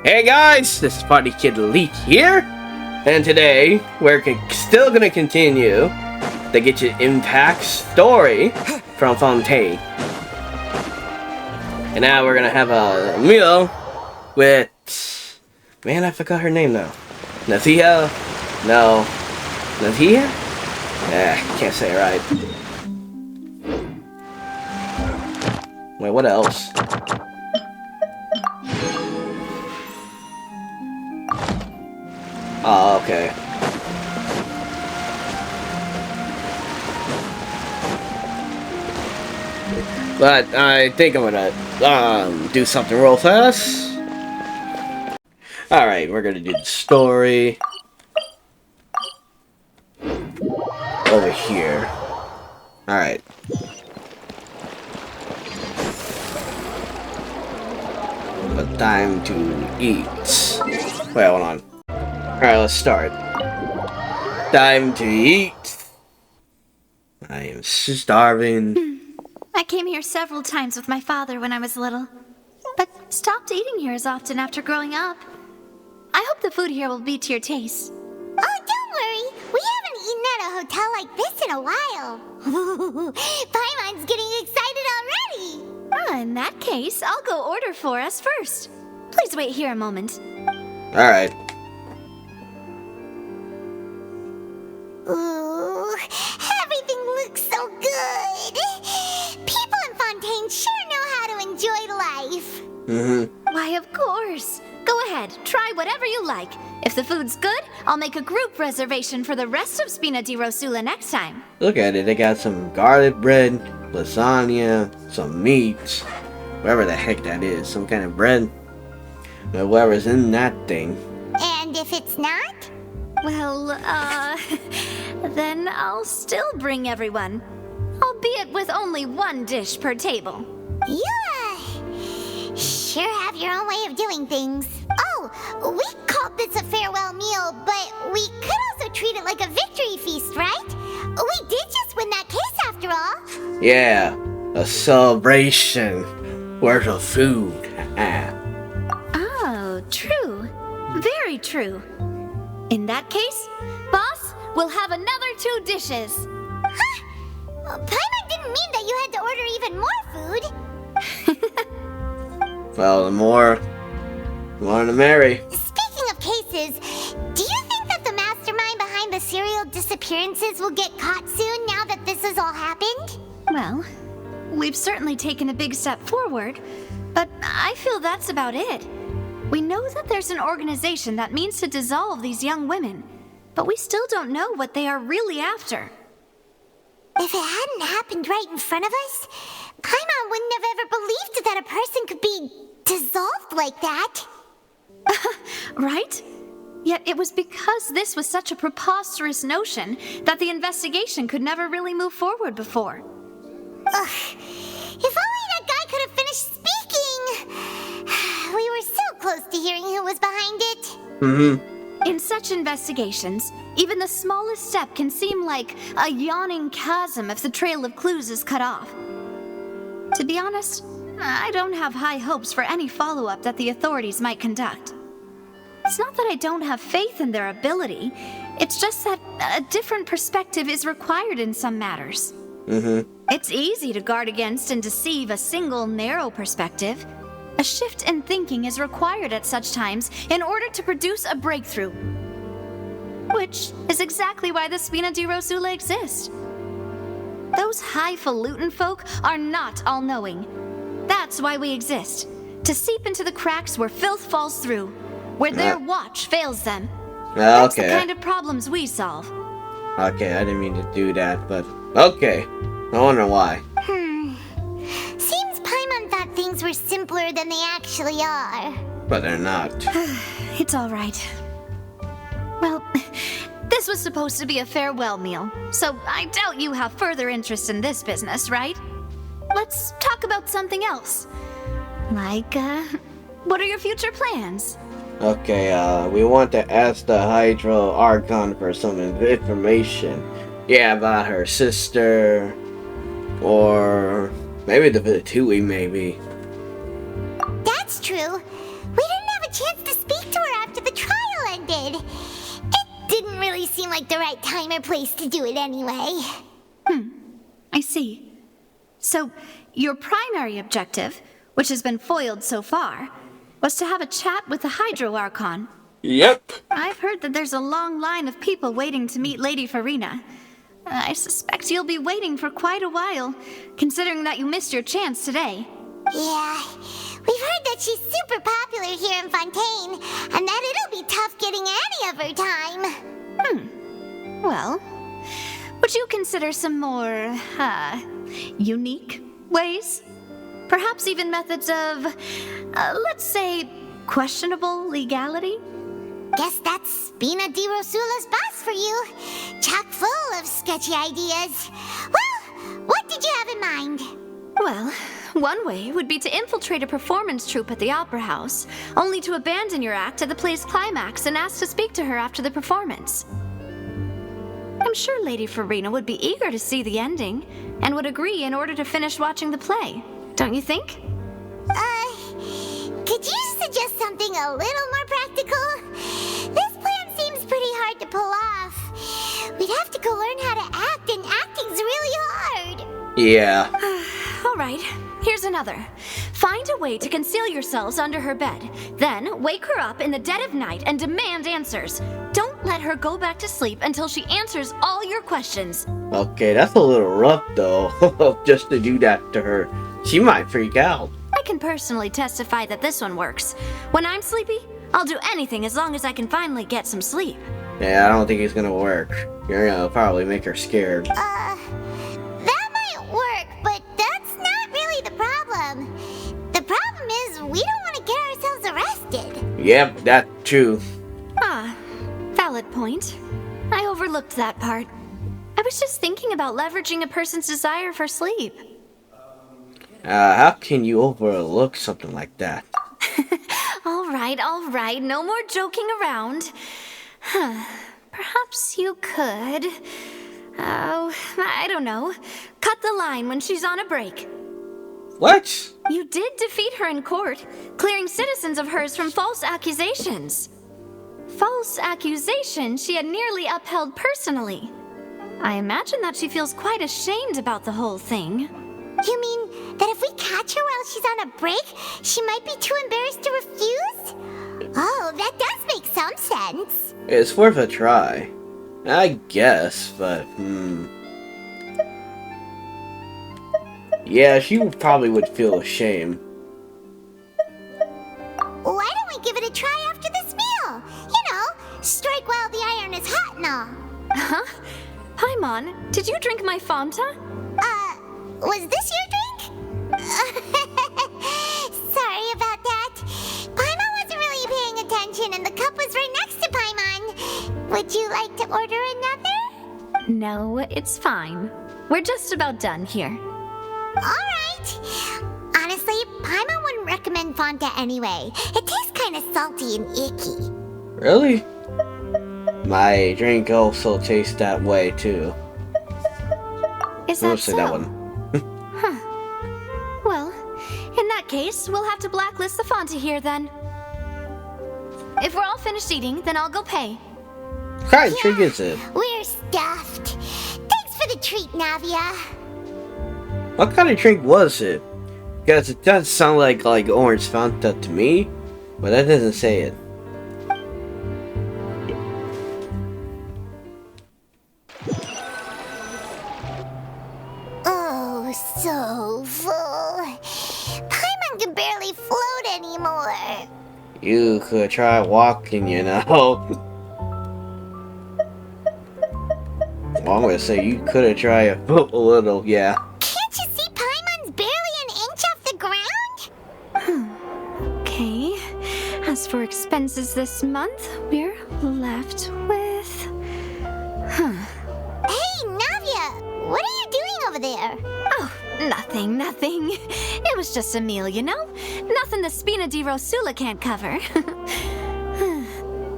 Hey guys, this is Party Kid Elite here, and today we're still gonna continue the Genshin Imapct story from Fontaine. And now we're gonna have a meal with... Man, I forgot her name now. Nathia? No. Nathia? Can't say it right. Wait, what else? Oh, okay. But I think I'm gonna do something real fast. Alright, we're gonna do the story over here. Alright. But time to eat. Wait, hold on. Alright, let's start. Time to eat. I am starving. I came here several times with my father when I was little, but stopped eating here as often after growing up. I hope the food here will be to your taste. Oh, don't worry. We haven't eaten at a hotel like this in a while. Paimon's getting excited already. In that case, I'll go order for us first. Please wait here a moment. Alright. Ooh, everything looks so good. People in Fontaine sure know how to enjoy life. Why, of course. Go ahead, try whatever you like. If the food's good, I'll make a group reservation for the rest of Spina di Rosula next time. Look at it, they got some garlic bread, lasagna, some meat, whatever the heck that is, some kind of bread. Whatever's in that thing. And if it's not? Well, then I'll still bring everyone. Albeit with only one dish per table. You, sure have your own way of doing things. Oh, we called this a farewell meal, but we could also treat it like a victory feast, right? We did just win that case after all. Yeah, a celebration. Where's the food? Oh, true. Very true. In that case, boss, we'll have another 2 dishes. Huh? Paimon didn't mean that you had to order even more food. Well, the more the merry. Speaking of cases, do you think that the mastermind behind the serial disappearances will get caught soon now that this has all happened? Well, we've certainly taken a big step forward, but I feel that's about it. We know that there's an organization that means to dissolve these young women, but we still don't know what they are really after. If it hadn't happened right in front of us, Paimon wouldn't have ever believed that a person could be dissolved like that. Right? Yet it was because this was such a preposterous notion that the investigation could never really move forward before. Ugh. If only that guy could have finished speaking! We were so close to hearing who was behind it. In such investigations, even the smallest step can seem like a yawning chasm if the trail of clues is cut off. To be honest, I don't have high hopes for any follow-up that the authorities might conduct. It's not that I don't have faith in their ability, it's just that a different perspective is required in some matters. It's easy to guard against and deceive a single narrow perspective. A shift in thinking is required at such times in order to produce a breakthrough. Which is exactly why the Spina di Rosula exist. Those highfalutin folk are not all-knowing. That's why we exist. To seep into the cracks where filth falls through. Where their watch fails them. That's the kind of problems we solve. Okay, I didn't mean to do that, but okay. I wonder why. Seems Paimon thought things were simpler than they actually are. But they're not. It's all right. Well, this was supposed to be a farewell meal, so I doubt you have further interest in this business, right? Let's talk about something else. Like, what are your future plans? Okay, we want to ask the Hydro Archon for some information. Yeah, about her sister, or maybe the Vitui, maybe. That's true. We didn't have a chance to good. It didn't really seem like the right time or place to do it anyway. I see. So, your primary objective, which has been foiled so far, was to have a chat with the Hydro Archon. Yep. I've heard that there's a long line of people waiting to meet Lady Farina. I suspect you'll be waiting for quite a while, considering that you missed your chance today. Yeah, we've heard that she's super popular here in Fontaine, and that it'll be tough getting any of her time. Well, would you consider some more, unique ways? Perhaps even methods of, let's say, questionable legality? Guess that's Spina di Rosula's boss for you. Chock full of sketchy ideas. Well, what did you have in mind? Well, one way would be to infiltrate a performance troupe at the Opera House, only to abandon your act at the play's climax and ask to speak to her after the performance. I'm sure Lady Farina would be eager to see the ending, and would agree in order to finish watching the play. Don't you think? Could you suggest something a little more practical? This plan seems pretty hard to pull off. We'd have to go learn how to act, and acting's really hard. Yeah. All right, here's another. Find a way to conceal yourselves under her bed. Then wake her up in the dead of night and demand answers. Don't let her go back to sleep until she answers all your questions. Okay, that's a little rough though. Just to do that to her. She might freak out. I can personally testify that this one works. When I'm sleepy, I'll do anything as long as I can finally get some sleep. Yeah, I don't think it's gonna work. You're gonna probably make her scared. That might work, but that's not really the problem. The problem is we don't want to get ourselves arrested. Yep, that's true. Valid point. I overlooked that part. I was just thinking about leveraging a person's desire for sleep. How can you overlook something like that? All right, no more joking around. Perhaps you could... Oh, I don't know. Cut the line when she's on a break. What? You did defeat her in court, clearing citizens of hers from false accusations. False accusations she had nearly upheld personally. I imagine that she feels quite ashamed about the whole thing. You mean that if we catch her while she's on a break, she might be too embarrassed to refuse? Oh, that does make some sense. It's worth a try. I guess, but, yeah, she probably would feel ashamed. Why don't we give it a try after this meal? You know, strike while the iron is hot and all. Huh? Paimon, did you drink my Fanta? Was this your drink? Sorry about that. Paimon wasn't really paying attention and the cup was right next to Paimon. Would you like to order another? No, it's fine. We're just about done here. Alright. Honestly, Paimon wouldn't recommend Fanta anyway. It tastes kind of salty and icky. Really? My drink also tastes that way too. Is that Mostly so? that one. Well, in that case, we'll have to blacklist the Fanta here then. If we're all finished eating, then I'll go pay. What kind of drink is it? We're stuffed. Thanks for the treat, Navia. What kind of drink was it? Because it does sound like orange Fanta to me, but that doesn't say it. Oh, so full. Paimon can barely float anymore. You could try walking, you know. Well, I'm gonna say you could have tried a little, yeah. Can't you see Paimon's barely an inch off the ground? Okay. As for expenses this month, we're left with... Hey, Navia, what are you doing over there? Oh, nothing. It was just a meal, you know? Nothing the Spina di Rosula can't cover.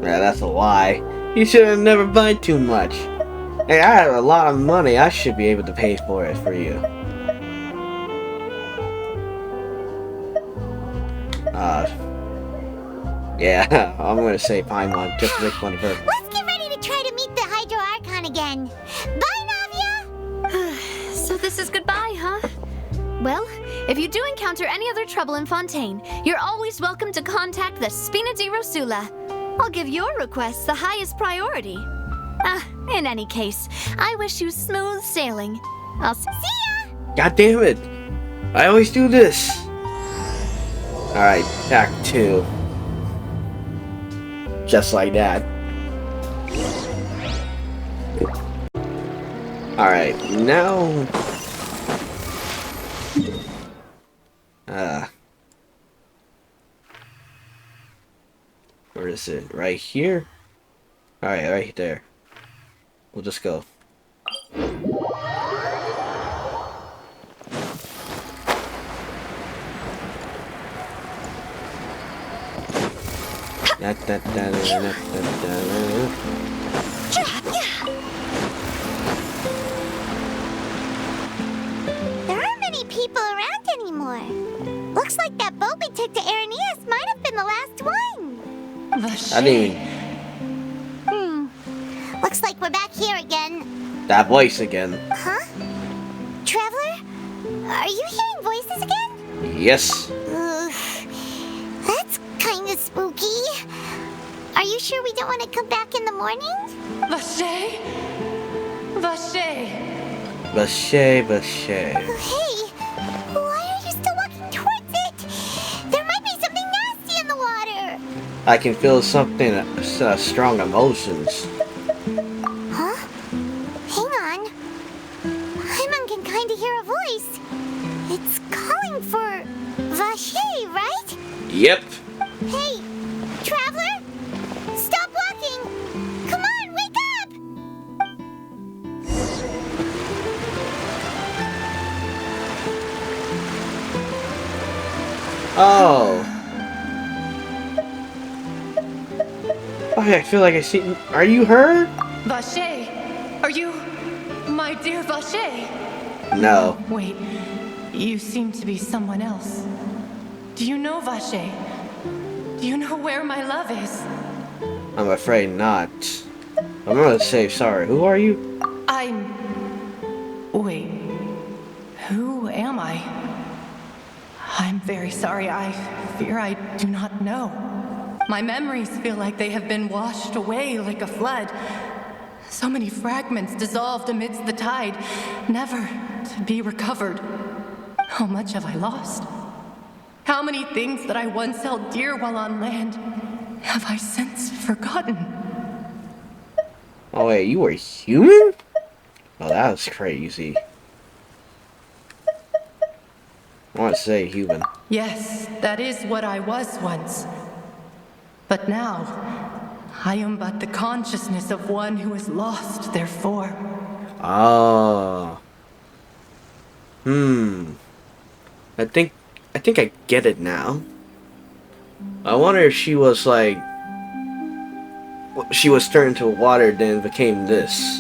Yeah, that's a lie. You should have never bought too much. Hey, I have a lot of money. I should be able to pay for it for you. Yeah, I'm gonna say Paimon just to make fun of her. Let's get ready to try to meet the Hydro Archon again. Bye, Navia! So this is goodbye, huh? Well, if you do encounter any other trouble in Fontaine, you're always welcome to contact the Spina di Rosula. I'll give your requests the highest priority. In any case, I wish you smooth sailing. I'll see ya! God damn it! I always do this! Alright, Act 2. Just like that. Alright, now... where is it? Right here? Alright, right there. We'll just go. There aren't many people around anymore. Looks like that boat we took to Araneas might have been the last one. I didn't even... Looks like we're back here again. That voice again. Huh? Traveler? Are you hearing voices again? Yes. That's kind of spooky. Are you sure we don't want to come back in the morning? Vache? Vache? Vache. Hey, why are you still walking towards it? There might be something nasty in the water. I can feel something, strong emotions. Huh? Hang on. Paimon can kind of hear a voice. It's calling for Vache, right? Yep. Hey, Traveler? Stop walking! Come on, wake up! Oh. Okay, I feel like I see... Are you her? Vache? Are you my dear Vache? No. Wait, you seem to be someone else. Do you know Vache? Do you know where my love is? I'm afraid not. I'm gonna say sorry. Who are you? Wait. Who am I? I'm very sorry. I fear I do not know. My memories feel like they have been washed away like a flood. So many fragments dissolved amidst the tide, never to be recovered. How much have I lost? How many things that I once held dear while on land have I since forgotten? Oh wait, you were human? Oh, that was crazy. I want to say human. Yes, that is what I was once. But now, I am but the consciousness of one who is lost, therefore. Oh. I think I get it now. I wonder if she was like... She was turned into water, then became this.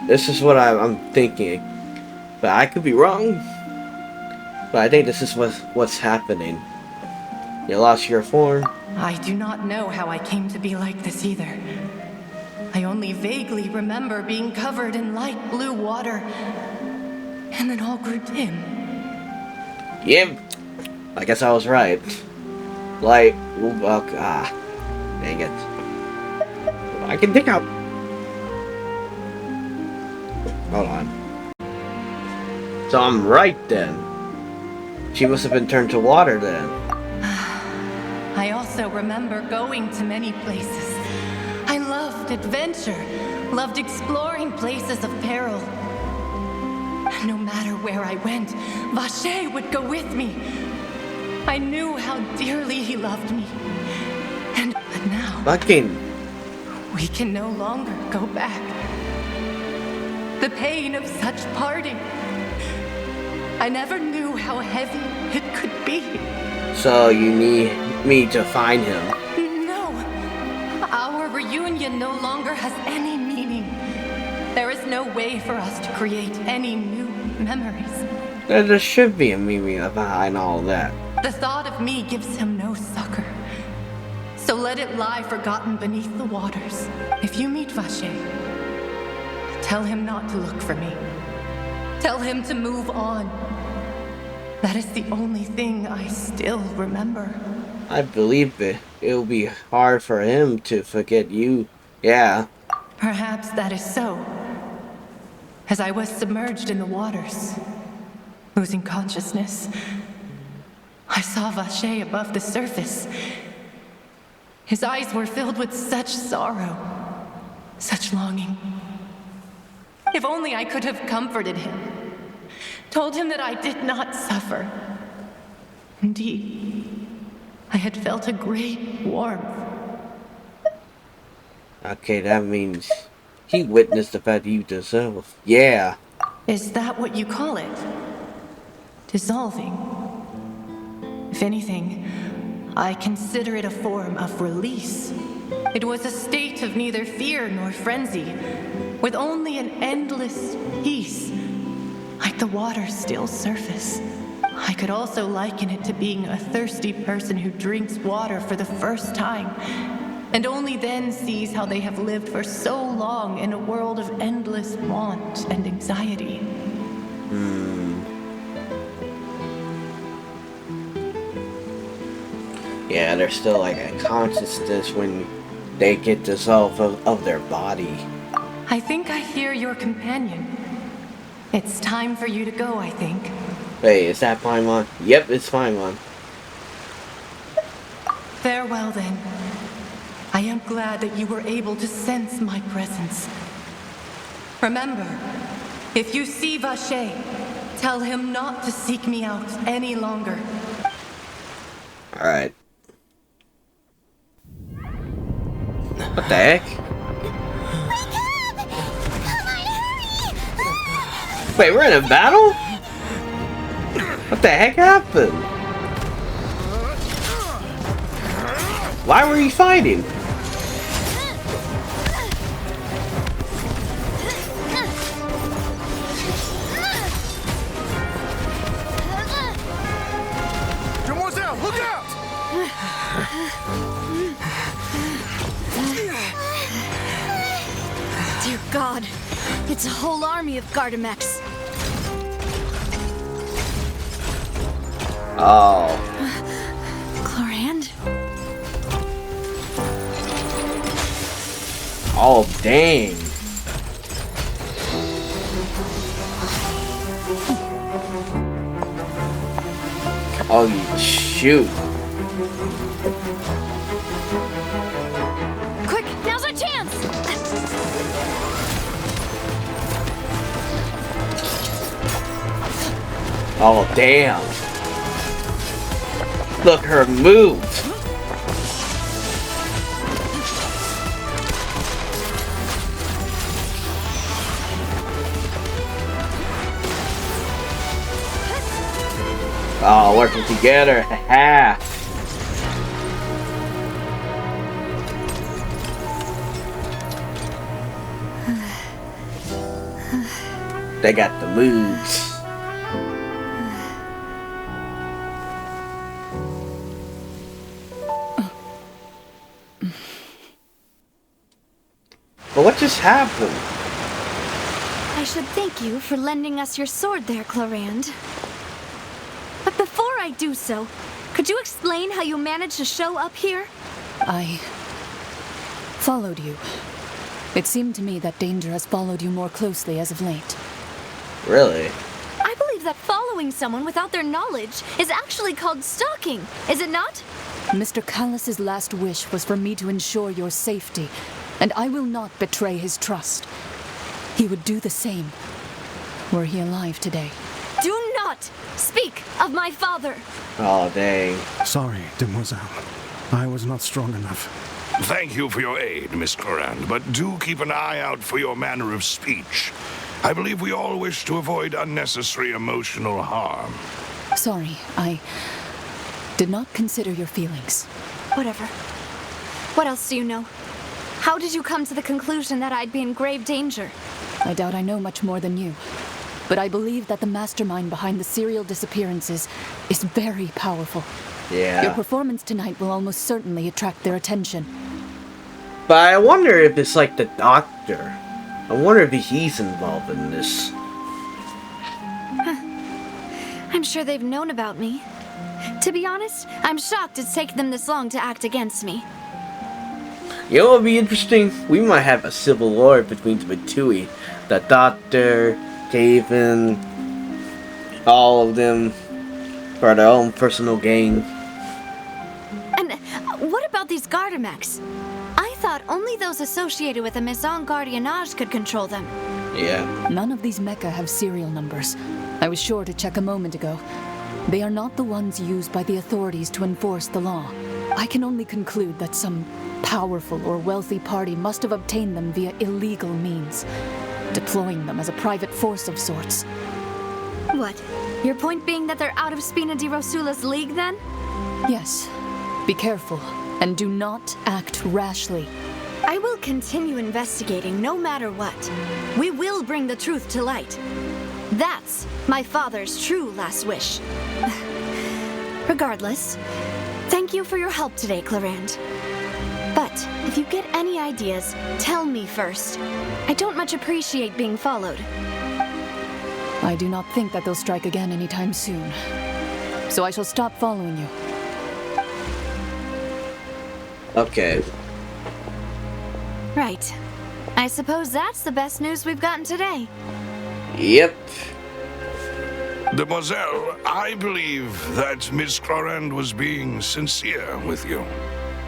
This is what I'm thinking. But I could be wrong. But I think this is what's happening. You lost your form. I do not know how I came to be like this either. I only vaguely remember being covered in light blue water, and then all grew dim. Yep. I guess I was right. Like, dang it. I can think out. Hold on. So I'm right then. She must have been turned to water then. I also remember going to many places. I loved adventure, loved exploring places of peril. And no matter where I went, Vache would go with me. I knew how dearly he loved me. But now, we can no longer go back. The pain of such parting. I never knew how heavy it could be. So you need me to find him. No. Our reunion no longer has any meaning. There is no way for us to create any new memories. There should be a meaning behind all that. The thought of me gives him no succor. let it lie forgotten beneath the waters. If you meet Vache, tell him not to look for me. Tell him to move on. That is the only thing I still remember. I believe it. It'll be hard for him to forget you. Yeah. Perhaps that is so. As I was submerged in the waters, losing consciousness, I saw Vache above the surface. His eyes were filled with such sorrow, such longing. If only I could have comforted him, told him that I did not suffer. Indeed, I had felt a great warmth. Okay, that means he witnessed the fact that you dissolved. Yeah. Is that what you call it? Dissolving? If anything, I consider it a form of release. It was a state of neither fear nor frenzy, with only an endless peace, like the water's still surface. I could also liken it to being a thirsty person who drinks water for the first time, and only then sees how they have lived for so long in a world of endless want and anxiety. Yeah, there's still like a consciousness when they get dissolved of their body. I think I hear your companion. It's time for you to go, I think. Wait, is that Paimon? Yep, it's Paimon. Farewell, then. I am glad that you were able to sense my presence. Remember, if you see Vache, tell him not to seek me out any longer. Alright. What the heck? Wait, we're in a battle? What the heck happened? Why were you fighting? Look out! Dear God, it's a whole army of Gardamex. Oh. Chlorand? Oh, dang. Oh, you shoot. Quick, now's our chance! Oh, damn. Look, her moves. Oh, working together. Ha They got the moves. But what just happened? I should thank you for lending us your sword there, Chlorand. But before I do so, could you explain how you managed to show up here? I followed you. It seemed to me that danger has followed you more closely as of late. Really? I believe that following someone without their knowledge is actually called stalking, is it not? Mr. Callus's last wish was for me to ensure your safety, and I will not betray his trust. He would do the same, were he alive today. Do not speak of my father! Oh, dang. Sorry, demoiselle. I was not strong enough. Thank you for your aid, Miss Chlorand, but do keep an eye out for your manner of speech. I believe we all wish to avoid unnecessary emotional harm. Sorry, I did not consider your feelings. Whatever. What else do you know? How did you come to the conclusion that I'd be in grave danger? I doubt I know much more than you. But I believe that the mastermind behind the serial disappearances is very powerful. Yeah. Your performance tonight will almost certainly attract their attention. But I wonder if it's like the doctor. I wonder if he's involved in this. I'm sure they've known about me. To be honest, I'm shocked it's taken them this long to act against me. You know what would be interesting? We might have a civil war between the Tui. The doctor, Gaven, all of them for their own personal gain. And what about these Gardamex? I thought only those associated with the Maison Gardiennage could control them. Yeah. None of these mecha have serial numbers. I was sure to check a moment ago. They are not the ones used by the authorities to enforce the law. I can only conclude that some powerful or wealthy party must have obtained them via illegal means, deploying them as a private force of sorts. What? Your point being that they're out of Spina di Rosula's league, then? Yes. Be careful, and do not act rashly. I will continue investigating no matter what. We will bring the truth to light. That's my father's true last wish. Regardless, thank you for your help today, Clarand. But if you get any ideas, tell me first. I don't much appreciate being followed. I do not think that they'll strike again anytime soon. So I shall stop following you. Okay. Right. I suppose that's the best news we've gotten today. Yep. Demoiselle, I believe that Miss Clarand was being sincere with you.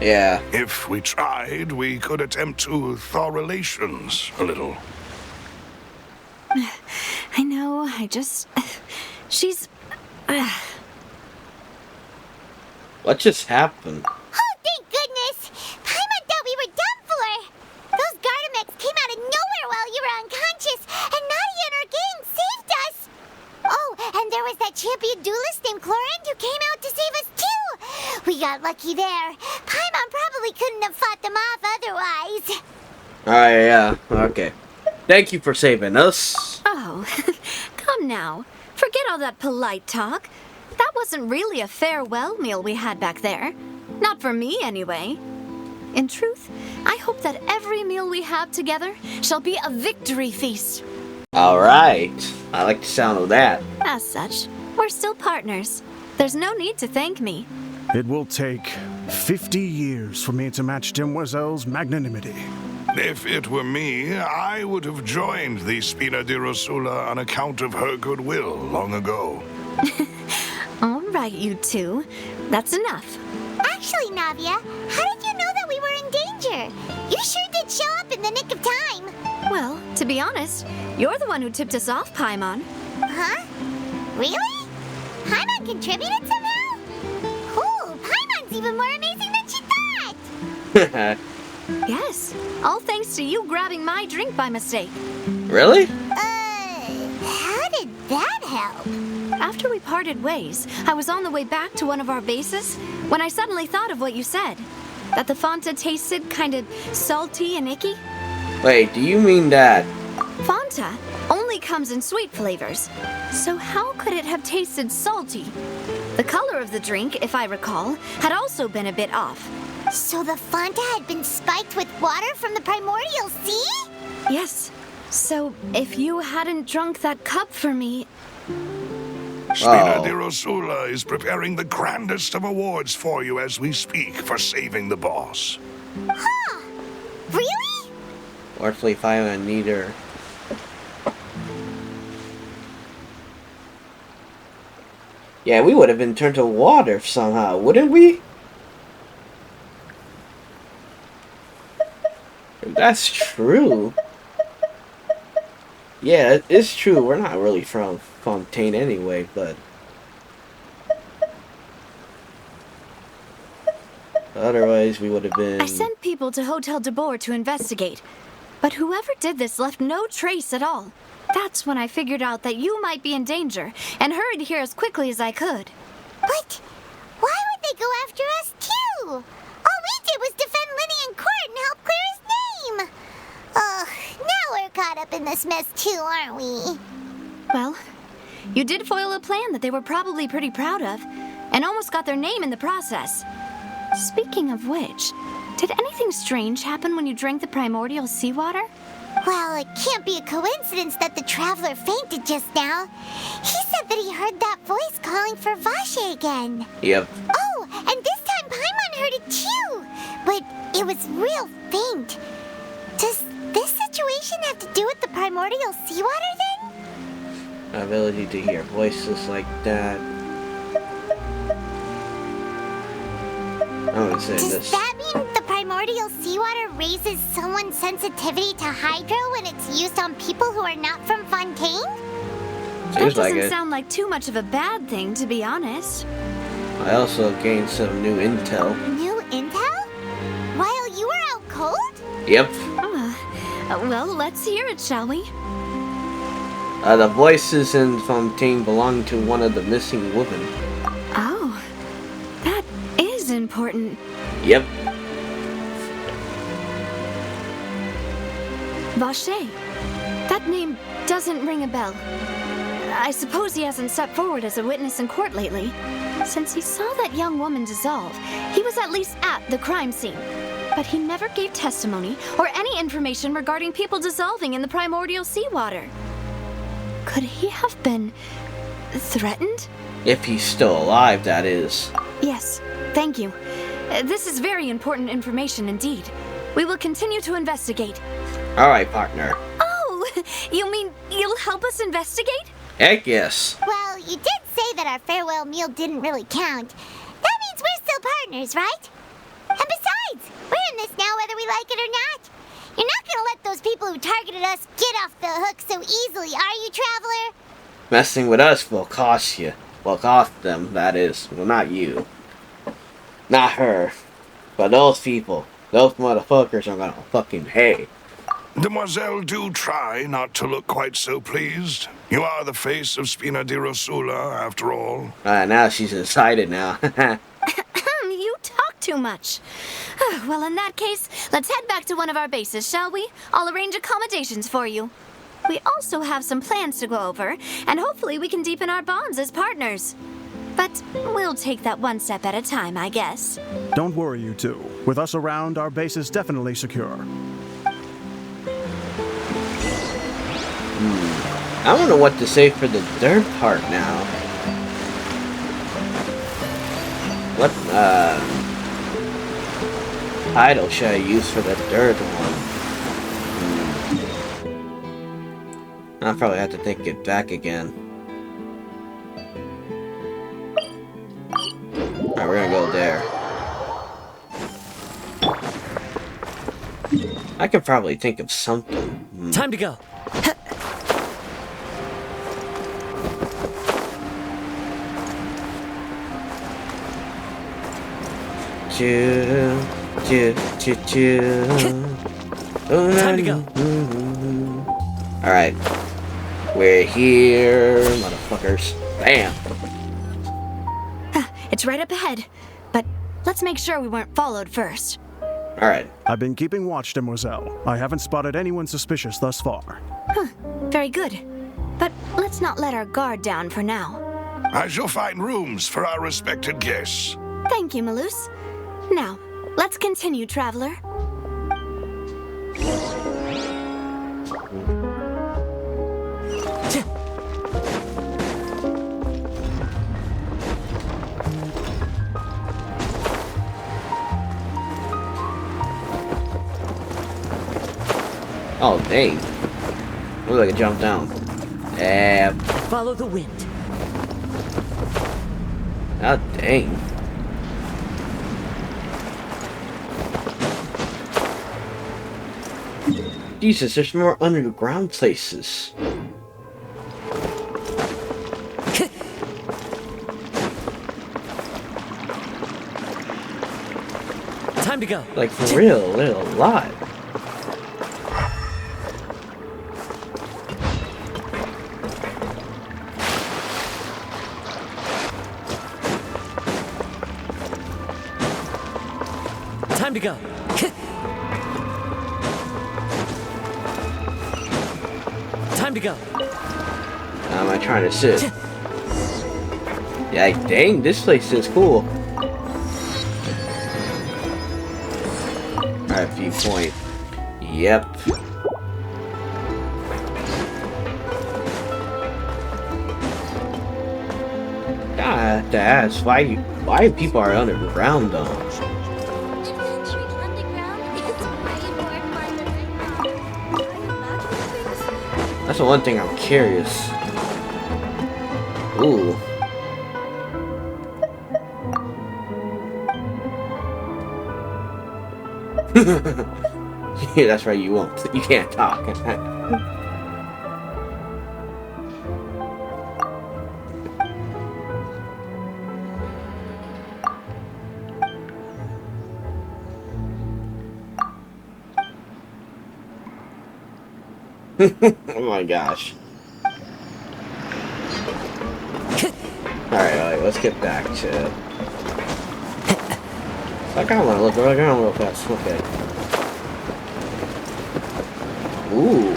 Yeah. If we tried, we could attempt to thaw relations a little. I know, she's... What just happened? Oh, thank goodness! Paimon thought we were done for! Those Gardamex came out of nowhere while you were unconscious, and Nadia and her gang saved us! Oh, and there was that champion duelist named Clarand who came out to save us too! We got lucky there. Paimon probably couldn't have fought them off otherwise. Alright, yeah. Okay. Thank you for saving us. Oh, come now. Forget all that polite talk. That wasn't really a farewell meal we had back there. Not for me, anyway. In truth, I hope that every meal we have together shall be a victory feast. Alright. I like the sound of that. As such, we're still partners. There's no need to thank me. It will take 50 years for me to match Demoiselle's magnanimity. If it were me, I would have joined the Spina di Rosula on account of her goodwill long ago. All right, you two. That's enough. Actually, Navia, how did you know that we were in danger? You sure did show up in the nick of time. Well, to be honest, you're the one who tipped us off, Paimon. Huh? Really? Paimon contributed somehow? Cool, Paimon's even more amazing than she thought! Yes, all thanks to you grabbing my drink by mistake. Really? How did that help? After we parted ways, I was on the way back to one of our bases when I suddenly thought of what you said. That the Fanta tasted kind of salty and icky. Wait, do you mean that? Fanta only comes in sweet flavors. So how could it have tasted salty? The color of the drink, if I recall, had also been a bit off. So the Fanta had been spiked with water from the primordial sea? Yes. So if you hadn't drunk that cup for me... Spina Oh. di Rosula is preparing the grandest of awards for you as we speak for saving the boss. Huh? Really? Earthly fire and neither. Yeah, we would have been turned to water somehow, wouldn't we? If that's true. Yeah, it's true. We're not really from Fontaine anyway, but... Otherwise, we would have been... I sent people to Hotel de Boer to investigate. But whoever did this left no trace at all. That's when I figured out that you might be in danger and hurried here as quickly as I could. But why would they go after us too? All we did was defend Linny in court and help clear his name. Ugh, now we're caught up in this mess too, aren't we? Well, you did foil a plan that they were probably pretty proud of. and almost got their name in the process. Speaking of which, did anything strange happen when you drank the primordial seawater? Well, it can't be a coincidence that the traveler fainted just now. He said that he heard that voice calling for Vache again. Yep. Oh, and this time Paimon heard it too. But it was real faint. Does this situation have to do with the primordial seawater then? Ability to hear voices like that. I'm gonna say Does this. that mean the primordial seawater raises someone's sensitivity to hydro when it's used on people who are not from Fontaine? That Seems like doesn't it. sound like too much of a bad thing, to be honest. I also gained some new intel. New intel? While you were out cold? Yep. Well, let's hear it, shall we? The voices in Fontaine belong to one of the missing women. Oh, that is important. Yep. Vache. That name doesn't ring a bell. I suppose he hasn't stepped forward as a witness in court lately. Since he saw that young woman dissolve, he was at least at the crime scene. But he never gave testimony or any information regarding people dissolving in the primordial seawater. Could he have been threatened? If he's still alive, that is. Yes, thank you. This is very important information indeed. We will continue to investigate. Alright, partner. Oh, you mean you'll help us investigate? Heck yes. Well, you did say that our farewell meal didn't really count. That means we're still partners, right? And besides, we're in this now whether we like it or not. You're not gonna let those people who targeted us get off the hook so easily, are you, Traveler? Messing with us will cost you. Will cost them, that is. Well, not you. Not her. But those people. Those motherfuckers are gonna fucking pay. Demoiselle, do try not to look quite so pleased. You are the face of Spina di Rosula, after all. Now she's excited now. You talk too much. Well, in that case, let's head back to one of our bases, shall we? I'll arrange accommodations for you. We also have some plans to go over, and hopefully we can deepen our bonds as partners. But we'll take that one step at a time, I guess. Don't worry, you two. With us around, our base is definitely secure. I don't know what to say for the dirt part now. What title should I use for the dirt one? I'll probably have to think it back again. Alright, we're gonna go there. I could probably think of something. Time to go. Time to go. Alright. We're here, motherfuckers. Bam! It's right up ahead, but let's make sure we weren't followed first. Alright. I've been keeping watch, Demoiselle. I haven't spotted anyone suspicious thus far. Very good. But let's not let our guard down for now. I shall find rooms for our respected guests. Thank you, Malus. Now, let's continue, Traveler. Oh, dang. Looks like I jumped down. Follow the wind. God dang. Jesus, there's more underground places. Time to go. Like, for real, they're alive. Time to go. Time to go. How am I trying to sit? Yeah, dang, this place is cool. Alright, viewpoint. Yep. God, to ask why people are underground though. Adventuring underground is way more fun than I thought. That's the one thing I'm curious. Ooh. Yeah, that's right. You won't. You can't talk. Oh my gosh. Alright, let's get back to... I kinda wanna look around real fast. Okay. Ooh.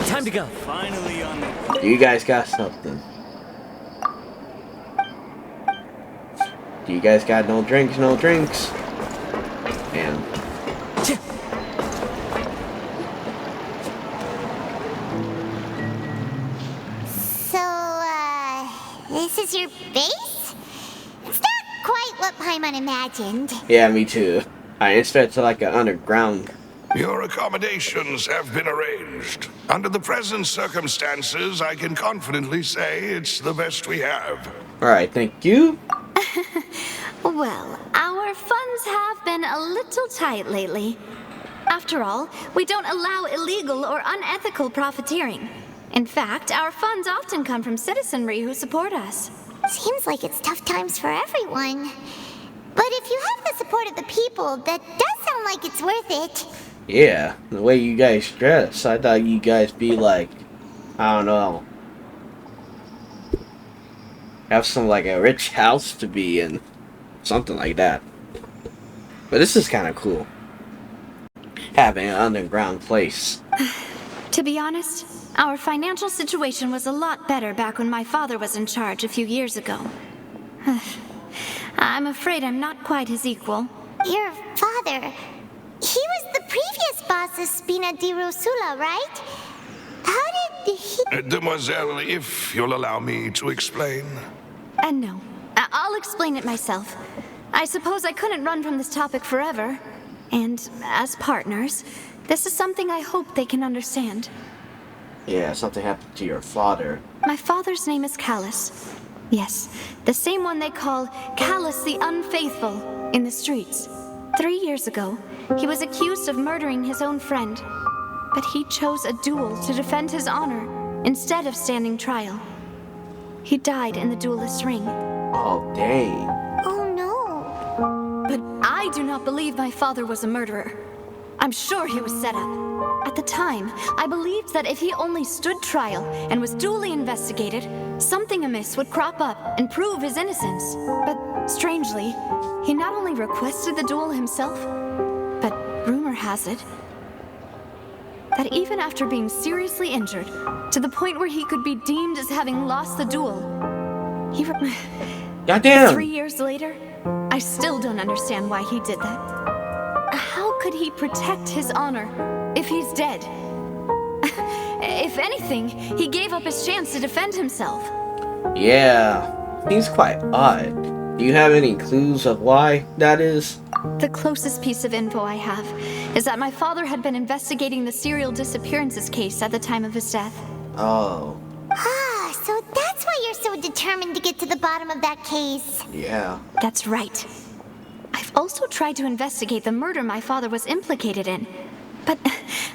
Time to go. Finally on the... You guys got something. Do you guys got no drinks? No drinks. And... This is your base? It's not quite what Paimon imagined. yeah, me too. I expect like an underground. Your accommodations have been arranged. Under the present circumstances, I can confidently say it's the best we have. Alright, thank you. Well, our funds have been a little tight lately. After all, we don't allow illegal or unethical profiteering. In fact, our funds often come from citizenry who support us. Seems like it's tough times for everyone. But if you have the support of the people, that does sound like it's worth it. Yeah, the way you guys dress, I thought you guys be like, I don't know, have some like a rich house to be in, something like that. But this is kind of cool, having an underground place. To be honest, our financial situation was a lot better back when my father was in charge a few years ago. I'm afraid I'm not quite his equal. Your father, he was the previous boss of Spina di Rosula, right? How did he... Demoiselle, if you'll allow me to explain. No, I'll explain it myself. I suppose I couldn't run from this topic forever. And as partners, this is something I hope they can understand. Yeah, something happened to your father. My father's name is Callus. Yes, the same one they call Callus the Unfaithful in the streets. 3 years ago, he was accused of murdering his own friend. But he chose a duel to defend his honor instead of standing trial. He died in the duelist's ring. Oh, dang. Oh no. But I do not believe my father was a murderer. I'm sure he was set up. At the time, I believed that if he only stood trial and was duly investigated, something amiss would crop up and prove his innocence. But strangely, he not only requested the duel himself, but rumor has it that even after being seriously injured, to the point where he could be deemed as having lost the duel, he Goddamn! 3 years later, I still don't understand why he did that. How could he protect his honor if he's dead? If anything, he gave up his chance to defend himself. Yeah, seems quite odd. Do you have any clues of why that is? The closest piece of info I have is that my father had been investigating the serial disappearances case at the time of his death. Oh, Ah, so that's why you're so determined to get to the bottom of that case. yeah. That's right. I've also tried to investigate the murder my father was implicated in, but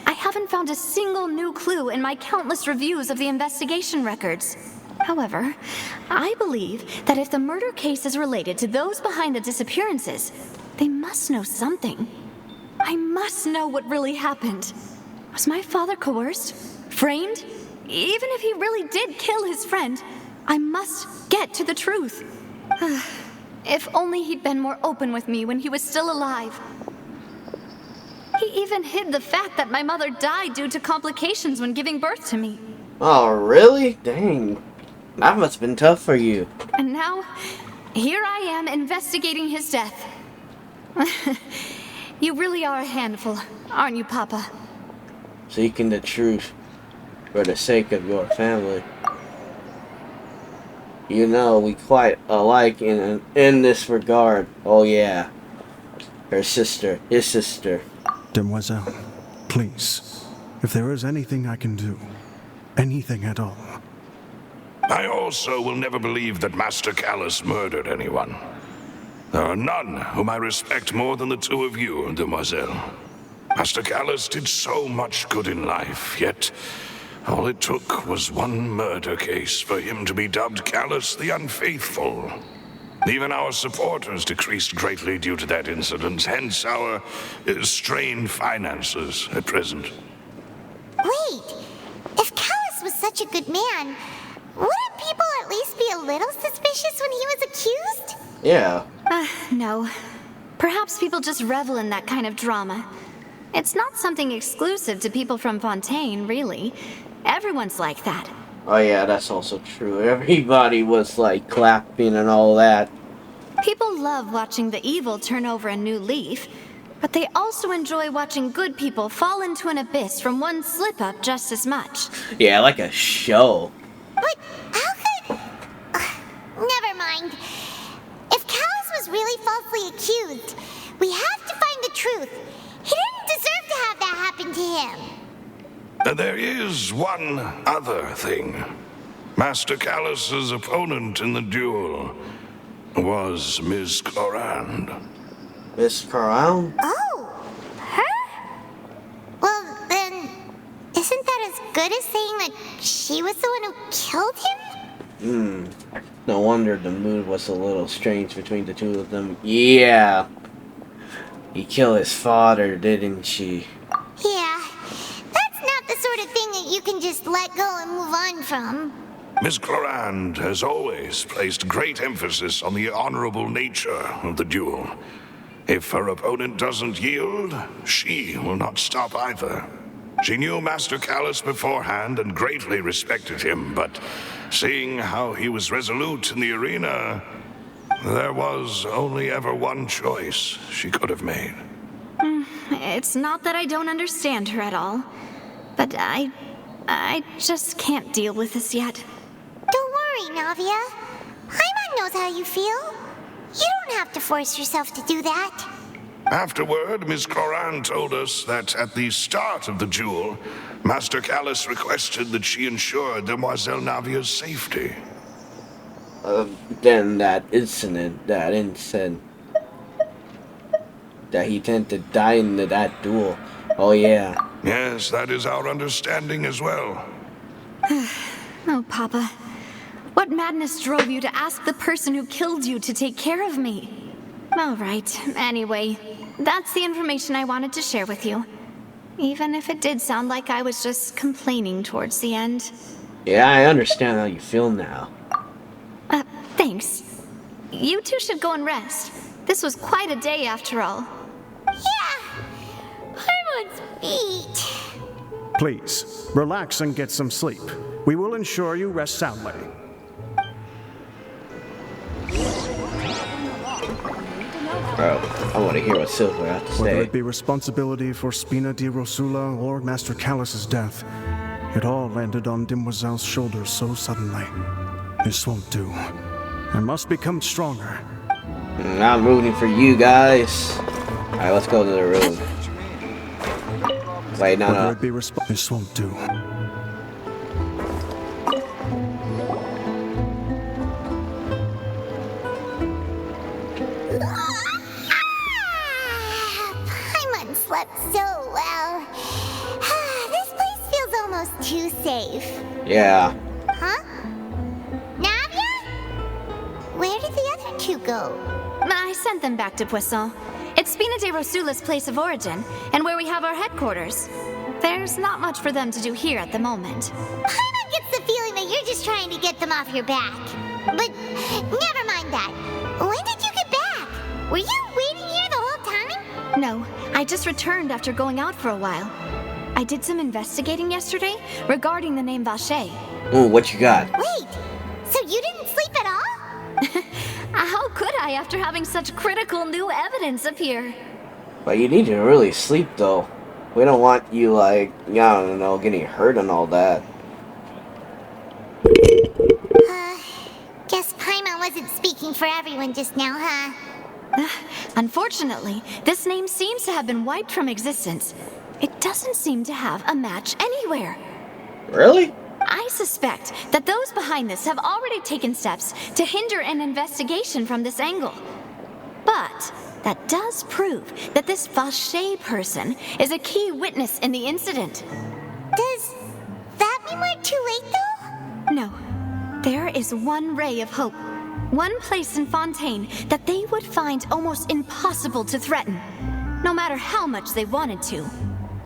I haven't found a single new clue in my countless reviews of the investigation records. However, I believe that if the murder case is related to those behind the disappearances, they must know something. I must know what really happened. Was my father coerced? Framed? Even if he really did kill his friend, I must get to the truth. If only he'd been more open with me when he was still alive. He even hid the fact that my mother died due to complications when giving birth to me. Oh, really? Dang. That must have been tough for you. And now, here I am investigating his death. You really are a handful, aren't you, Papa? Seeking the truth for the sake of your family. You know, we quite alike in this regard. Oh yeah. Her sister, his sister. Demoiselle, please, if there is anything I can do, anything at all. I also will never believe that Master Callus murdered anyone. There are none whom I respect more than the two of you, Demoiselle. Master Callus did so much good in life, yet all it took was one murder case for him to be dubbed Callus the Unfaithful. Even our supporters decreased greatly due to that incident, hence our strained finances at present. Wait, if Callus was such a good man, wouldn't people at least be a little suspicious when he was accused? Yeah. No. Perhaps people just revel in that kind of drama. It's not something exclusive to people from Fontaine, really. Everyone's like that. Oh yeah, that's also true. Everybody was like clapping and all that. People love watching the evil turn over a new leaf, but they also enjoy watching good people fall into an abyss from one slip-up just as much. Yeah, like a show. But how could... never mind. If Callus was really falsely accused, we have to find the truth. He didn't deserve to have that happen to him. There is one other thing. Master Callus's opponent in the duel was Miss Clorand. Miss Crown? Oh, her? Well, then, isn't that as good as saying that she was the one who killed him? No wonder the mood was a little strange between the two of them. Yeah. He killed his father, didn't she? Yeah, that's not the sort of thing that you can just let go and move on from. Miss Clorand has always placed great emphasis on the honorable nature of the duel. If her opponent doesn't yield, she will not stop either. She knew Master Callus beforehand and greatly respected him, but seeing how he was resolute in the arena, there was only ever one choice she could have made. It's not that I don't understand her at all, but I just can't deal with this yet. Don't worry, Navia. Paimon knows how you feel. You don't have to force yourself to do that. Afterward, Miss Clorand told us that at the start of the duel, Master Callus requested that she ensure Demoiselle Navia's safety. Then that incident that he tended to die in that duel. Oh yeah. Yes, that is our understanding as well. Oh, Papa. What madness drove you to ask the person who killed you to take care of me? All right. Anyway, that's the information I wanted to share with you. Even if it did sound like I was just complaining towards the end. Yeah, I understand how you feel now. Thanks. You two should go and rest. This was quite a day after all. Yeah, Paimon's beat. Please, relax and get some sleep. We will ensure you rest soundly. Bro, I want to hear what Silver has to Whether say. it be responsibility for Spina di Rosula or Master Callus's death, it all landed on Demoiselle's shoulders so suddenly. This won't do. I must become stronger. I'm rooting for you guys. Alright, let's go to the room. Wait, Whether no. it be this won't do. Paimon slept so well. This place feels almost too safe. Yeah. Huh? Navia? Where did the other two go? I sent them back to Poisson. It's Spina de Rosula's place of origin, and where we have our headquarters. There's not much for them to do here at the moment. Paimon gets the feeling that you're just trying to get them off your back. But never mind that. When did you get back? Were you waiting here the whole time? No, I just returned after going out for a while. I did some investigating yesterday regarding the name Vache. Ooh, what you got? Wait, So you didn't sleep at all? How could I after having such critical new evidence appear? But you need to really sleep, though. We don't want you, like, I don't know, getting hurt and all that. Guess Paimon wasn't speaking for everyone just now, huh? Unfortunately, this name seems to have been wiped from existence. It doesn't seem to have a match anywhere. Really? I suspect that those behind this have already taken steps to hinder an investigation from this angle. But that does prove that this Vache person is a key witness in the incident. Does that mean we're too late, though? No. There is one ray of hope. One place in Fontaine that they would find almost impossible to threaten, no matter how much they wanted to.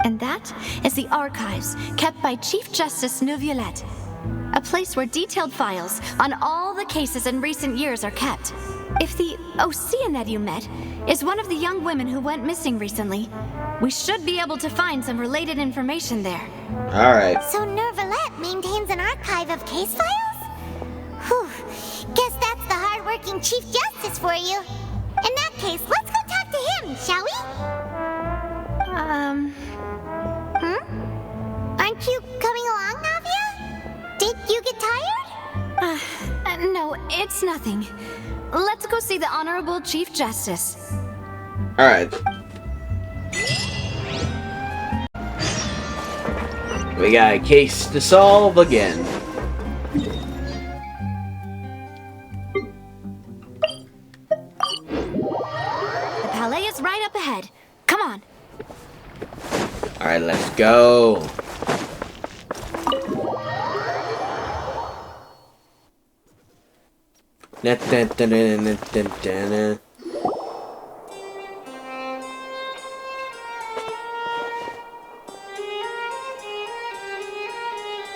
And that is the archives kept by Chief Justice Neuvillette. A place where detailed files on all the cases in recent years are kept. If the Oceanette you met is one of the young women who went missing recently, we should be able to find some related information there. Alright. So Neuvillette maintains an archive of case files? Whew. Guess that's the hard-working Chief Justice for you. In that case, let's go talk to him, shall we? Aren't you coming along, Navia? Did you get tired? No, it's nothing. Let's go see the Honorable Chief Justice. Alright. We got a case to solve again. The Palais is right up ahead. Come on. Alright, let's go.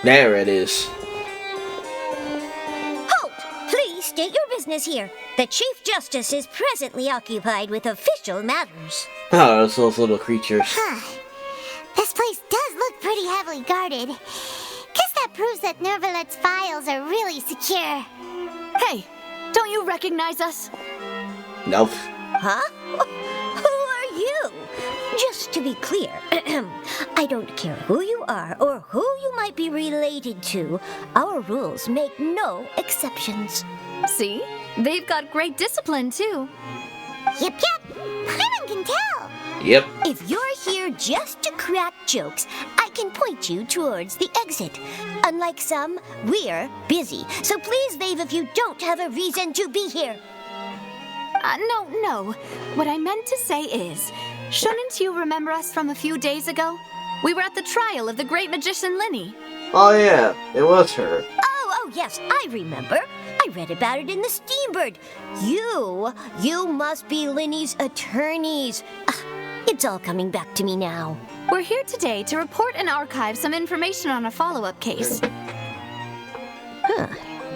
There it is. Halt! Please state your business here. The Chief Justice is presently occupied with official matters. Oh, those little creatures. This place does look pretty heavily guarded. Guess that proves that Neuvillette's files are really secure. Hey, don't you recognize us? Nope. Huh? Who are you? Just to be clear, I don't care who you are or who you might be related to. Our rules make no exceptions. See? They've got great discipline, too. Yep. Paimon can tell. Yep. If you're here just to crack jokes, I can point you towards the exit. Unlike some, we're busy, so please leave if you don't have a reason to be here. No. What I meant to say is, shouldn't you remember us from a few days ago? We were at the trial of the great magician Linny. Oh yeah, it was her. Oh, yes, I remember. I read about it in the Steambird. You must be Linny's attorneys. It's all coming back to me now. We're here today to report and archive some information on a follow-up case.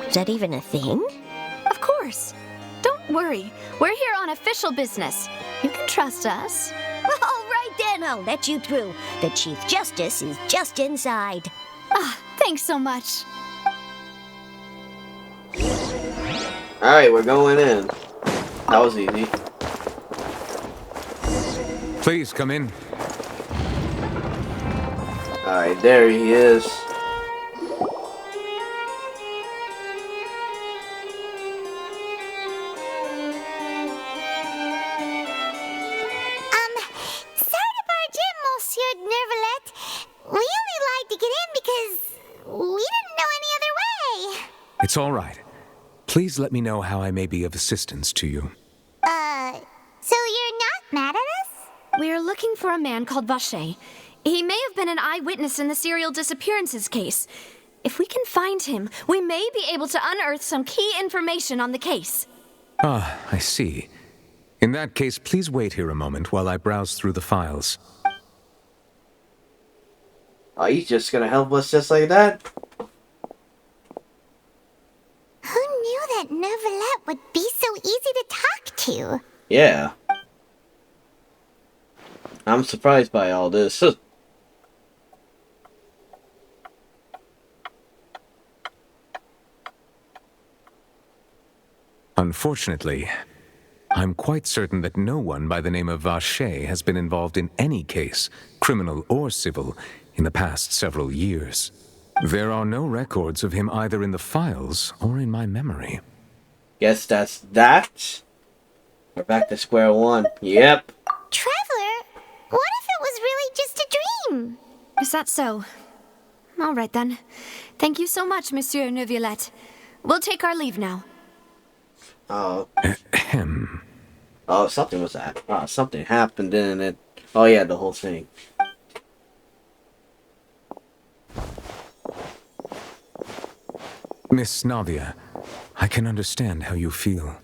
Is that even a thing? Of course. Don't worry. We're here on official business. You can trust us. All right then, I'll let you through. The Chief Justice is just inside. Thanks so much. Alright, we're going in. That was easy. Please come in. Alright, there he is. Sorry to barge in, Monsieur Neuvillette. We only lied to get in because we didn't know any other way. It's all right. Please let me know how I may be of assistance to you. So you're not mad at us? We're looking for a man called Vache. He may have been an eyewitness in the serial disappearances case. If we can find him, we may be able to unearth some key information on the case. Ah, I see. In that case, please wait here a moment while I browse through the files. Oh, he's just gonna help us just like that? Who knew that Neuvillette would be so easy to talk to? Yeah. I'm surprised by all this. Unfortunately, I'm quite certain that no one by the name of Vache has been involved in any case, criminal or civil, in the past several years. There are no records of him either in the files or in my memory. Guess that's that. We're back to square one. Yep. Traveler, what if it was really just a dream? Is that so? All right then. Thank you so much, Monsieur Neuvillette. We'll take our leave now. Oh. Ahem. Oh, something was that. Oh, something happened, didn't it? Oh yeah, the whole thing. Miss Navia, I can understand how you feel.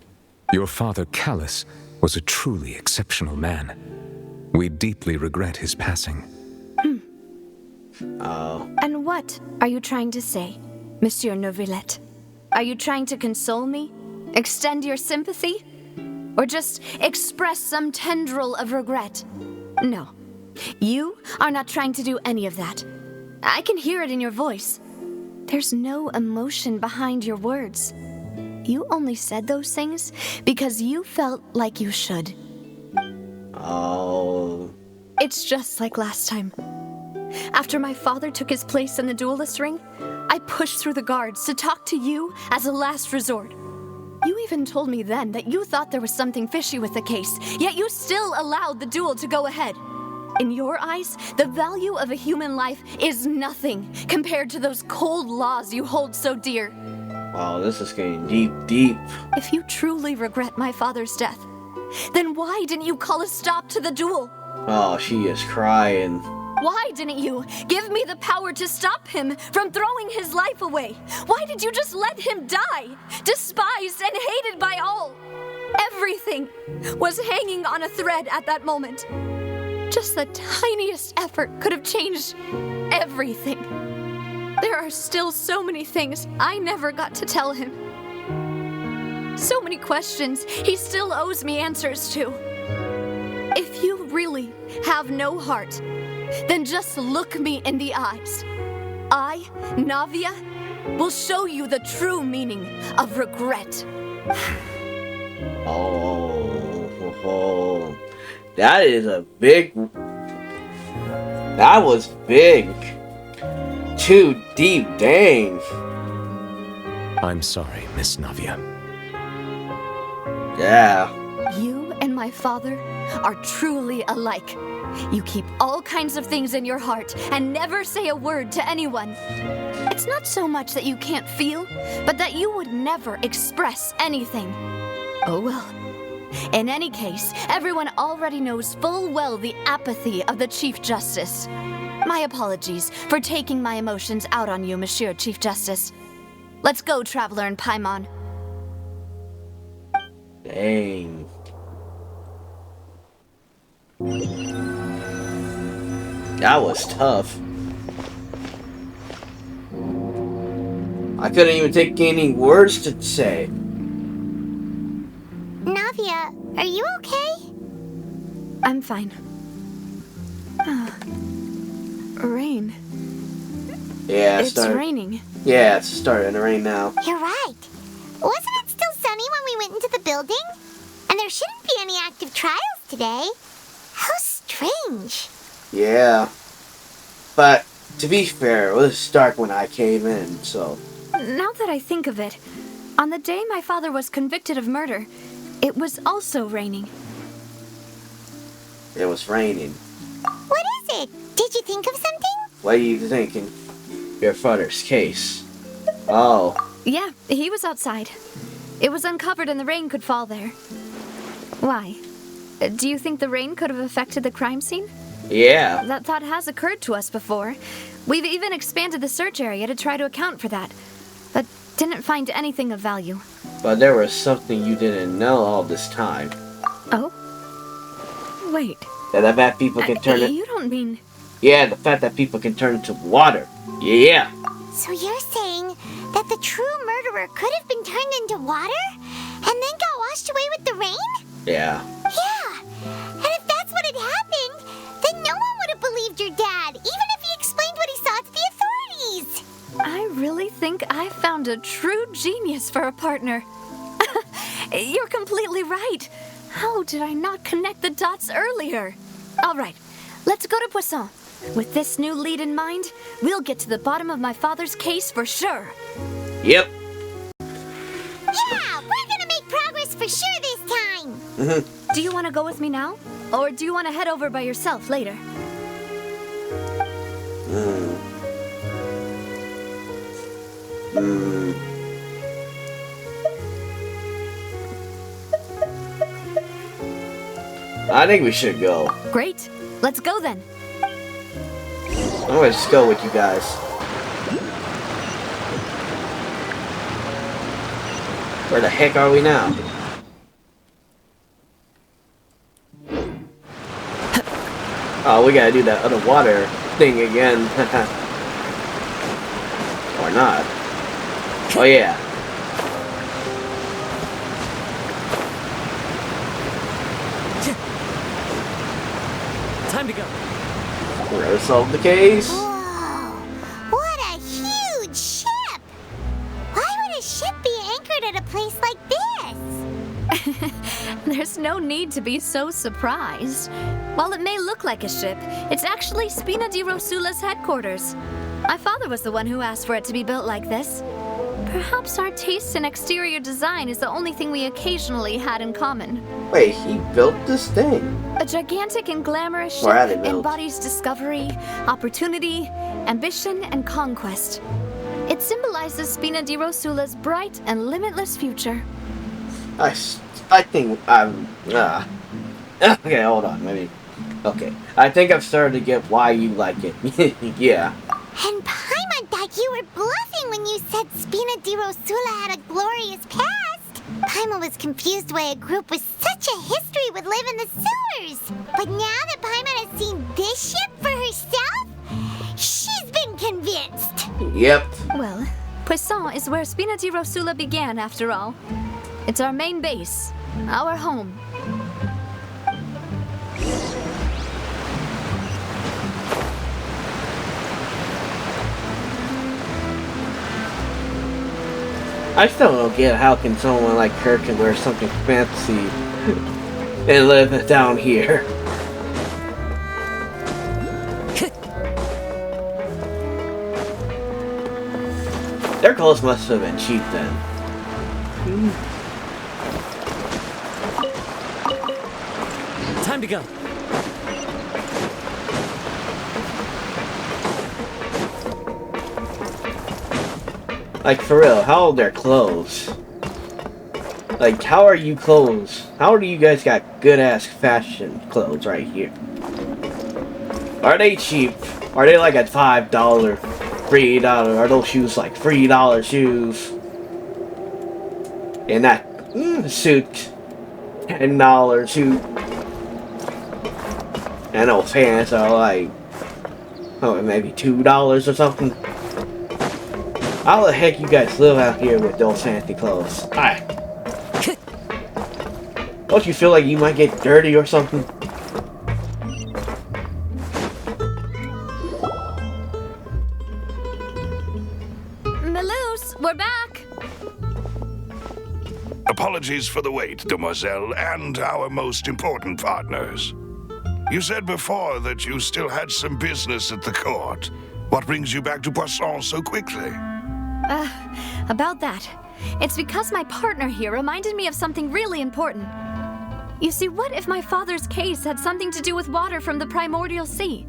Your father, Callus, was a truly exceptional man. We deeply regret his passing. Oh. And what are you trying to say, Monsieur Neuvillette? Are you trying to console me? Extend your sympathy? Or just express some tendril of regret? No. You are not trying to do any of that. I can hear it in your voice. There's no emotion behind your words. You only said those things because you felt like you should. Oh. It's just like last time. After my father took his place in the duelist ring, I pushed through the guards to talk to you as a last resort. You even told me then that you thought there was something fishy with the case, yet you still allowed the duel to go ahead. In your eyes, the value of a human life is nothing compared to those cold laws you hold so dear. Wow, this is getting deep. If you truly regret my father's death, then why didn't you call a stop to the duel? Oh, she is crying. Why didn't you give me the power to stop him from throwing his life away? Why did you just let him die, despised and hated by all? Everything was hanging on a thread at that moment. Just the tiniest effort could have changed everything. There are still so many things I never got to tell him. So many questions he still owes me answers to. If you really have no heart, then just look me in the eyes. I, Navia, will show you the true meaning of regret. Oh. That is a big... That was big. Too deep, dang. I'm sorry, Miss Navia. Yeah. You and my father are truly alike. You keep all kinds of things in your heart and never say a word to anyone. It's not so much that you can't feel, but that you would never express anything. Oh well. In any case, everyone already knows full well the apathy of the Chief Justice. My apologies for taking my emotions out on you, Monsieur Chief Justice. Let's go, Traveler and Paimon. Dang. That was tough. I couldn't even take any words to say. Navia, are you okay? I'm fine. Rain. Yeah, It's raining. Yeah, it's starting to rain now. You're right. Wasn't it still sunny when we went into the building? And there shouldn't be any active trials today. How strange. Yeah. But, to be fair, it was dark when I came in, so... Now that I think of it, on the day my father was convicted of murder, it was also raining. It was raining. What is it? Did you think of something? What are you thinking? Your father's case. Oh. Yeah, he was outside. It was uncovered and the rain could fall there. Why? Do you think the rain could have affected the crime scene? Yeah. That thought has occurred to us before. We've even expanded the search area to try to account for that, but didn't find anything of value. But there was something you didn't know all this time. Oh? Wait. That bad people can turn it... You don't mean... Yeah, the fact that people can turn into water. Yeah. So you're saying that the true murderer could have been turned into water? And then got washed away with the rain? Yeah. Yeah. And if that's what had happened, then no one would have believed your dad, even if he explained what he saw to the authorities. I really think I found a true genius for a partner. You're completely right. How did I not connect the dots earlier? All right, let's go to Poisson. With this new lead in mind, we'll get to the bottom of my father's case for sure. Yep. Yeah, we're gonna make progress for sure this time. Do you want to go with me now? Or do you want to head over by yourself later? I think we should go. Great. Let's go then. I'm gonna just go with you guys. Where the heck are we now? Oh, we gotta do that other water thing again. Or not. Oh yeah. Time to go. We're gonna solve the case. Whoa, what a huge ship! Why would a ship be anchored at a place like this? There's no need to be so surprised. While it may look like a ship, it's actually Spina di Rosula's headquarters. My father was the one who asked for it to be built like this. Perhaps our taste in exterior design is the only thing we occasionally had in common. Wait, he built this thing? A gigantic and glamorous Or had ship it built. embodies discovery, opportunity, ambition, and conquest. It symbolizes Spina di Rosula's bright and limitless future. I think I'm... Okay, hold on, maybe... Okay, I think I've started to get why you like it. Yeah. And Paimon thought you were bluffing when you said Spina di Rosula had a glorious past. Paimon was confused why a group with such a history would live in the sewers. But now that Paimon has seen this ship for herself, she's been convinced. Yep. Well, Poisson is where Spina di Rosula began, after all. It's our main base, our home. I still don't get how can someone like her can wear something fancy and live down here. Their clothes must have been cheap then. Time to go. Like, for real, how are their clothes? Like, how are you clothes? How do you guys got good-ass fashion clothes right here? Are they cheap? Are they like at $5, $3? Are those shoes like $3 shoes? And that suit, $10 suit. And those pants are like, oh, maybe $2 or something. How the heck you guys live out here with those fancy clothes? Alright. Don't you feel like you might get dirty or something? Melus, we're back! Apologies for the wait, demoiselle, and our most important partners. You said before that you still had some business at the court. What brings you back to Poisson so quickly? About that. It's because my partner here reminded me of something really important. You see, what if my father's case had something to do with water from the primordial sea?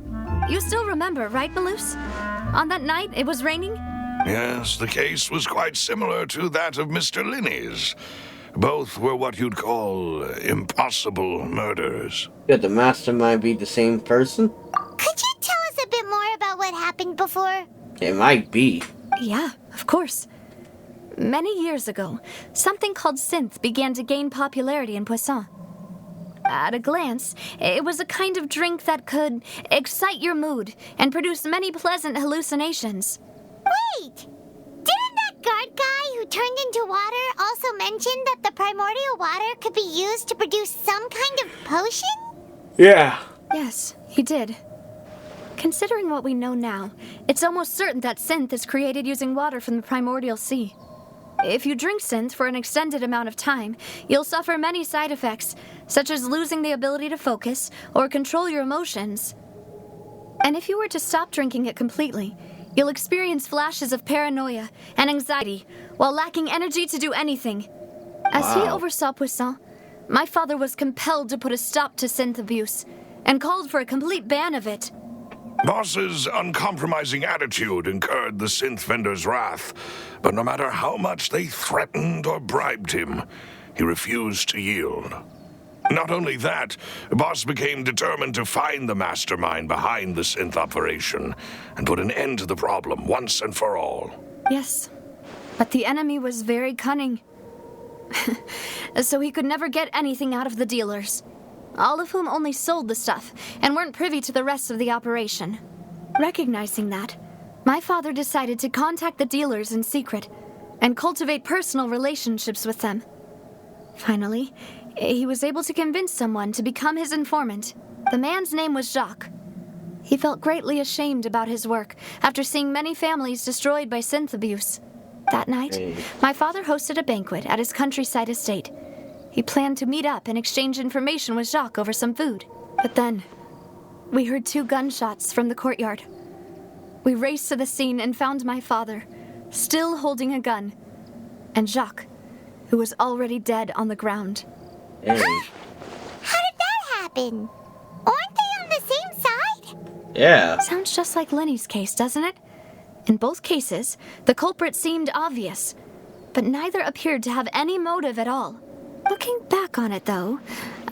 You still remember, right, Melus? On that night, it was raining? Yes, the case was quite similar to that of Mr. Linney's. Both were what you'd call impossible murders. Could the mastermind be the same person? Could you tell us a bit more about what happened before? It might be. Yeah, of course. Many years ago, something called synth began to gain popularity in Poisson. At a glance, it was a kind of drink that could excite your mood and produce many pleasant hallucinations. Wait! Didn't that guard guy who turned into water also mention that the primordial water could be used to produce some kind of potion? Yeah. Yes, he did. Considering what we know now, it's almost certain that synth is created using water from the primordial sea. If you drink synth for an extended amount of time, you'll suffer many side effects, such as losing the ability to focus or control your emotions. And if you were to stop drinking it completely, you'll experience flashes of paranoia and anxiety while lacking energy to do anything. As he oversaw Poisson, my father was compelled to put a stop to synth abuse and called for a complete ban of it. Boss's uncompromising attitude incurred the synth vendor's wrath, but no matter how much they threatened or bribed him, he refused to yield. Not only that, Boss became determined to find the mastermind behind the synth operation and put an end to the problem once and for all. Yes, but the enemy was very cunning. So he could never get anything out of the dealers, all of whom only sold the stuff and weren't privy to the rest of the operation. Recognizing that, my father decided to contact the dealers in secret and cultivate personal relationships with them. Finally, he was able to convince someone to become his informant. The man's name was Jacques. He felt greatly ashamed about his work after seeing many families destroyed by synth abuse. That night, my father hosted a banquet at his countryside estate. He planned to meet up and exchange information with Jacques over some food. But then, we heard 2 gunshots from the courtyard. We raced to the scene and found my father, still holding a gun, and Jacques, who was already dead on the ground. How did that happen? Aren't they on the same side? Yeah. Sounds just like Lenny's case, doesn't it? In both cases, the culprit seemed obvious, but neither appeared to have any motive at all. Looking back on it, though,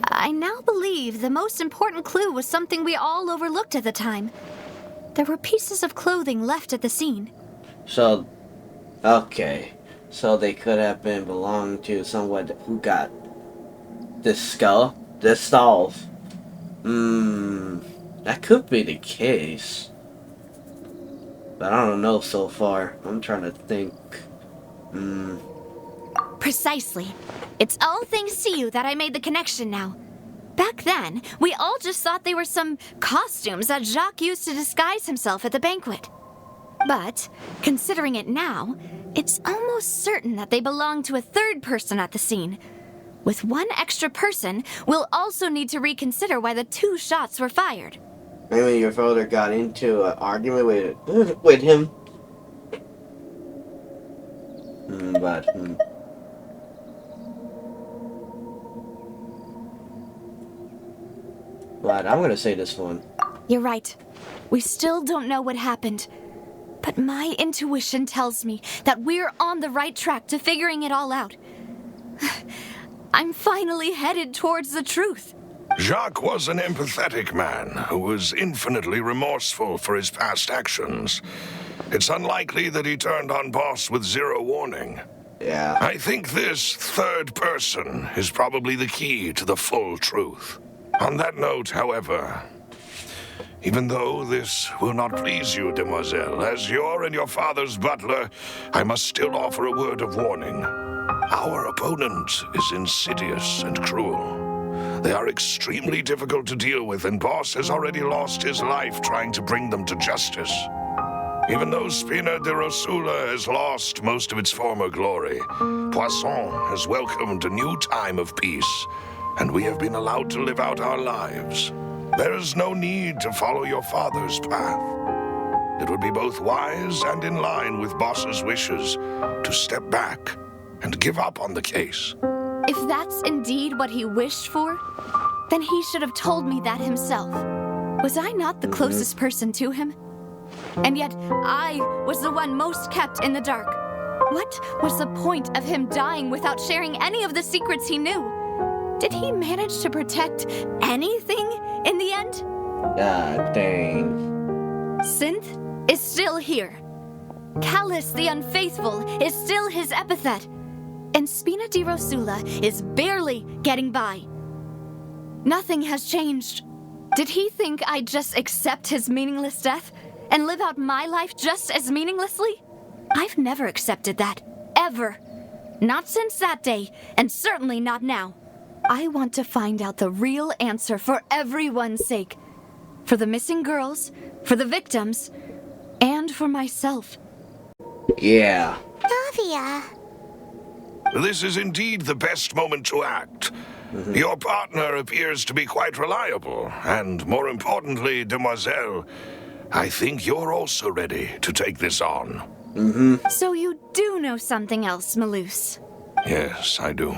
I now believe the most important clue was something we all overlooked at the time. There were pieces of clothing left at the scene. So, okay. So they could have been belonged to someone who got this skull, this stalls. That could be the case. But I don't know so far. I'm trying to think. Precisely. It's all thanks to you that I made the connection now. Back then, we all just thought they were some costumes that Jacques used to disguise himself at the banquet. But, considering it now, it's almost certain that they belong to a third person at the scene. With one extra person, we'll also need to reconsider why the 2 shots were fired. Maybe your father got into an argument with him. But I'm gonna say this one. You're right. We still don't know what happened. But my intuition tells me that we're on the right track to figuring it all out. I'm finally headed towards the truth. Jacques was an empathetic man who was infinitely remorseful for his past actions. It's unlikely that he turned on Boss with 0 warning. Yeah. I think this third person is probably the key to the full truth. On that note, however, even though this will not please you, demoiselle, as your and your father's butler, I must still offer a word of warning. Our opponent is insidious and cruel. They are extremely difficult to deal with, and Boss has already lost his life trying to bring them to justice. Even though Spina de Rosula has lost most of its former glory, Poisson has welcomed a new time of peace, and we have been allowed to live out our lives. There is no need to follow your father's path. It would be both wise and in line with Boss's wishes to step back and give up on the case. If that's indeed what he wished for, then he should have told me that himself. Was I not the closest person to him? And yet, I was the one most kept in the dark. What was the point of him dying without sharing any of the secrets he knew? Did he manage to protect anything in the end? God dang. Synth is still here. Callus the Unfaithful is still his epithet. And Spina di Rosula is barely getting by. Nothing has changed. Did he think I'd just accept his meaningless death and live out my life just as meaninglessly? I've never accepted that. Ever. Not since that day, and certainly not now. I want to find out the real answer for everyone's sake. For the missing girls, for the victims, and for myself. Yeah. Navia, This is indeed the best moment to act. Your partner appears to be quite reliable, and more importantly, Demoiselle, I think you're also ready to take this on. So you do know something else, Malus. Yes, I do.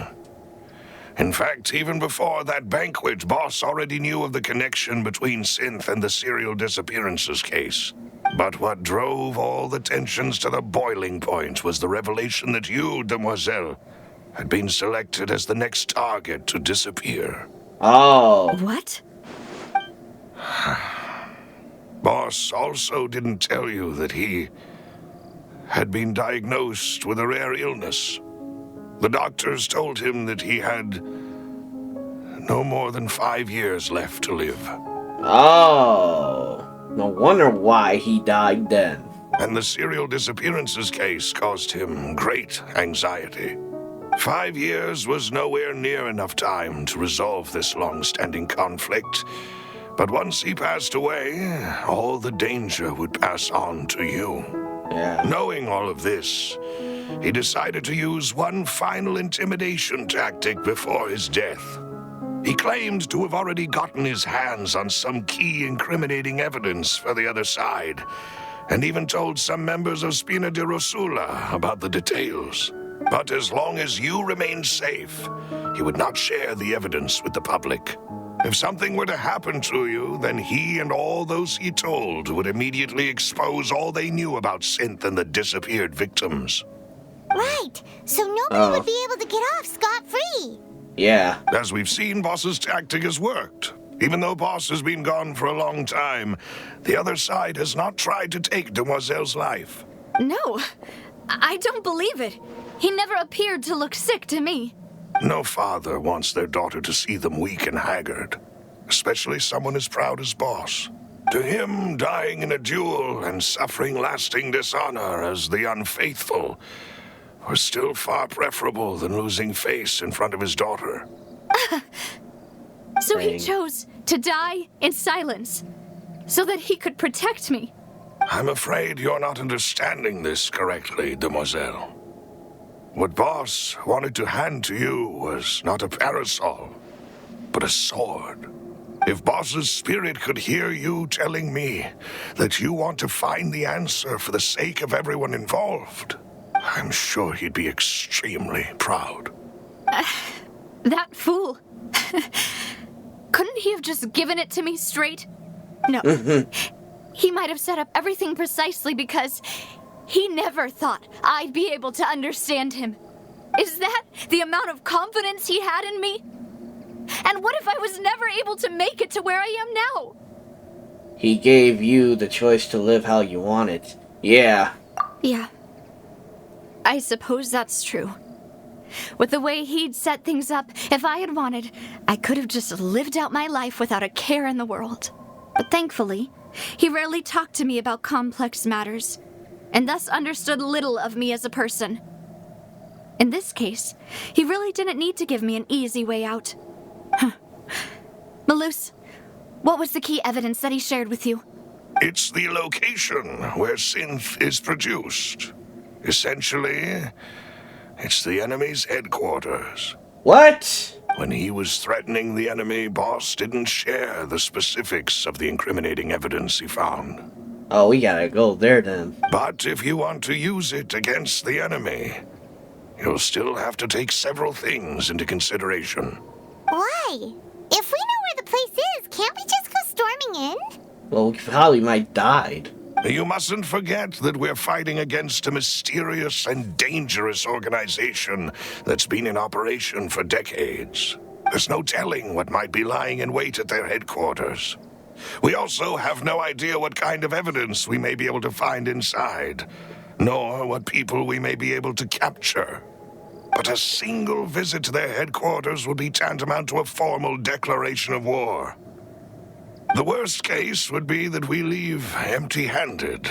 In fact, even before that banquet, Boss already knew of the connection between Synth and the serial disappearances case. But what drove all the tensions to the boiling point was the revelation that you, Demoiselle, had been selected as the next target to disappear. Oh. What? Boss also didn't tell you that he had been diagnosed with a rare illness. The doctors told him that he had no more than 5 years left to live. Oh. No wonder why he died then. And the serial disappearances case caused him great anxiety. 5 years was nowhere near enough time to resolve this long-standing conflict. But once he passed away, all the danger would pass on to you. Yeah. Knowing all of this, he decided to use one final intimidation tactic before his death. He claimed to have already gotten his hands on some key incriminating evidence for the other side, and even told some members of Spina di Rosula about the details. But as long as you remained safe, he would not share the evidence with the public. If something were to happen to you, then he and all those he told would immediately expose all they knew about Synth and the disappeared victims. Right, so nobody would be able to get off scot-free. Yeah. As we've seen, Boss's tactic has worked. Even though Boss has been gone for a long time, the other side has not tried to take Demoiselle's life. No, I don't believe it. He never appeared to look sick to me. No father wants their daughter to see them weak and haggard, especially someone as proud as Boss. To him, dying in a duel and suffering lasting dishonor as the unfaithful were still far preferable than losing face in front of his daughter. So he Dang. chose to die in silence, so that he could protect me. I'm afraid you're not understanding this correctly, Demoiselle. What Boss wanted to hand to you was not a parasol, but a sword. If Boss's spirit could hear you telling me that you want to find the answer for the sake of everyone involved, I'm sure he'd be extremely proud. That fool. Couldn't he have just given it to me straight? No. He might have set up everything precisely because he never thought I'd be able to understand him. Is that the amount of confidence he had in me? And what if I was never able to make it to where I am now? He gave you the choice to live how you want it. Yeah. Yeah. I suppose that's true. With the way he'd set things up, if I had wanted, I could have just lived out my life without a care in the world. But thankfully, he rarely talked to me about complex matters, and thus understood little of me as a person. In this case, he really didn't need to give me an easy way out. Malus, what was the key evidence that he shared with you? It's the location where Synth is produced. Essentially, it's the enemy's headquarters. What? When he was threatening the enemy, Boss didn't share the specifics of the incriminating evidence he found. Oh, we gotta go there then. But if you want to use it against the enemy, you'll still have to take several things into consideration. Why? If we know where the place is, can't we just go storming in? Well, we probably might died. You mustn't forget that we're fighting against a mysterious and dangerous organization that's been in operation for decades. There's no telling what might be lying in wait at their headquarters. We also have no idea what kind of evidence we may be able to find inside, nor what people we may be able to capture. But a single visit to their headquarters would be tantamount to a formal declaration of war. The worst case would be that we leave empty-handed,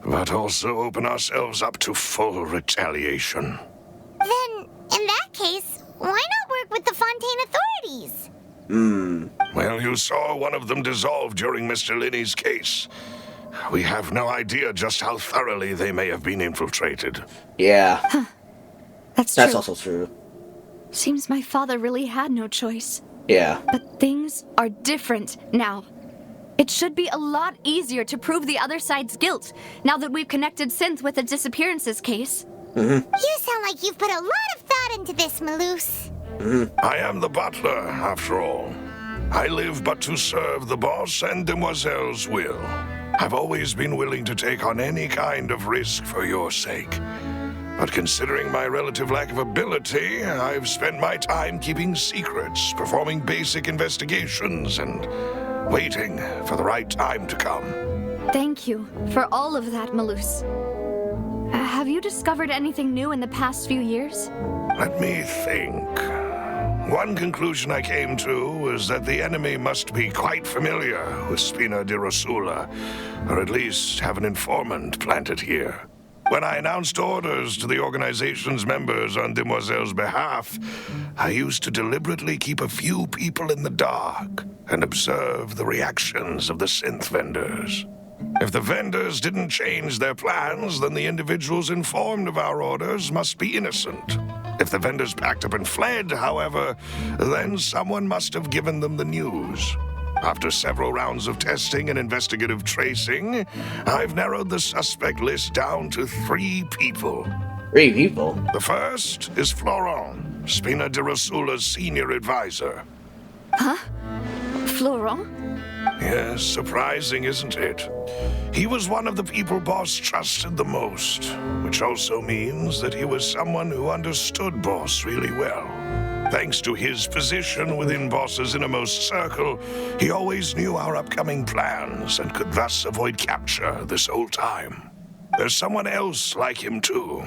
but also open ourselves up to full retaliation. Then, in that case, why not work with the Fontaine authorities? Well, you saw one of them dissolve during Mr. Linney's case. We have no idea just how thoroughly they may have been infiltrated. Yeah. That's true. That's also true. Seems my father really had no choice. Yeah. But things are different now. It should be a lot easier to prove the other side's guilt, now that we've connected Synth with the disappearances case. You sound like you've put a lot of thought into this, Maloose. I am the butler, after all. I live but to serve the boss and Demoiselle's will. I've always been willing to take on any kind of risk for your sake. But considering my relative lack of ability, I've spent my time keeping secrets, performing basic investigations, and waiting for the right time to come. Thank you for all of that, Maloose. Have you discovered anything new in the past few years? Let me think. One conclusion I came to was that the enemy must be quite familiar with Spina di Rosula, or at least have an informant planted here. When I announced orders to the organization's members on Demoiselle's behalf, I used to deliberately keep a few people in the dark and observe the reactions of the synth vendors. If the vendors didn't change their plans, then the individuals informed of our orders must be innocent. If the vendors packed up and fled, however, then someone must have given them the news. After several rounds of testing and investigative tracing, I've narrowed the suspect list down to 3 people. 3 people? The first is Florent, Spina di Rosula's senior advisor. Huh? Florent? Yes, surprising, isn't it? He was one of the people Boss trusted the most, which also means that he was someone who understood Boss really well. Thanks to his position within Boss's innermost circle, he always knew our upcoming plans and could thus avoid capture this whole time. There's someone else like him too.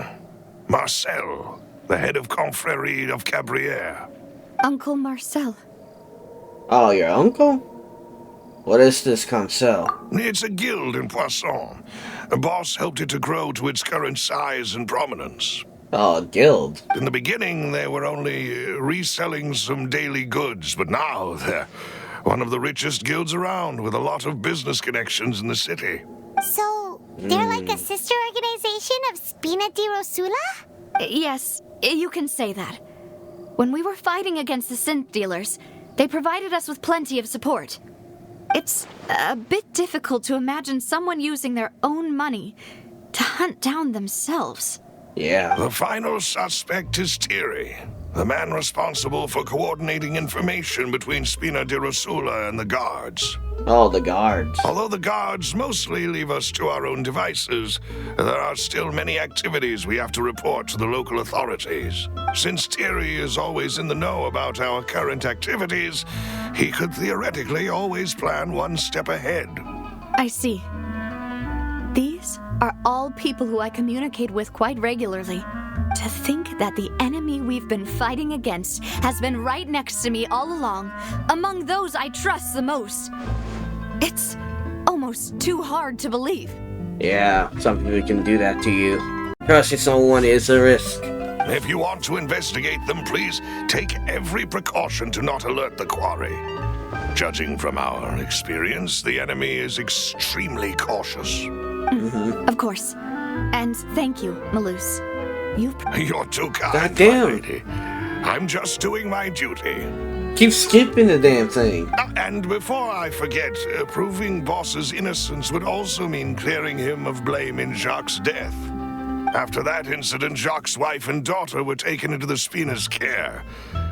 Marcel, the head of Confrérie of Cabrières. Uncle Marcel. Oh, your uncle? What is this Cancel? It's a guild in Poisson. Boss helped it to grow to its current size and prominence. Oh, a guild. In the beginning, they were only reselling some daily goods, but now they're one of the richest guilds around with a lot of business connections in the city. So, they're like a sister organization of Spina di Rosula? Yes, you can say that. When we were fighting against the synth dealers, they provided us with plenty of support. It's a bit difficult to imagine someone using their own money to hunt down themselves. Yeah. The final suspect is Thierry, the man responsible for coordinating information between Spina di Rosula and the guards. Oh, the guards. Although the guards mostly leave us to our own devices, there are still many activities we have to report to the local authorities. Since Thierry is always in the know about our current activities, he could theoretically always plan one step ahead. I see. These are all people who I communicate with quite regularly. To think that the enemy we've been fighting against has been right next to me all along, among those I trust the most. It's almost too hard to believe. Yeah, some people can do that to you. Trusting someone is a risk. If you want to investigate them, please take every precaution to not alert the quarry. Judging from our experience, the enemy is extremely cautious. Of course. And thank you, Maloose. You're too kind, Goddamn. my lady. I'm just doing my duty. Keep skipping the damn thing. And before I forget, proving Boss's innocence would also mean clearing him of blame in Jacques' death. After that incident, Jacques' wife and daughter were taken into the Spina's care.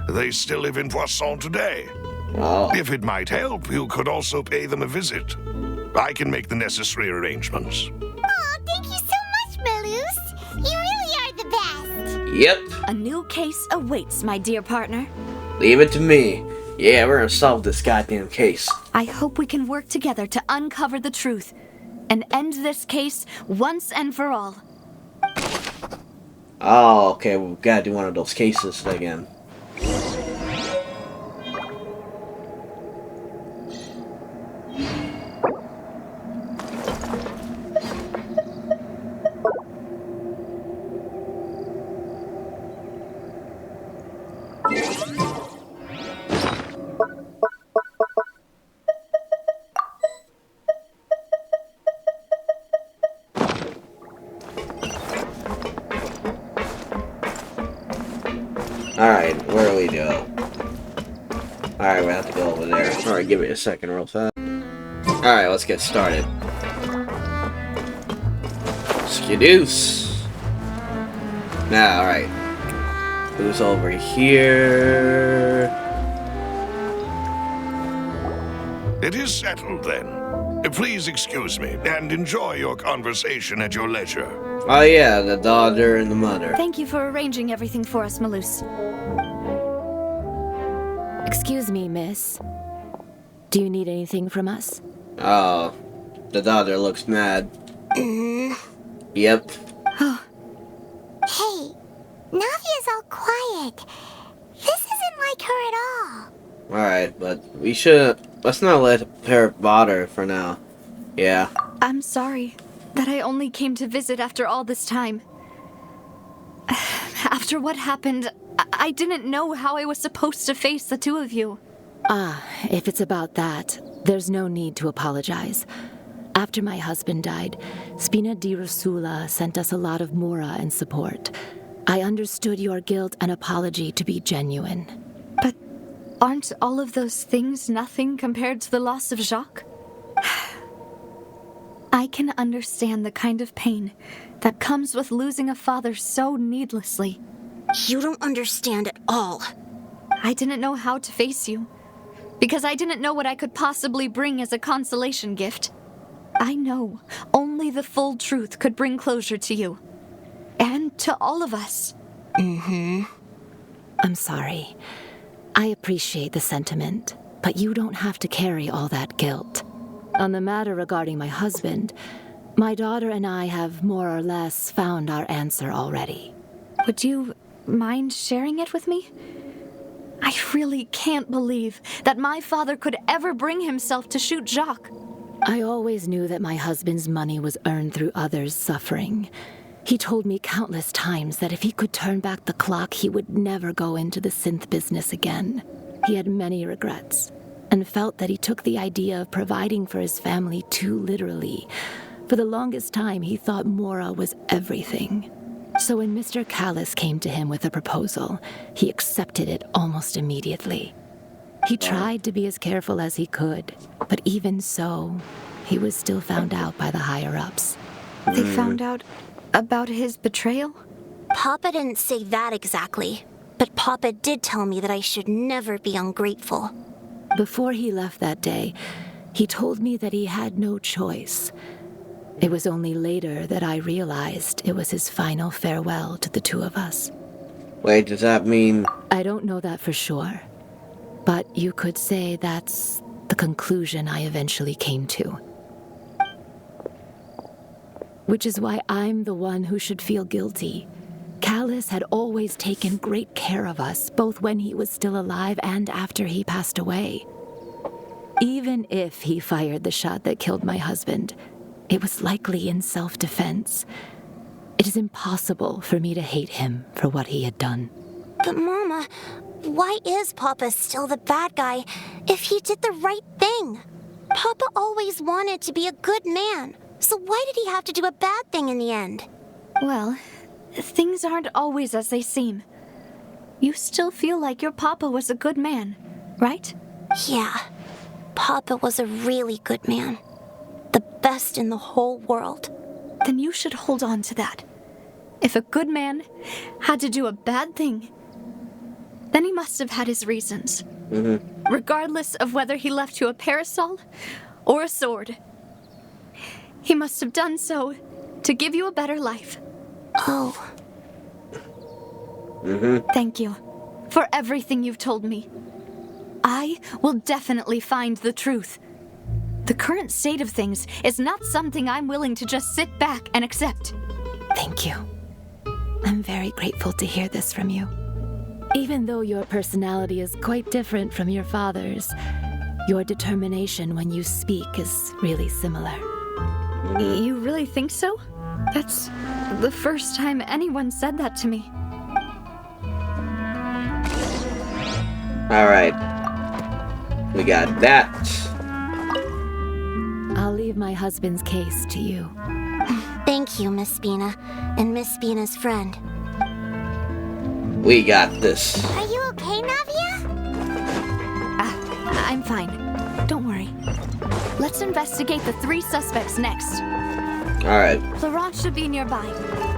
They still live in Poisson today. Oh. If it might help, you could also pay them a visit. I can make the necessary arrangements. Oh, thank you so much, Maloose. You really are the best. Yep. A new case awaits, my dear partner. Leave it to me. Yeah, we're gonna solve this goddamn case. I hope we can work together to uncover the truth and end this case once and for all. Oh, okay, we gotta do one of those cases again. Alright, where do we go? Alright, we have to go over there. Alright, give me a second real fast. Alright, let's get started. Skidoos! Now, alright. Who's over here? It is settled then. Please excuse me and enjoy your conversation at your leisure. Oh yeah, the daughter and the mother. Thank you for arranging everything for us, Malus. Excuse me, miss. Do you need anything from us? Oh, the daughter looks mad. Yep. Hey, Navia's all quiet. This isn't like her at all. Alright, but we should... Let's not let her bother for now. Yeah. I'm sorry that I only came to visit after all this time. After what happened, I didn't know how I was supposed to face the two of you. Ah, if it's about that, there's no need to apologize. After my husband died, Spina di Rosula sent us a lot of mora and support. I understood your guilt and apology to be genuine. But aren't all of those things nothing compared to the loss of Jacques? I can understand the kind of pain that comes with losing a father so needlessly. You don't understand at all. I didn't know how to face you, because I didn't know what I could possibly bring as a consolation gift. I know only the full truth could bring closure to you, and to all of us. I'm sorry. I appreciate the sentiment, but you don't have to carry all that guilt. On the matter regarding my husband, my daughter and I have more or less found our answer already. Would you mind sharing it with me? I really can't believe that my father could ever bring himself to shoot Jacques. I always knew that my husband's money was earned through others' suffering. He told me countless times that if he could turn back the clock, he would never go into the synth business again. He had many regrets, and felt that he took the idea of providing for his family too literally. For the longest time, he thought Mora was everything. So when Mr. Callis came to him with a proposal, he accepted it almost immediately. He tried to be as careful as he could, but even so, he was still found out by the higher-ups. They found out about his betrayal? Papa didn't say that exactly, but Papa did tell me that I should never be ungrateful. Before he left that day, he told me that he had no choice. It was only later that I realized it was his final farewell to the two of us. Wait, does that mean... I don't know that for sure, but you could say that's the conclusion I eventually came to. Which is why I'm the one who should feel guilty. Callis had always taken great care of us, both when he was still alive and after he passed away. Even if he fired the shot that killed my husband, it was likely in self-defense. It is impossible for me to hate him for what he had done. But Mama, why is Papa still the bad guy if he did the right thing? Papa always wanted to be a good man, so why did he have to do a bad thing in the end? Well, things aren't always as they seem. You still feel like your papa was a good man, right? Yeah, Papa was a really good man. The best in the whole world. Then you should hold on to that. If a good man had to do a bad thing, then he must have had his reasons. Regardless of whether he left you a parasol or a sword. He must have done so to give you a better life. Oh. Thank you for everything you've told me. I will definitely find the truth. The current state of things is not something I'm willing to just sit back and accept. Thank you. I'm very grateful to hear this from you. Even though your personality is quite different from your father's, your determination when you speak is really similar. You really think so? That's the first time anyone said that to me. Alright. We got that. I'll leave my husband's case to you. Thank you, Miss Spina, and Miss Spina's friend. We got this. Are you okay, Navia? I'm fine. Don't worry. Let's investigate the 3 suspects next. Alright. Laurent should be nearby,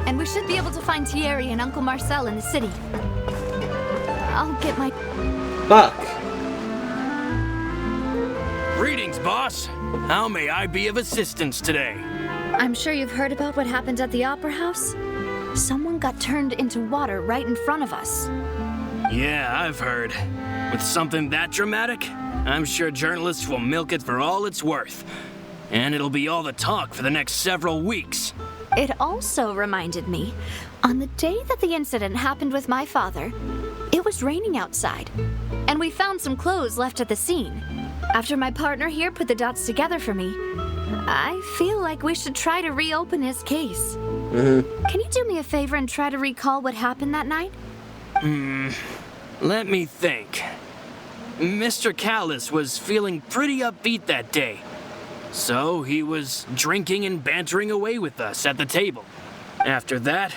and we should be able to find Thierry and Uncle Marcel in the city. I'll get my... Fuck. Greetings, boss. How may I be of assistance today? I'm sure you've heard about what happened at the Opera House. Someone got turned into water right in front of us. Yeah, I've heard. With something that dramatic, I'm sure journalists will milk it for all it's worth. And it'll be all the talk for the next several weeks. It also reminded me, on the day that the incident happened with my father, it was raining outside, and we found some clothes left at the scene. After my partner here put the dots together for me, I feel like we should try to reopen his case. Can you do me a favor and try to recall what happened that night? Let me think. Mr. Callis was feeling pretty upbeat that day. So he was drinking and bantering away with us at the table. After that,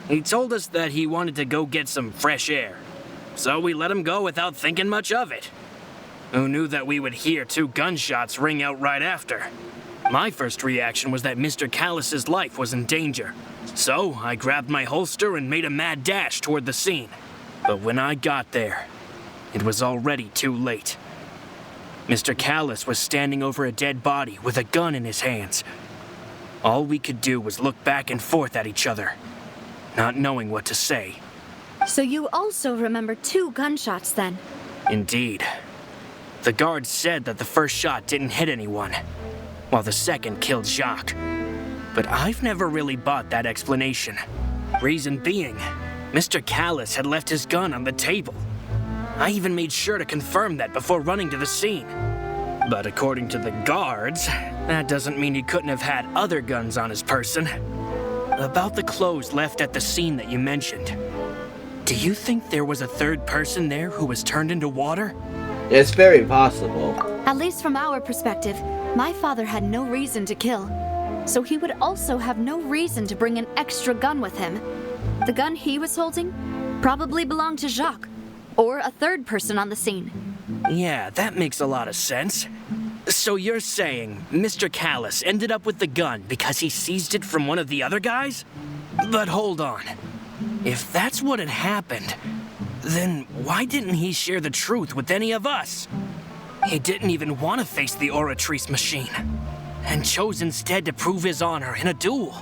he told us that he wanted to go get some fresh air. So we let him go without thinking much of it. Who knew that we would hear 2 gunshots ring out right after? My first reaction was that Mr. Callis's life was in danger. So I grabbed my holster and made a mad dash toward the scene. But when I got there, it was already too late. Mr. Callis was standing over a dead body with a gun in his hands. All we could do was look back and forth at each other, not knowing what to say. So you also remember 2 gunshots then? Indeed. The guards said that the first shot didn't hit anyone, while the second killed Jacques. But I've never really bought that explanation. Reason being, Mr. Callis had left his gun on the table. I even made sure to confirm that before running to the scene. But according to the guards, that doesn't mean he couldn't have had other guns on his person. About the clothes left at the scene that you mentioned, do you think there was a 3rd person there who was turned into water? It's very possible. At least from our perspective, my father had no reason to kill. So he would also have no reason to bring an extra gun with him. The gun he was holding probably belonged to Jacques, or a 3rd person on the scene. Yeah, that makes a lot of sense. So you're saying Mr. Callis ended up with the gun because he seized it from one of the other guys? But hold on. If that's what had happened, then why didn't he share the truth with any of us? He didn't even want to face the Oratrice machine, and chose instead to prove his honor in a duel.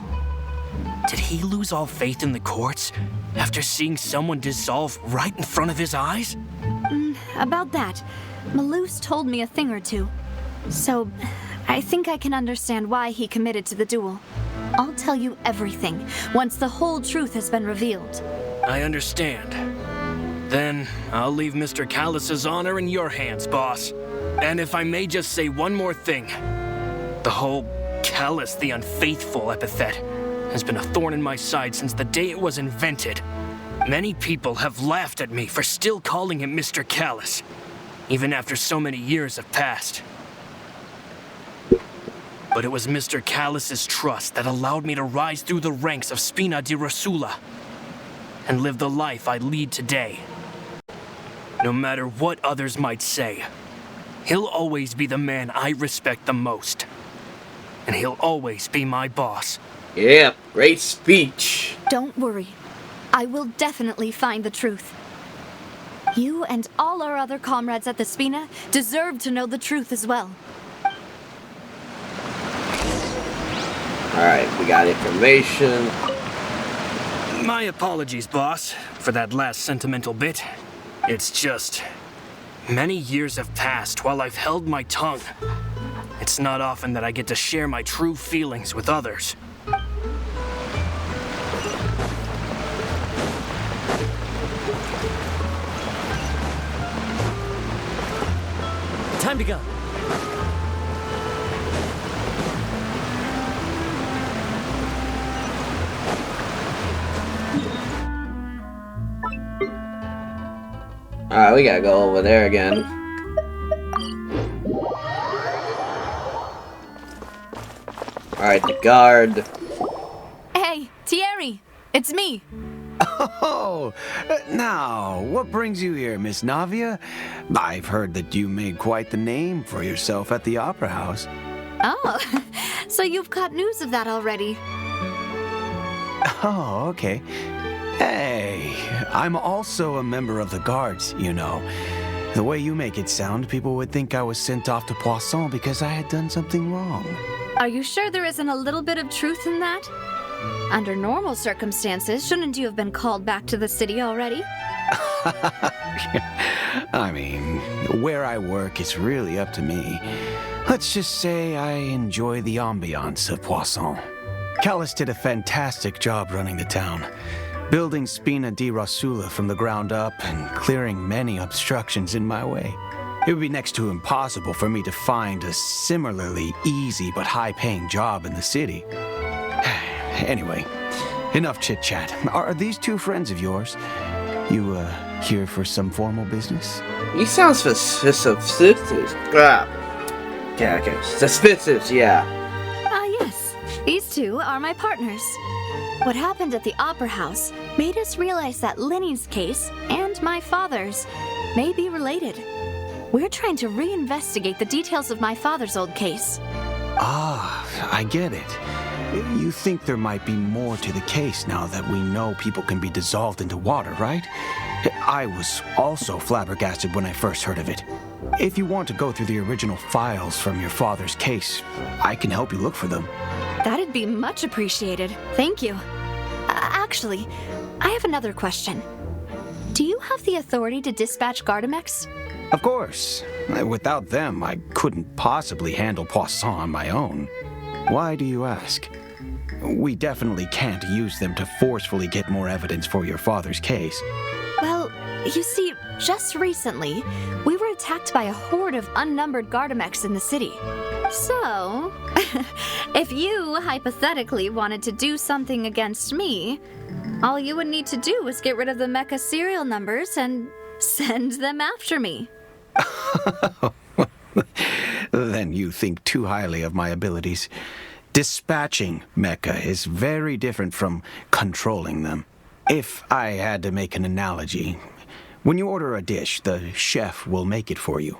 Did he lose all faith in the courts after seeing someone dissolve right in front of his eyes? About that, Malouse told me a thing or two. So, I think I can understand why he committed to the duel. I'll tell you everything once the whole truth has been revealed. I understand. Then, I'll leave Mr. Callis's honor in your hands, boss. And if I may just say one more thing. The whole Callis the Unfaithful epithet has been a thorn in my side since the day it was invented. Many people have laughed at me for still calling him Mr. Callis, even after so many years have passed. But it was Mr. Callis's trust that allowed me to rise through the ranks of Spina di Rosula and live the life I lead today. No matter what others might say, he'll always be the man I respect the most. And he'll always be my boss. Yeah, great speech. Don't worry. I will definitely find the truth. You and all our other comrades at the Spina deserve to know the truth as well. Alright, we got information. My apologies, boss, for that last sentimental bit. It's just... many years have passed while I've held my tongue. It's not often that I get to share my true feelings with others. Time to go. Alright, we gotta go over there again. Alright, the guard. Hey, Thierry! It's me! Oh, now, what brings you here, Miss Navia? I've heard that you made quite the name for yourself at the Opera House. Oh, so you've caught news of that already. Oh, okay. Hey, I'm also a member of the guards, you know. The way you make it sound, people would think I was sent off to Poisson because I had done something wrong. Are you sure there isn't a little bit of truth in that? Under normal circumstances, shouldn't you have been called back to the city already? I mean, where I work is really up to me. Let's just say I enjoy the ambiance of Poisson. Callus did a fantastic job running the town, building Spina di Rosula from the ground up and clearing many obstructions in my way. It would be next to impossible for me to find a similarly easy but high-paying job in the city. Anyway, enough chit-chat. Are these two friends of yours? You, here for some formal business? He sounds suspicious. Okay. Suspicious, yeah. Yes. These two are my partners. What happened at the Opera House made us realize that Linny's case and my father's may be related. We're trying to reinvestigate the details of my father's old case. Ah, I get it. You think there might be more to the case now that we know people can be dissolved into water, right? I was also flabbergasted when I first heard of it. If you want to go through the original files from your father's case, I can help you look for them. That'd be much appreciated. Thank you. Actually, I have another question. Do you have the authority to dispatch Gardamex? Of course. Without them, I couldn't possibly handle Poisson on my own. Why do you ask? We definitely can't use them to forcefully get more evidence for your father's case. Well, you see, just recently, we were attacked by a horde of unnumbered Gardamex in the city. So, if you hypothetically wanted to do something against me, all you would need to do is get rid of the mecha serial numbers and send them after me. Then you think too highly of my abilities. Dispatching mecha is very different from controlling them. If I had to make an analogy, when you order a dish, the chef will make it for you.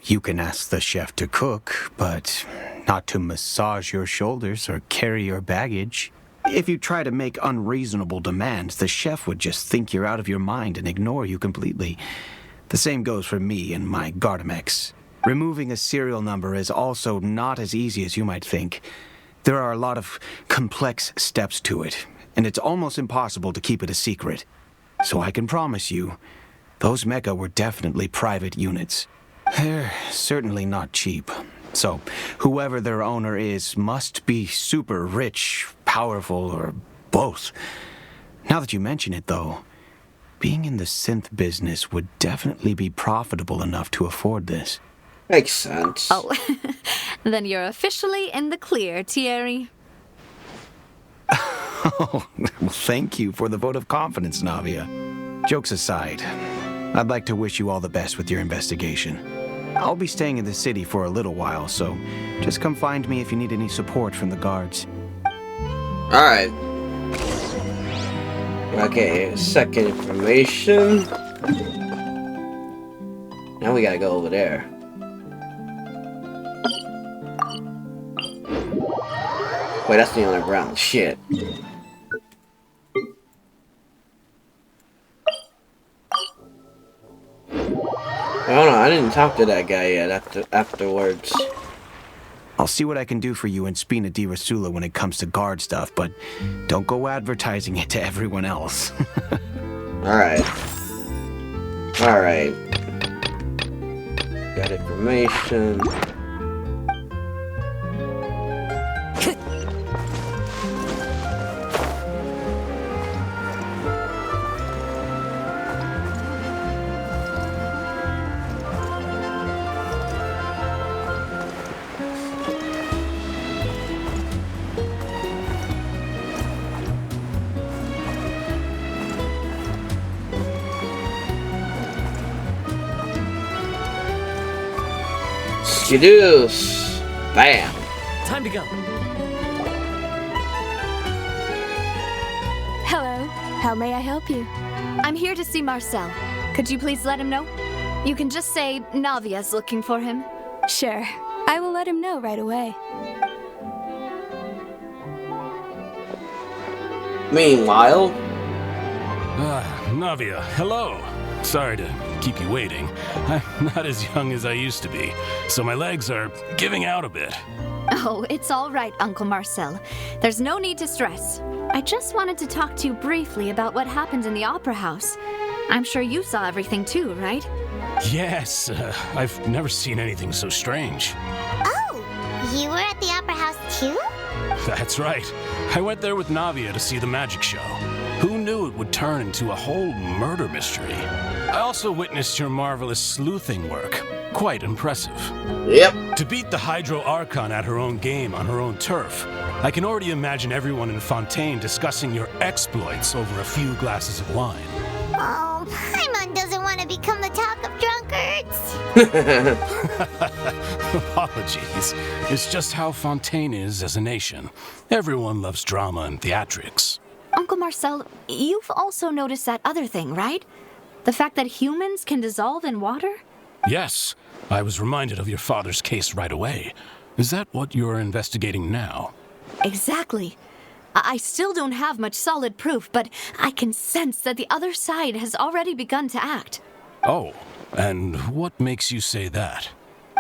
You can ask the chef to cook, but not to massage your shoulders or carry your baggage. If you try to make unreasonable demands, the chef would just think you're out of your mind and ignore you completely. The same goes for me and my Gardamex. Removing a serial number is also not as easy as you might think. There are a lot of complex steps to it, and it's almost impossible to keep it a secret. So I can promise you, those mecha were definitely private units. They're certainly not cheap. So whoever their owner is must be super rich, powerful, or both. Now that you mention it, though, being in the synth business would definitely be profitable enough to afford this. Makes sense. Oh, then you're officially in the clear, Thierry. Oh, well, thank you for the vote of confidence, Navia. Jokes aside, I'd like to wish you all the best with your investigation. I'll be staying in the city for a little while, so just come find me if you need any support from the guards. Alright. Okay, second information. Now we gotta go over there. Wait, that's the underground. Shit. Oh no, I didn't talk to that guy yet afterwards. I'll see what I can do for you in Spina di Rosula when it comes to guard stuff, but don't go advertising it to everyone else. Alright. Alright. Got information. Skidoos! Bam! Time to go. Hello. How may I help you? I'm here to see Marcel. Could you please let him know? You can just say Navia's looking for him. Sure. I will let him know right away. Meanwhile... Navia, hello. Sorry to keep you waiting. I'm not as young as I used to be, so my legs are giving out a bit. Oh, it's all right, Uncle Marcel. There's no need to stress. I just wanted to talk to you briefly about what happened in the Opera House. I'm sure you saw everything too, right? Yes, I've never seen anything so strange. Oh, you were at the Opera House too? That's right. I went there with Navia to see the magic show. Who knew it would turn into a whole murder mystery? I also witnessed your marvelous sleuthing work. Quite impressive. Yep. To beat the Hydro Archon at her own game on her own turf, I can already imagine everyone in Fontaine discussing your exploits over a few glasses of wine. Oh, Paimon doesn't want to become the talk of drunkards. Apologies. It's just how Fontaine is as a nation. Everyone loves drama and theatrics. Uncle Marcel, you've also noticed that other thing, right? The fact that humans can dissolve in water? Yes. I was reminded of your father's case right away. Is that what you're investigating now? Exactly. I still don't have much solid proof, but I can sense that the other side has already begun to act. Oh, and what makes you say that?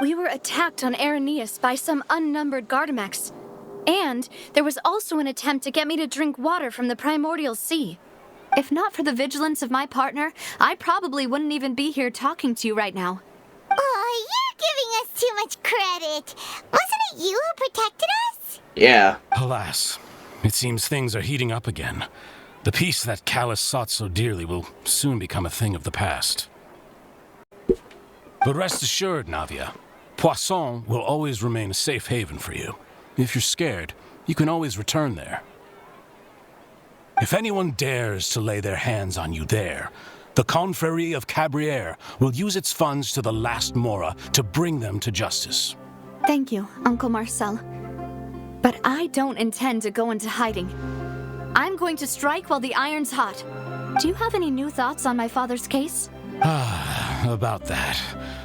We were attacked on Araneus by some unnumbered Gardamex. And there was also an attempt to get me to drink water from the primordial sea. If not for the vigilance of my partner, I probably wouldn't even be here talking to you right now. Oh, you're giving us too much credit. Wasn't it you who protected us? Yeah. Alas, it seems things are heating up again. The peace that Callus sought so dearly will soon become a thing of the past. But rest assured, Navia, Poisson will always remain a safe haven for you. If you're scared, you can always return there. If anyone dares to lay their hands on you there, the Confrérie of Cabrières will use its funds to the last Mora to bring them to justice. Thank you, Uncle Marcel. But I don't intend to go into hiding. I'm going to strike while the iron's hot. Do you have any new thoughts on my father's case? About that.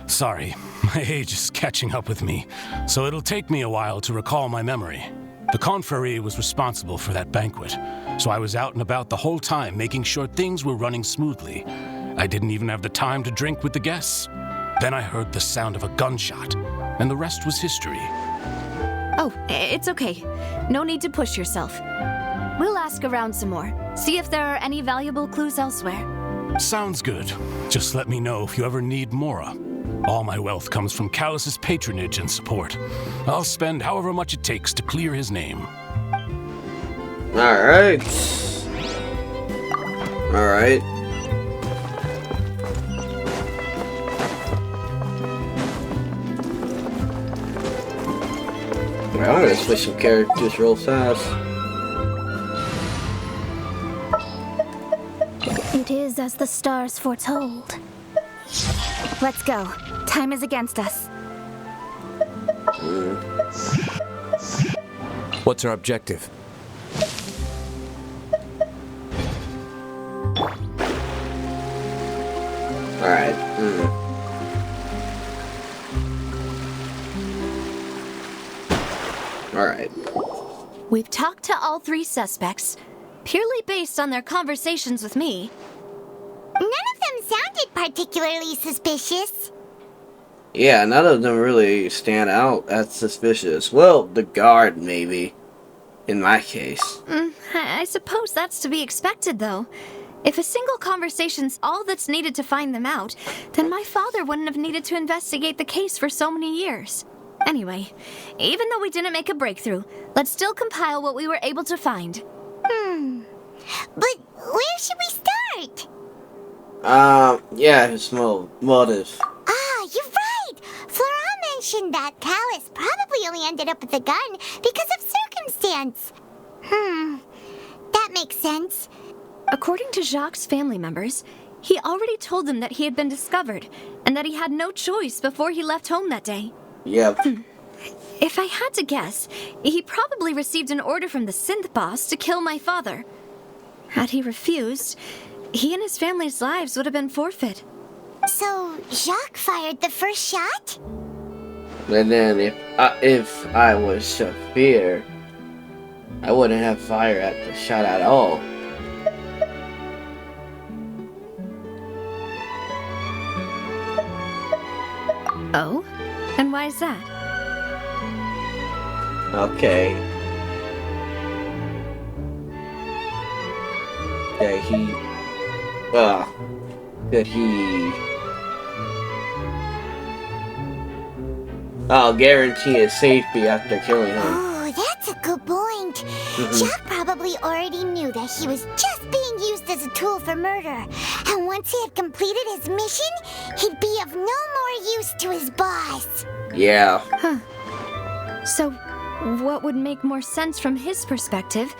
Sorry, my age is catching up with me, so it'll take me a while to recall my memory. The Confrérie was responsible for that banquet, so I was out and about the whole time making sure things were running smoothly. I didn't even have the time to drink with the guests. Then I heard the sound of a gunshot, and the rest was history. Oh, it's okay. No need to push yourself. We'll ask around some more, see if there are any valuable clues elsewhere. Sounds good. Just let me know if you ever need Mora. All my wealth comes from Callus's patronage and support. I'll spend however much it takes to clear his name. Alright. Alright. Well, I'm gonna switch some characters real fast. It is as the stars foretold. Let's go. Time is against us. What's our objective? Alright. Alright. We've talked to all three suspects, purely based on their conversations with me. None of them sounded particularly suspicious. Yeah, none of them really stand out as suspicious. Well, the guard, maybe. In my case. I suppose that's to be expected, though. If a single conversation's all that's needed to find them out, then my father wouldn't have needed to investigate the case for so many years. Anyway, even though we didn't make a breakthrough, let's still compile what we were able to find. But where should we start? Yeah, his motive. Ah, you're right! Flora mentioned that Callus probably only ended up with the gun because of circumstance. That makes sense. According to Jacques' family members, he already told them that he had been discovered, and that he had no choice before he left home that day. Yep. If I had to guess, he probably received an order from the synth boss to kill my father. Had he refused, he and his family's lives would have been forfeit. So, Jacques fired the first shot? And then if I was Saphir, I wouldn't have fired at the shot at all. Oh? And why is that? Okay. Could he... I'll guarantee his safety after killing him. Oh, that's a good point. Jacques probably already knew that he was just being used as a tool for murder. And once he had completed his mission, he'd be of no more use to his boss. Yeah. Huh. So, what would make more sense from his perspective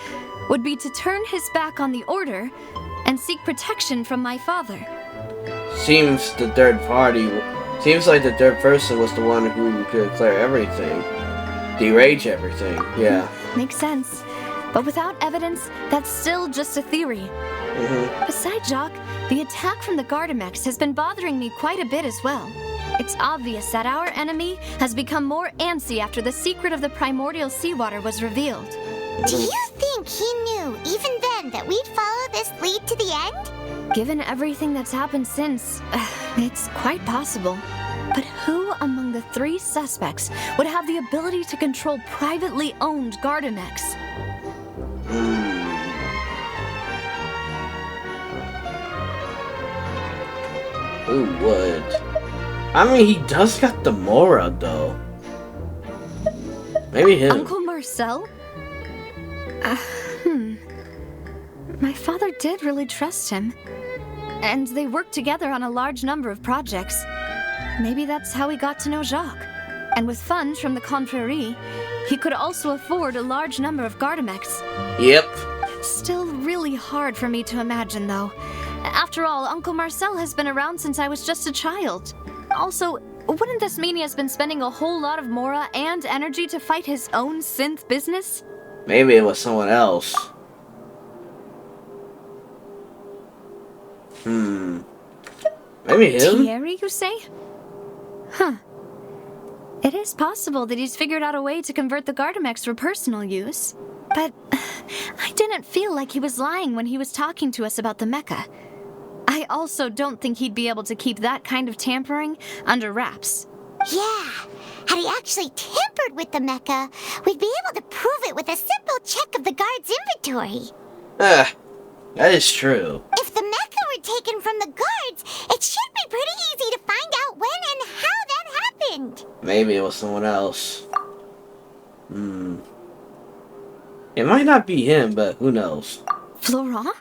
would be to turn his back on the Order and seek protection from my father. Seems like the third person was the one who could clear everything. Derage everything, yeah. Makes sense. But without evidence, that's still just a theory. Besides Jacques, the attack from the Gardamex has been bothering me quite a bit as well. It's obvious that our enemy has become more antsy after the secret of the primordial seawater was revealed. Do you think he knew, even then, that we'd follow this lead to the end? Given everything that's happened since, it's quite possible. But who among the three suspects would have the ability to control privately owned Gardamex? Who would? I mean, he does got the Mora, though. Maybe him. Uncle Marcel? My father did really trust him. And they worked together on a large number of projects. Maybe that's how he got to know Jacques. And with funds from the Confrérie, he could also afford a large number of Gardamex. Yep. Still really hard for me to imagine, though. After all, Uncle Marcel has been around since I was just a child. Also, wouldn't this mean he has been spending a whole lot of Mora and energy to fight his own synth business? Maybe it was someone else. Maybe him? Thierry, you say? Huh. It is possible that he's figured out a way to convert the Gardamex for personal use. But I didn't feel like he was lying when he was talking to us about the mecha. I also don't think he'd be able to keep that kind of tampering under wraps. Yeah. Had he actually tampered with the mecha, we'd be able to prove it with a simple check of the guard's inventory. That is true. If the mecha were taken from the guards, it should be pretty easy to find out when and how that happened. Maybe it was someone else. It might not be him, but who knows? Florent?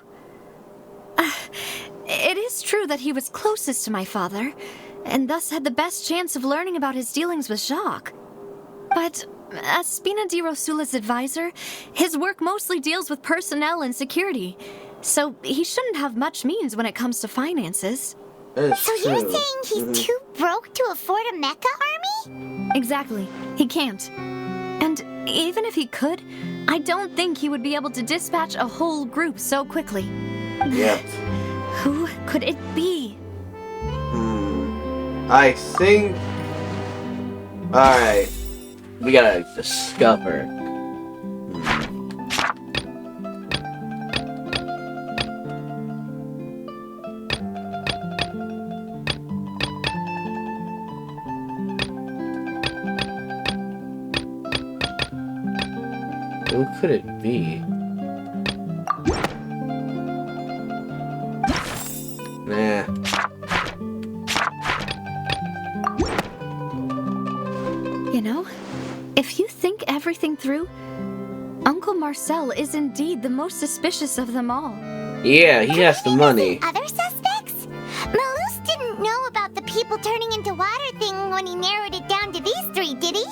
It is true that he was closest to my father, and thus had the best chance of learning about his dealings with Jacques. But as Spina di Rosula's advisor, his work mostly deals with personnel and security, so he shouldn't have much means when it comes to finances. So you're saying he's too broke to afford a mecha army? Exactly. He can't. And even if he could, I don't think he would be able to dispatch a whole group so quickly. Yep. Who could it be? I think... Alright. We gotta discover. Who could it be? Nah. You know, if you think everything through, Uncle Marcel is indeed the most suspicious of them all. Yeah, he has the money. Other suspects? Malus didn't know about the people turning into water thing when he narrowed it down to these three, did he?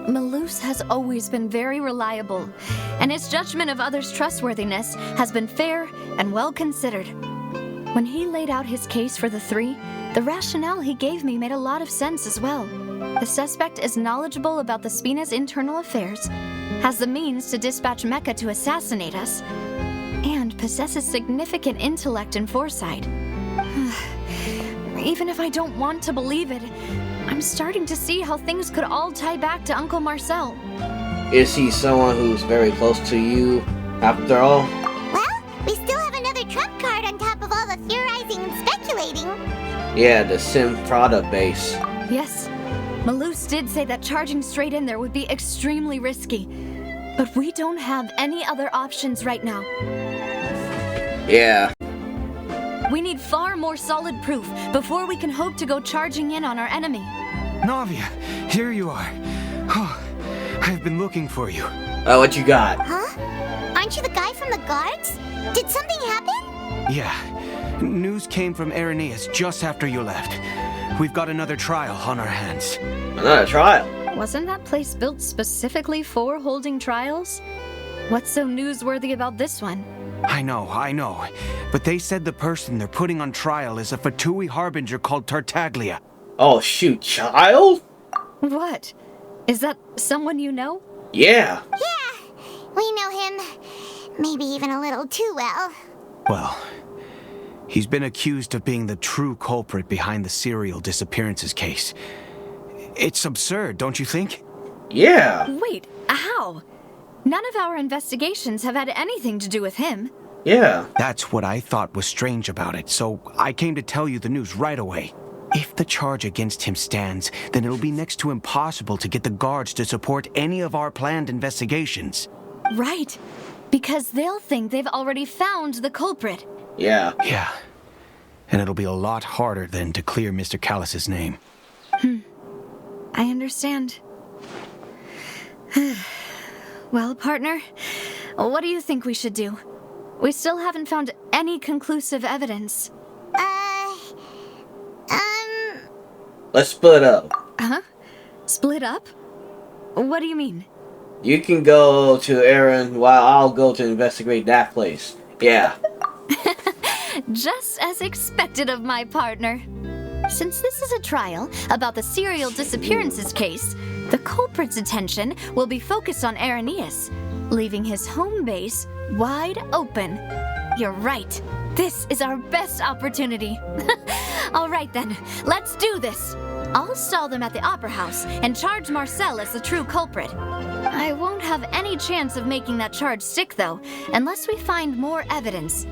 Malus has always been very reliable, and his judgment of others' trustworthiness has been fair and well considered. When he laid out his case for the three, the rationale he gave me made a lot of sense as well. The suspect is knowledgeable about the Spina's internal affairs, has the means to dispatch Mecha to assassinate us, possesses significant intellect and foresight. Even if I don't want to believe it, I'm starting to see how things could all tie back to Uncle Marcel. Is he someone who's very close to you, after all? Well, we still have another trump card on top of all the theorizing and speculating. Yeah, the Sim Prada base. Yes, Malus did say that charging straight in there would be extremely risky. But we don't have any other options right now. Yeah. We need far more solid proof before we can hope to go charging in on our enemy. Navia, here you are. Oh, I've been looking for you. What you got? Huh? Aren't you the guy from the guards? Did something happen? Yeah. News came from Irenaeus just after you left. We've got another trial on our hands. Another trial? Wasn't that place built specifically for holding trials? What's so newsworthy about this one? I know. But they said the person they're putting on trial is a Fatui harbinger called Tartaglia. Oh shoot, child? What? Is that someone you know? Yeah. Yeah, we know him. Maybe even a little too well. Well, he's been accused of being the true culprit behind the serial disappearances case. It's absurd, don't you think? Yeah. Wait, how? None of our investigations have had anything to do with him. Yeah. That's what I thought was strange about it, so I came to tell you the news right away. If the charge against him stands, then it'll be next to impossible to get the guards to support any of our planned investigations. Right. Because they'll think they've already found the culprit. Yeah. Yeah. And it'll be a lot harder then to clear Mr. Callus's name. I understand. Well, partner, what do you think we should do? We still haven't found any conclusive evidence. Let's split up. Huh? Split up? What do you mean? You can go to Aaron while I'll go to investigate that place. Yeah. Just as expected of my partner. Since this is a trial about the serial disappearances case, the culprit's attention will be focused on Irenaeus, leaving his home base wide open. You're right. This is our best opportunity. All right then, let's do this. I'll stall them at the Opera House and charge Marcel as the true culprit. I won't have any chance of making that charge stick, though, unless we find more evidence.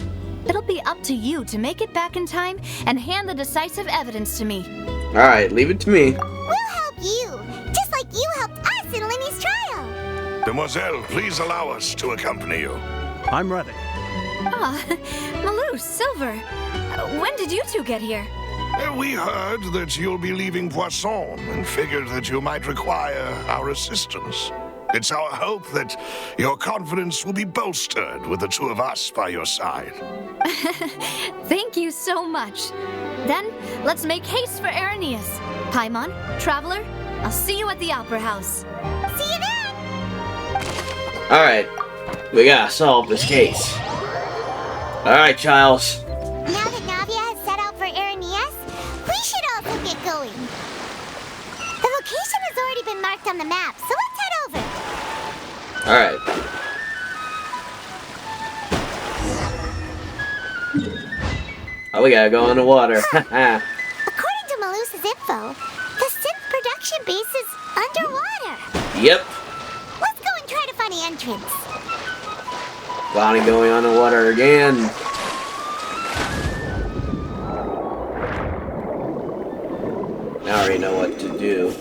It'll be up to you to make it back in time and hand the decisive evidence to me. Alright, leave it to me. We'll help you, just like you helped us in Lenny's trial. Demoiselle, please allow us to accompany you. I'm ready. Ah, Malus, Silver, when did you two get here? We heard that you'll be leaving Poisson and figured that you might require our assistance. It's our hope that your confidence will be bolstered with the two of us by your side. Thank you so much. Then, let's make haste for Irenaeus. Paimon, Traveler, I'll see you at the Opera House. See you then! Alright. We gotta solve this case. Alright, Charles. Now that Navia has set out for Irenaeus, we should also get going. The location has already been marked on the map, so let's head over. Alright. Oh, we gotta go in the water. According to Malus's info, the synth production base is underwater. Yep. Let's go and try to find the entrance. Bonnie going on the water again. Now I already know what to do.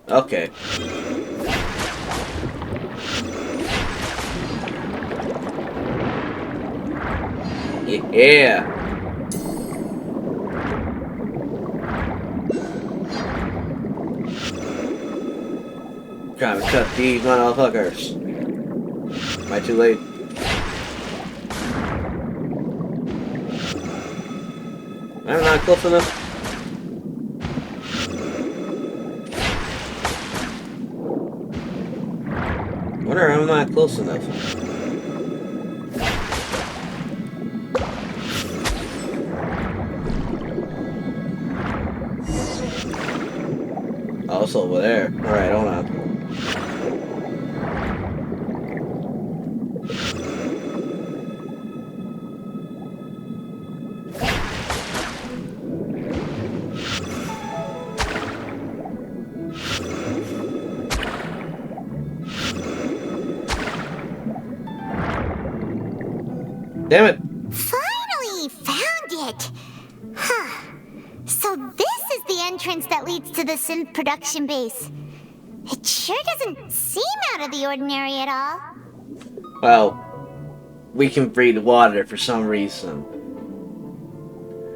Okay. Yeah. Trying to cut these motherfuckers. Am I too late? Am I not close enough? I wonder if I'm not close enough. Also over there. Alright, hold on. Damn it! Finally found it! Huh. So this is the entrance that leads to the synth production base. It sure doesn't seem out of the ordinary at all. Well, we can breathe water for some reason.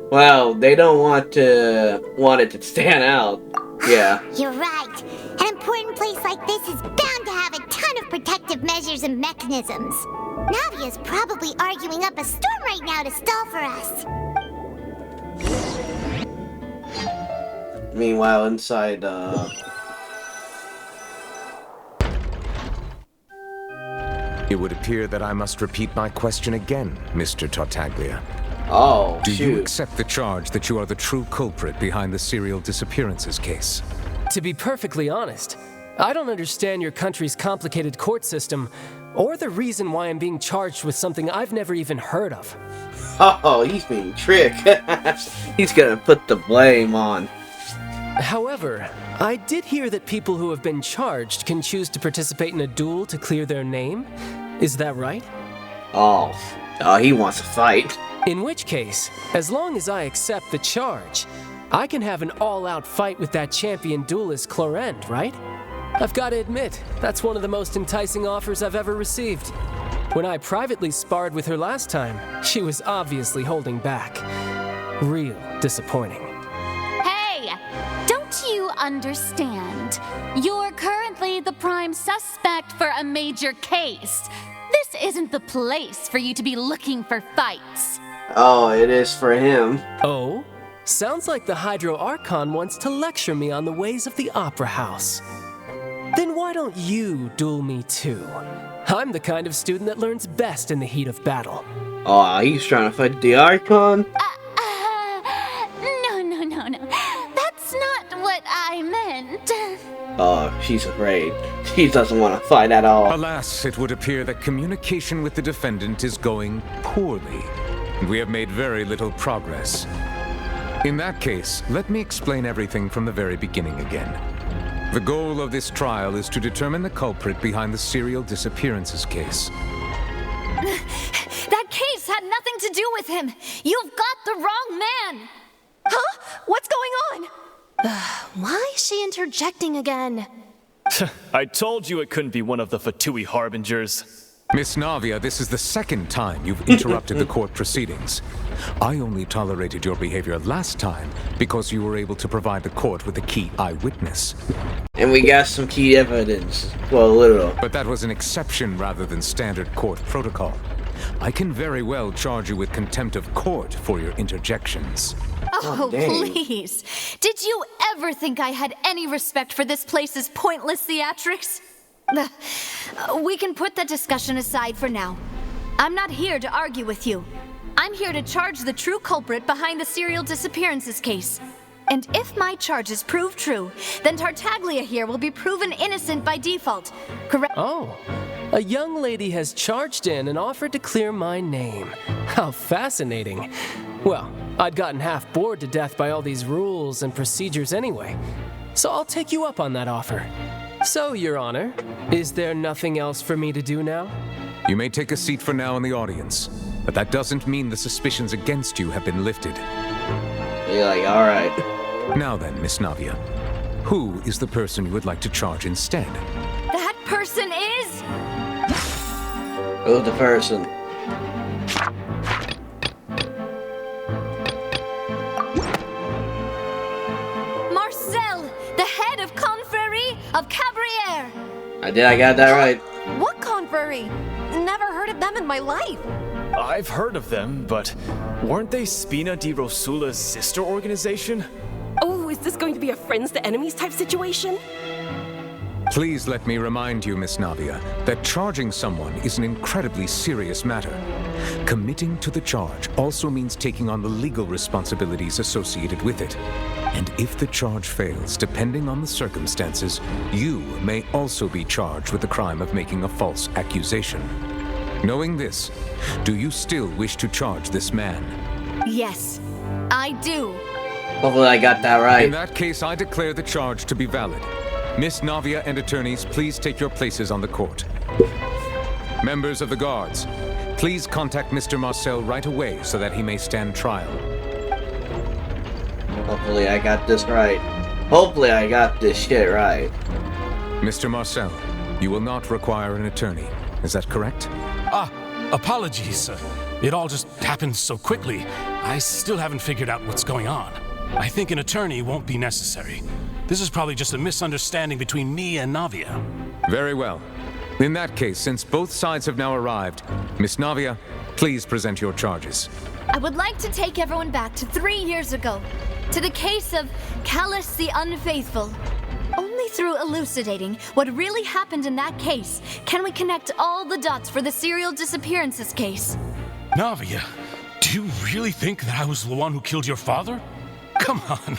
Well, they don't want it to stand out. Yeah. You're right. An important place like this is bound to have a ton of protective measures and mechanisms. Navia's probably arguing up a storm right now to stall for us. Meanwhile, inside, It would appear that I must repeat my question again, Mr. Tartaglia. Oh, Do you accept the charge that you are the true culprit behind the serial disappearances case? To be perfectly honest, I don't understand your country's complicated court system, or the reason why I'm being charged with something I've never even heard of. Oh, he's being tricked. He's gonna put the blame on. However, I did hear that people who have been charged can choose to participate in a duel to clear their name. Is that right? Oh, he wants to fight. In which case, as long as I accept the charge, I can have an all-out fight with that champion duelist Clorend, right? I've got to admit, that's one of the most enticing offers I've ever received. When I privately sparred with her last time, she was obviously holding back. Real disappointing. Hey! Don't you understand? You're currently the prime suspect for a major case. This isn't the place for you to be looking for fights. Oh, it is for him. Oh? Sounds like the Hydro Archon wants to lecture me on the ways of the Opera House. Then why don't you duel me too? I'm the kind of student that learns best in the heat of battle. Oh, he's trying to fight the Archon? No. That's not what I meant. Oh, she's afraid. She doesn't want to fight at all. Alas, it would appear that communication with the defendant is going poorly, and we have made very little progress. In that case, let me explain everything from the very beginning again. The goal of this trial is to determine the culprit behind the serial disappearances case. That case had nothing to do with him. You've got the wrong man. Huh? What's going on? Why is she interjecting again? I told you it couldn't be one of the Fatui Harbingers. Miss Navia, this is the second time you've interrupted the court proceedings. I only tolerated your behavior last time because you were able to provide the court with a key eyewitness. And we got some key evidence. Well, a little. But that was an exception rather than standard court protocol. I can very well charge you with contempt of court for your interjections. Oh, please. Did you ever think I had any respect for this place's pointless theatrics? We can put that discussion aside for now. I'm not here to argue with you. I'm here to charge the true culprit behind the serial disappearances case. And if my charges prove true, then Tartaglia here will be proven innocent by default. Correct? Oh, a young lady has charged in and offered to clear my name. How fascinating. Well, I'd gotten half bored to death by all these rules and procedures anyway. So I'll take you up on that offer. So, Your Honor, is there nothing else for me to do now? You may take a seat for now in the audience, but that doesn't mean the suspicions against you have been lifted. You're like, alright. Now then, Miss Navia, who is the person you would like to charge instead? That person is... Who's the person? Marcel, the head of Confrérie of Cabrières. I got that right. What confrérie? Never heard of them in my life. I've heard of them, but weren't they Spina di Rosula's sister organization? Oh, is this going to be a friends to enemies type situation? Please let me remind you, Miss Navia, that charging someone is an incredibly serious matter. Committing to the charge also means taking on the legal responsibilities associated with it. And if the charge fails, depending on the circumstances, you may also be charged with the crime of making a false accusation. Knowing this, do you still wish to charge this man? Yes, I do. Hopefully I got that right. In that case, I declare the charge to be valid. Miss Navia and attorneys, please take your places on the court. Members of the guards, please contact Mr. Marcel right away so that he may stand trial. Hopefully I got this right. Hopefully I got this shit right. Mr. Marcel, you will not require an attorney. Is that correct? Apologies. It all just happened so quickly. I still haven't figured out what's going on. I think an attorney won't be necessary. This is probably just a misunderstanding between me and Navia. Very well. In that case, since both sides have now arrived, Miss Navia, please present your charges. I would like to take everyone back to 3 years ago, to the case of Callus the Unfaithful. Only through elucidating what really happened in that case can we connect all the dots for the serial disappearances case. Navia, do you really think that I was the one who killed your father? Come on,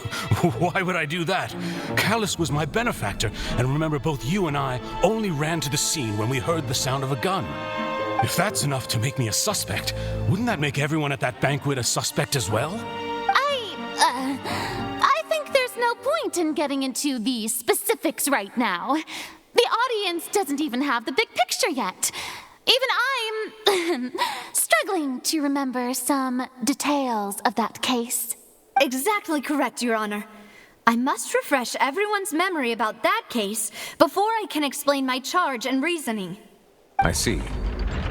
why would I do that? Callus was my benefactor, and remember both you and I only ran to the scene when we heard the sound of a gun. If that's enough to make me a suspect, wouldn't that make everyone at that banquet a suspect as well? I think there's no point in getting into the specifics right now. The audience doesn't even have the big picture yet. Even I'm struggling to remember some details of that case. Exactly correct, Your Honor. I must refresh everyone's memory about that case before I can explain my charge and reasoning. I see.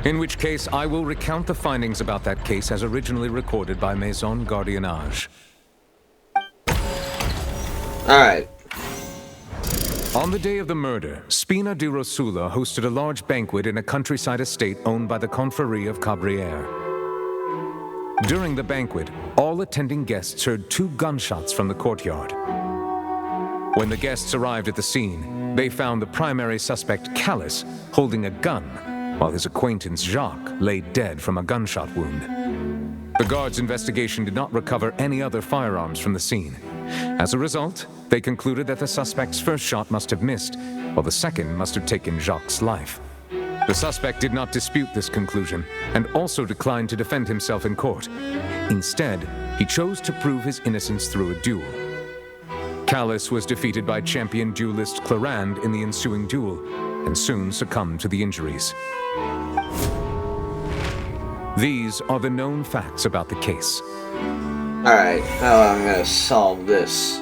In which case, I will recount the findings about that case as originally recorded by Maison Gardiennage. Alright. On the day of the murder, Spina di Rosula hosted a large banquet in a countryside estate owned by the Confrérie of Cabrières. During the banquet, all attending guests heard 2 gunshots from the courtyard. When the guests arrived at the scene, they found the primary suspect, Callus, holding a gun, while his acquaintance, Jacques, lay dead from a gunshot wound. The guards' investigation did not recover any other firearms from the scene. As a result, they concluded that the suspect's first shot must have missed, while the second must have taken Jacques' life. The suspect did not dispute this conclusion, and also declined to defend himself in court. Instead, he chose to prove his innocence through a duel. Callus was defeated by champion duelist Clarand in the ensuing duel, and soon succumbed to the injuries. These are the known facts about the case. Alright, how am I gonna solve this?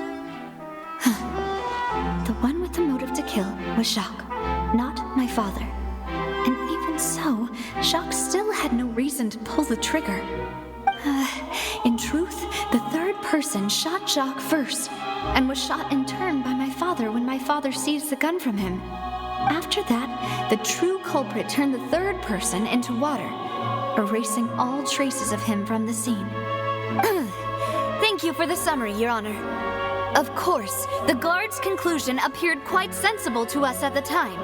The one with the motive to kill was Jacques, not my father. And even so, Jacques still had no reason to pull the trigger. In truth, the third person shot Jacques first, and was shot in turn by my father when my father seized the gun from him. After that, the true culprit turned the third person into water, erasing all traces of him from the scene. Thank you for the summary, Your Honor. Of course, the guard's conclusion appeared quite sensible to us at the time.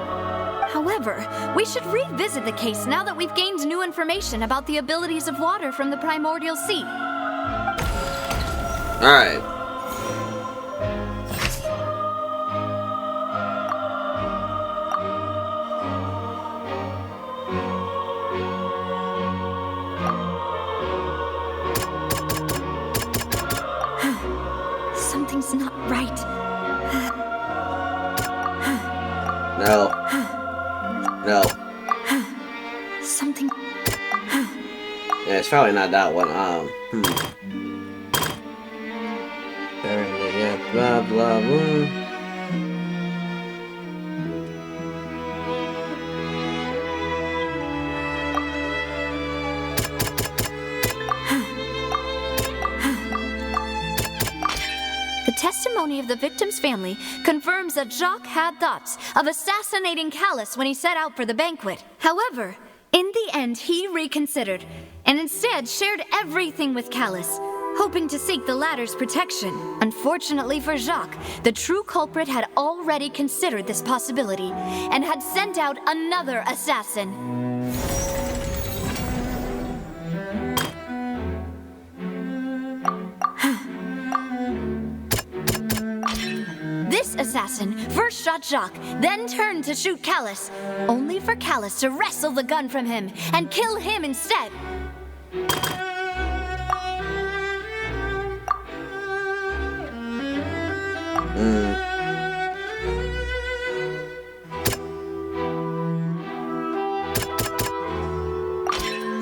However, we should revisit the case now that we've gained new information about the abilities of water from the primordial sea. Alright. Something's not right. No. No. Something... Yeah, it's probably not that one. Yeah, blah, blah, blah. The testimony of the victim's family confirms that Jacques had thoughts of assassinating Callus when he set out for the banquet. However, in the end, he reconsidered, and instead shared everything with Callus, hoping to seek the latter's protection. Unfortunately for Jacques, the true culprit had already considered this possibility, and had sent out another assassin. assassin first shot Jacques, then turned to shoot Callus, only for Callus to wrestle the gun from him and kill him instead.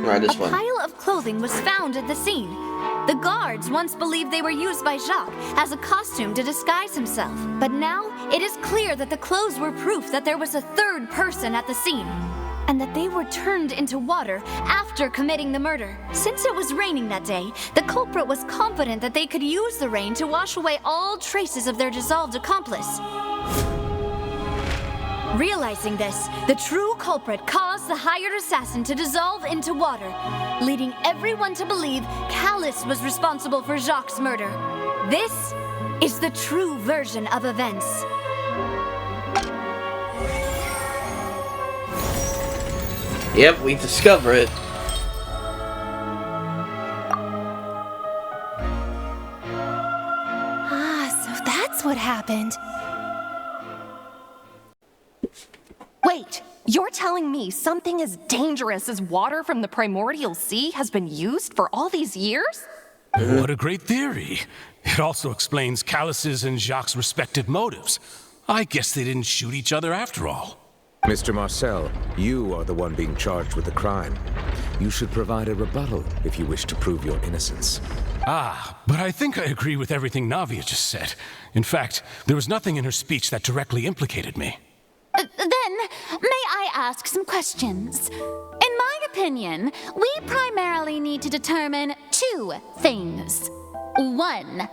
Right, this A one. pile of clothing was found at the scene. The guards once believed they were used by Jacques as a costume to disguise himself. But now, it is clear that the clothes were proof that there was a third person at the scene, and that they were turned into water after committing the murder. Since it was raining that day, the culprit was confident that they could use the rain to wash away all traces of their dissolved accomplice. Realizing this, the true culprit caused the hired assassin to dissolve into water, leading everyone to believe Callus was responsible for Jacques' murder. This is the true version of events. Yep, we discover it. So that's what happened. Wait, you're telling me something as dangerous as water from the primordial sea has been used for all these years? What a great theory. It also explains Callus's and Jacques' respective motives. I guess they didn't shoot each other after all. Mr. Marcel, you are the one being charged with the crime. You should provide a rebuttal if you wish to prove your innocence. But I think I agree with everything Navia just said. In fact, there was nothing in her speech that directly implicated me. Then, may I ask some questions? In my opinion, we primarily need to determine two things. One,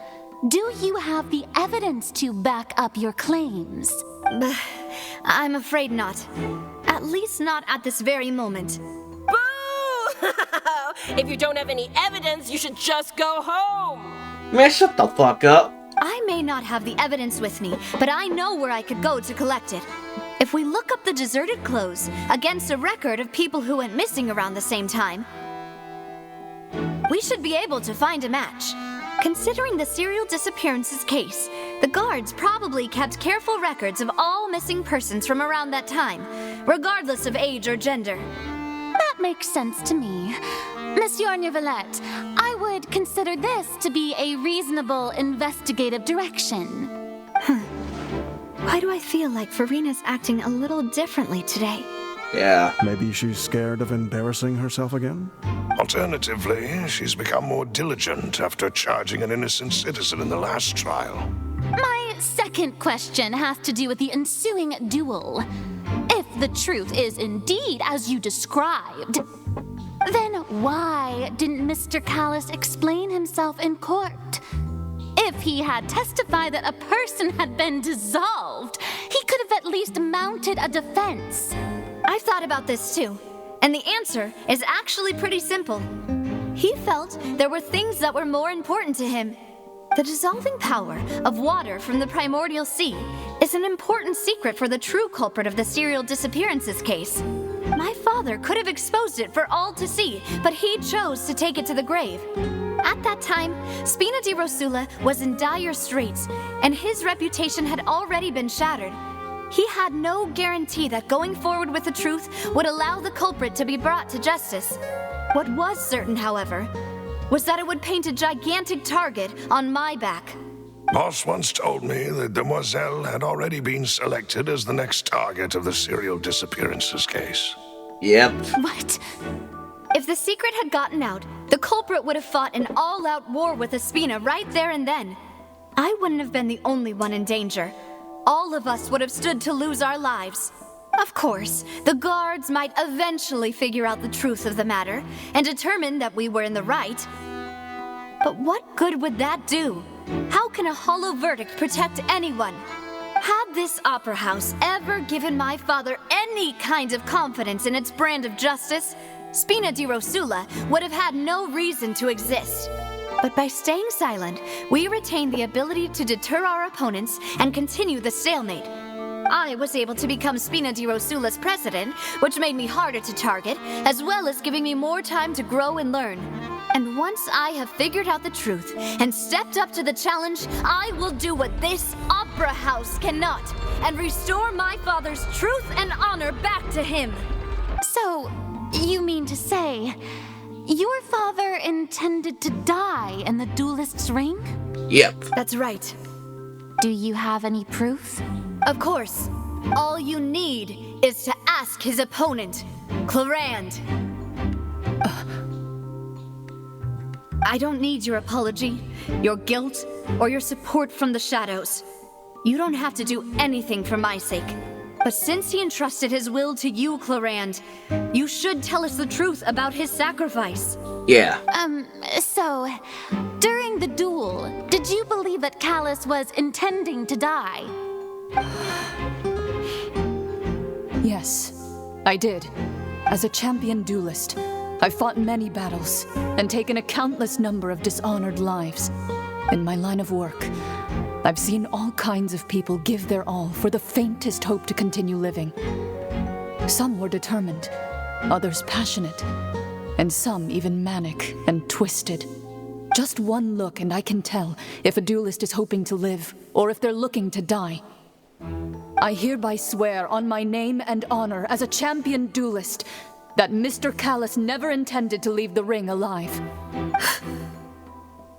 do you have the evidence to back up your claims? I'm afraid not. At least not at this very moment. Boo! If you don't have any evidence, you should just go home! Man, shut the fuck up. I may not have the evidence with me, but I know where I could go to collect it. If we look up the deserted clothes against a record of people who went missing around the same time, we should be able to find a match. Considering the serial disappearances case, the guards probably kept careful records of all missing persons from around that time, regardless of age or gender. That makes sense to me. Monsieur Neuvillette, I would consider this to be a reasonable investigative direction. Why do I feel like Farina's acting a little differently today? Yeah. Maybe she's scared of embarrassing herself again? Alternatively, she's become more diligent after charging an innocent citizen in the last trial. My second question has to do with the ensuing duel. If the truth is indeed as you described, then why didn't Mr. Callus explain himself in court? If he had testified that a person had been dissolved, he could have at least mounted a defense. I've thought about this too, and the answer is actually pretty simple. He felt there were things that were more important to him. The dissolving power of water from the primordial sea is an important secret for the true culprit of the serial disappearances case. My father could have exposed it for all to see, but he chose to take it to the grave. At that time, Spina di Rosula was in dire straits, and his reputation had already been shattered. He had no guarantee that going forward with the truth would allow the culprit to be brought to justice. What was certain, however, was that it would paint a gigantic target on my back. Boss once told me that Demoiselle had already been selected as the next target of the serial disappearances case. Yep. What? If the secret had gotten out, the culprit would have fought an all-out war with Espina right there and then. I wouldn't have been the only one in danger. All of us would have stood to lose our lives. Of course, the guards might eventually figure out the truth of the matter and determine that we were in the right. But what good would that do? How can a hollow verdict protect anyone? Had this opera house ever given my father any kind of confidence in its brand of justice, Spina di Rosula would have had no reason to exist. But by staying silent, we retain the ability to deter our opponents and continue the stalemate. I was able to become Spina di Rosula's president, which made me harder to target, as well as giving me more time to grow and learn. And once I have figured out the truth and stepped up to the challenge, I will do what this opera house cannot, and restore my father's truth and honor back to him. So, you mean to say, your father intended to die in the duelist's ring? Yep. That's right. Do you have any proof? Of course. All you need is to ask his opponent, Clorand. I don't need your apology, your guilt, or your support from the shadows. You don't have to do anything for my sake. But since he entrusted his will to you, Clorand, you should tell us the truth about his sacrifice. Yeah. So, during the duel, did you believe that Callus was intending to die? Yes, I did. As a champion duelist, I've fought many battles and taken a countless number of dishonored lives. In my line of work, I've seen all kinds of people give their all for the faintest hope to continue living. Some were determined, others passionate, and some even manic and twisted. Just one look and I can tell if a duelist is hoping to live or if they're looking to die. I hereby swear on my name and honor as a champion duelist that Mr. Callus never intended to leave the ring alive.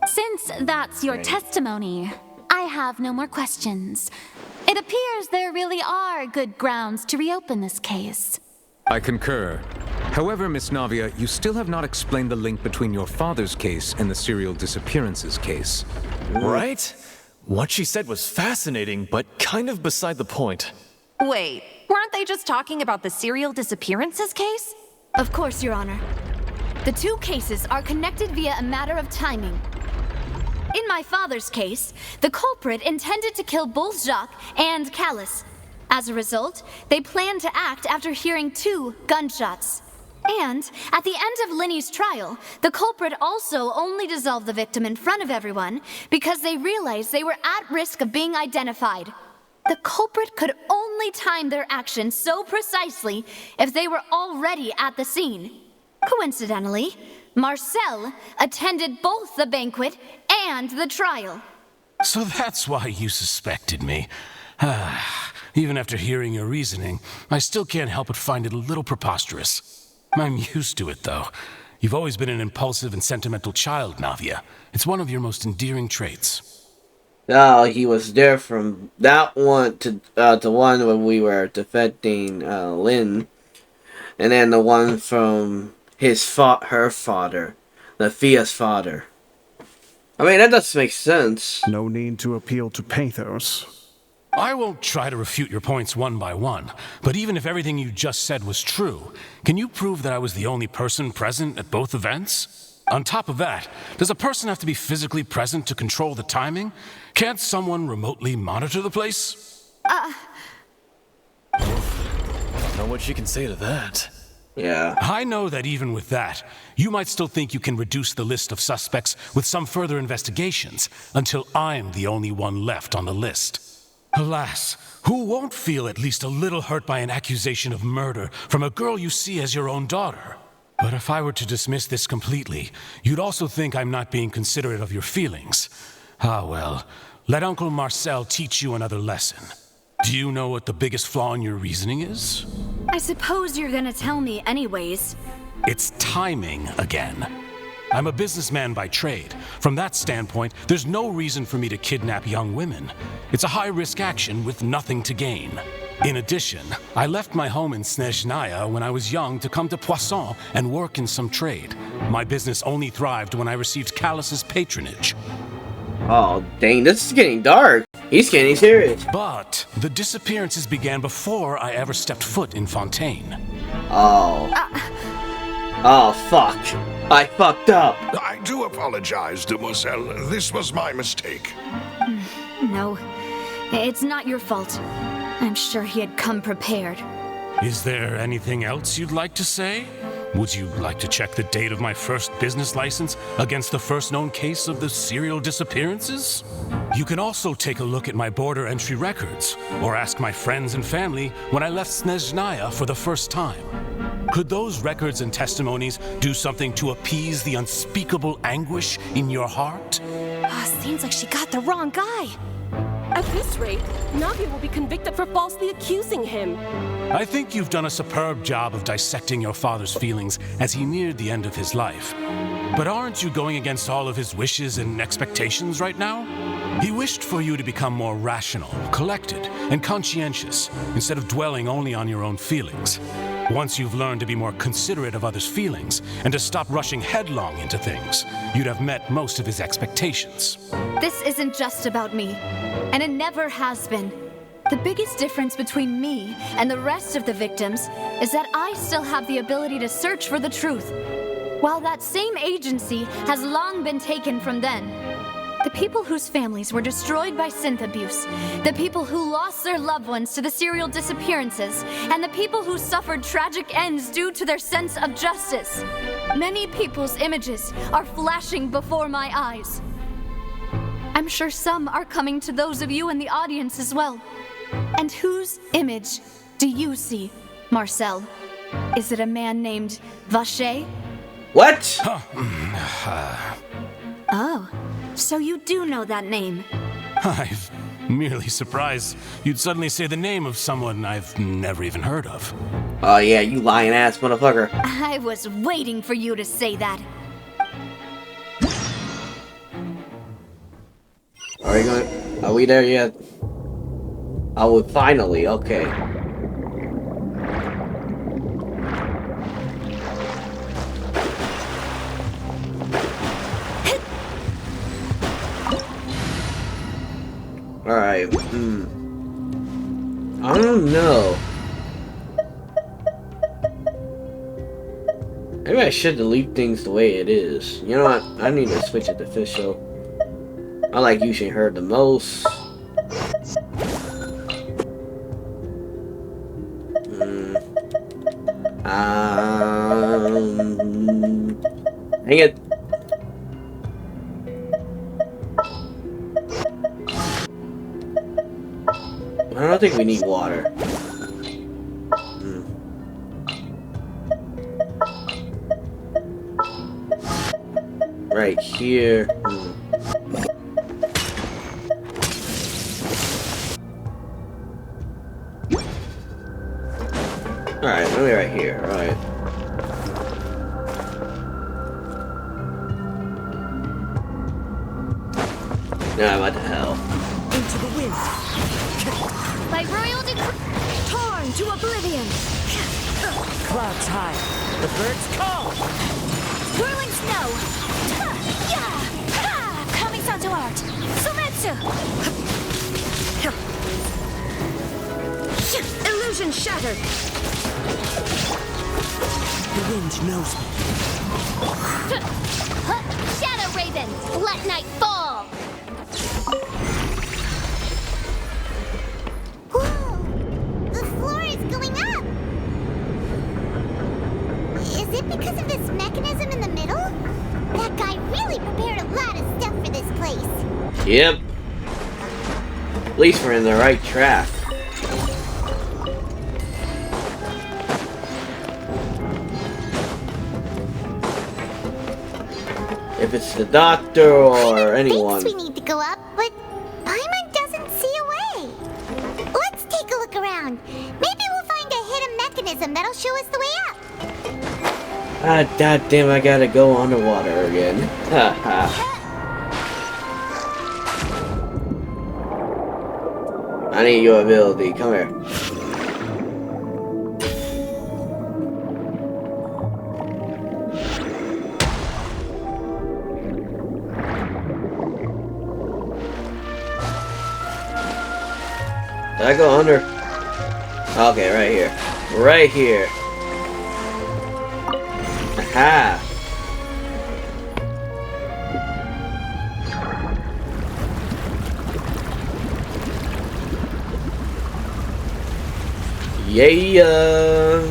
Since that's your testimony, I have no more questions. It appears there really are good grounds to reopen this case. I concur. However, Miss Navia, you still have not explained the link between your father's case and the serial disappearances case. Right? What she said was fascinating, but kind of beside the point. Wait, weren't they just talking about the serial disappearances case? Of course, Your Honor. The two cases are connected via a matter of timing. In my father's case, the culprit intended to kill both Jacques and Callus. As a result, they planned to act after hearing 2 gunshots. And at the end of Linny's trial, the culprit also only dissolved the victim in front of everyone because they realized they were at risk of being identified. The culprit could only time their actions so precisely if they were already at the scene. Coincidentally, Marcel attended both the banquet and the trial. So that's why you suspected me. Even after hearing your reasoning, I still can't help but find it a little preposterous. I'm used to it, though. You've always been an impulsive and sentimental child, Navia. It's one of your most endearing traits. Oh, he was there from that one to the one when we were defending Lynn, and then the one from her father, Nafia's father. I mean, that does make sense. No need to appeal to pathos. I won't try to refute your points one by one, but even if everything you just said was true, can you prove that I was the only person present at both events? On top of that, does a person have to be physically present to control the timing? Can't someone remotely monitor the place? I don't know what you can say to that. Yeah. I know that even with that, you might still think you can reduce the list of suspects with some further investigations until I'm the only one left on the list. Alas, who won't feel at least a little hurt by an accusation of murder from a girl you see as your own daughter? But if I were to dismiss this completely, you'd also think I'm not being considerate of your feelings. Ah well, let Uncle Marcel teach you another lesson. Do you know what the biggest flaw in your reasoning is? I suppose you're gonna tell me anyways. It's timing again. I'm a businessman by trade. From that standpoint, there's no reason for me to kidnap young women. It's a high-risk action with nothing to gain. In addition, I left my home in Snezhnaya when I was young to come to Poisson and work in some trade. My business only thrived when I received Callus's patronage. Oh, dang, this is getting dark. He's getting serious. But the disappearances began before I ever stepped foot in Fontaine. Oh. Oh, fuck. I fucked up. I do apologize, demoiselle. This was my mistake. No, it's not your fault. I'm sure he had come prepared. Is there anything else you'd like to say? Would you like to check the date of my first business license against the first known case of the serial disappearances? You can also take a look at my border entry records, or ask my friends and family when I left Snezhnaya for the first time. Could those records and testimonies do something to appease the unspeakable anguish in your heart? Seems like she got the wrong guy. At this rate, Navia will be convicted for falsely accusing him. I think you've done a superb job of dissecting your father's feelings as he neared the end of his life. But aren't you going against all of his wishes and expectations right now? He wished for you to become more rational, collected, and conscientious, instead of dwelling only on your own feelings. Once you've learned to be more considerate of others' feelings, and to stop rushing headlong into things, you'd have met most of his expectations. This isn't just about me, and it never has been. The biggest difference between me and the rest of the victims is that I still have the ability to search for the truth, while that same agency has long been taken from them. The people whose families were destroyed by synth abuse, the people who lost their loved ones to the serial disappearances, and the people who suffered tragic ends due to their sense of justice. Many people's images are flashing before my eyes. I'm sure some are coming to those of you in the audience as well. And whose image do you see, Marcel? Is it a man named Vache? What? Oh, so you do know that name. I'm merely surprised you'd suddenly say the name of someone I've never even heard of. Oh yeah, you lying ass motherfucker. I was waiting for you to say that. Are we there yet? Oh, finally, okay. Alright, I don't know. Maybe I should delete things the way it is. You know what? I need to switch it to official. I like using her the most. Dang it. I don't think we need water. Right here. Alright, maybe right here, alright. Nah, what the hell? Into the wind. By royal decree, torn to oblivion. Clouds high. The birds call. Whirling snow. Coming sound to art. Sumetsu. Illusion shattered. The wind knows me. Shadow Ravens, let night fall! Whoa! The floor is going up! Is it because of this mechanism in the middle? That guy really prepared a lot of stuff for this place. Yep. At least we're in the right track. If it's the doctor or anyone. We need to go up, but Paimon doesn't see a way. Let's take a look around. Maybe we'll find a hidden mechanism that'll show us the way up. Ah, goddamn! I gotta go underwater again. Haha. I need your ability. Come here. Did I go under? Okay, right here. Right here. Aha! Yeah!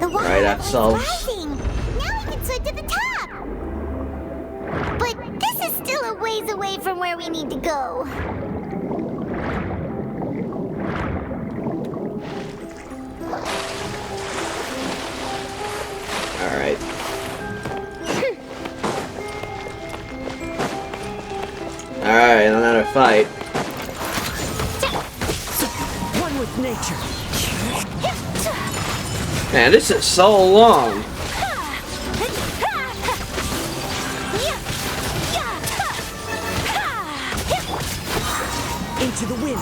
Right that solves. Rising. Now we can swim to the top. But this is still a ways away from where we need to go. Alright. Alright, another fight. One with nature. Man, this is so long. Into the wind.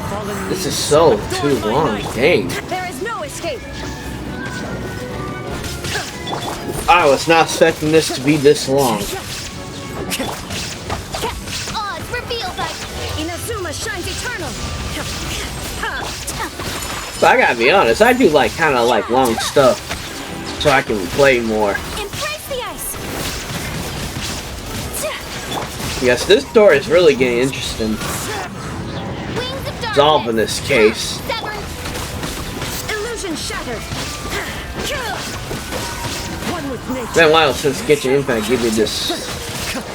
Fallen This is so too long. Dang. There is no escape. I was not expecting this to be this long. Oz revealed us. Inazuma shines eternal. But I gotta be honest, I do like kind of like long stuff, so I can play more. Embrace the ice. Yes, this story is really getting interesting. Resolving this case. Illusion shattered. One with nature. It's been a while since Genshin Imapct gave me this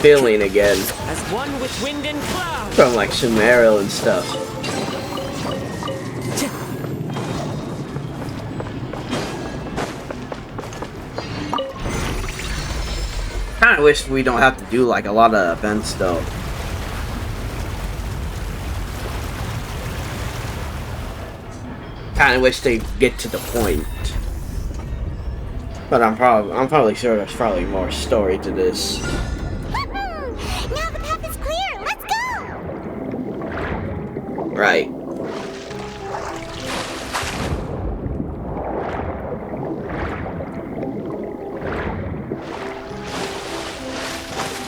feeling again. As one with wind and cloud. From like Sumeru and stuff. Kinda wish we don't have to do like a lot of events though. Kinda wish they get to the point. But I'm probably sure there's probably more story to this. Now the path is clear. Let's go. Right.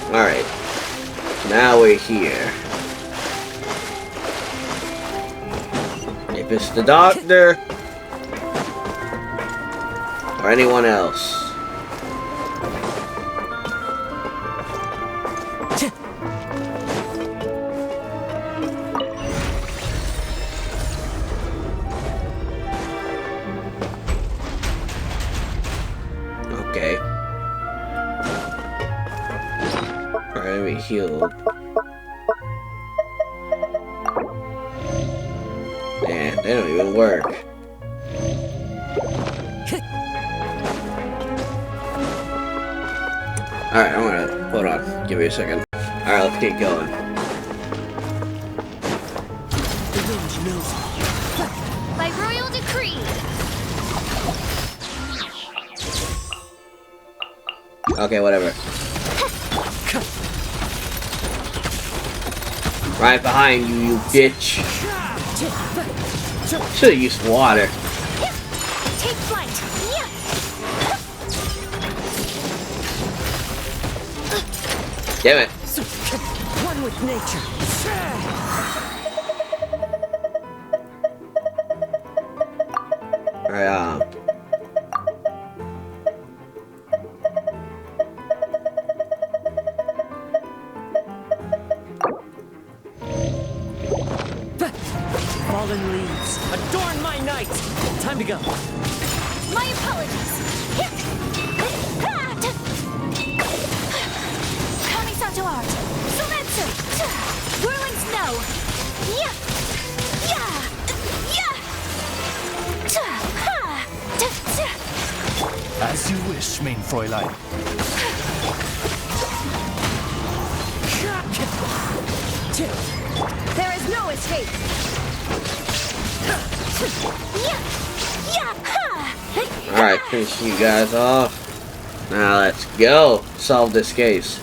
Alright. Now we're here. If it's the doctor or anyone else. Okay. Alright, we healed. Man, they don't even work. Alright, I'm gonna hold on. Give me a second. Alright, let's get going. The wind knows me. By royal decree. Okay, whatever. Right behind you, you bitch. Should've used water. Take flight. Damn it. One with nature. Alright, Fallen leaves. Adorn my night. Time to go. My apologies. Kamisato art. Sumetsu. Whirling snow. Yeah. Yeah. Yeah. As you wish, main Fräulein. There is no escape. Alright, finish you guys off. Now let's go. Solve this case.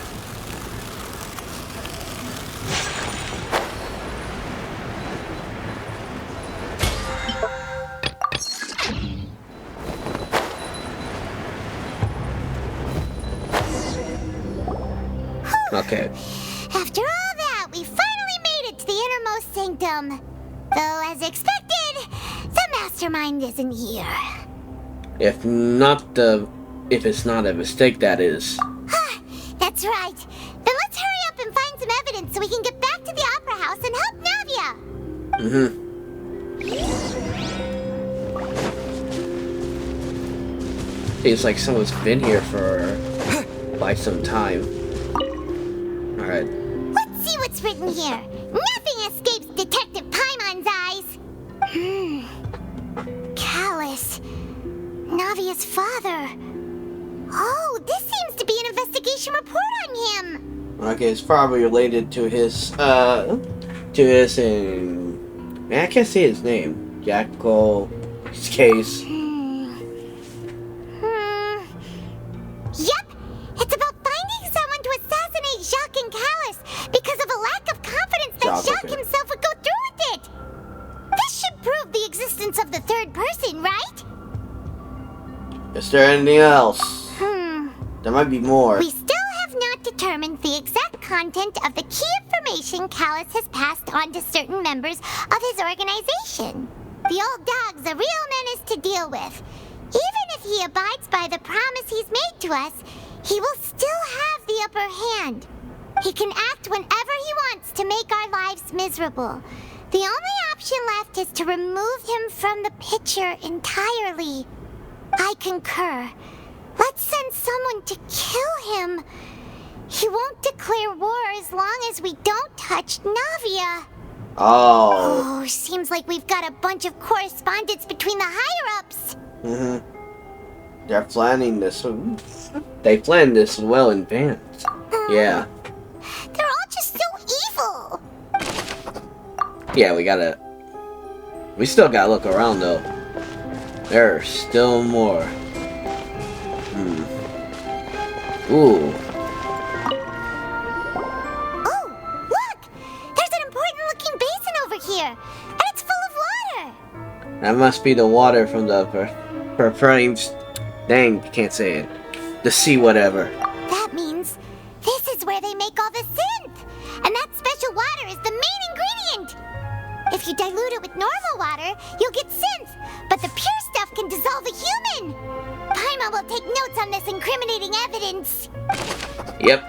Okay. After all that, we finally made it to the innermost sanctum. Though, as expected, the mastermind isn't here. If it's not a mistake, that is. That's right. Then let's hurry up and find some evidence so we can get back to the Opera House and help Navia. Seems like someone's been here for quite some time. Alright. Let's see what's written here. Nothing escapes Detective Paimon's eyes. Callus. Navia's father. Oh, this seems to be an investigation report on him. Okay, it's probably related to his, man, I can't say his name. Jackal, his case. Yep, it's about finding someone to assassinate Jacques and Callus because of a lack of confidence that Jacques himself would go through with it. This should prove the existence of the third person, right? Is there anything else? There might be more. We still have not determined the exact content of the key information Callus has passed on to certain members of his organization. The old dog's a real menace to deal with. Even if he abides by the promise he's made to us, he will still have the upper hand. He can act whenever he wants to make our lives miserable. The only option left is to remove him from the picture entirely. I concur. Let's send someone to kill him. He won't declare war as long as we don't touch Navia. Oh, seems like we've got a bunch of correspondence between the higher-ups. They're planning this. They planned this well in advance. Yeah. They're all just so evil. Yeah, we still gotta look around though. There's still more. Ooh. Oh, look! There's an important-looking basin over here, and it's full of water. That must be the water from the dang, can't say it. The sea whatever. That means this is where they make all the synth, and that special water is the main ingredient. If you dilute it with normal water, you'll get synth, but the pure stuff can dissolve a human. Paimon will take notes on this incriminating evidence. Yep.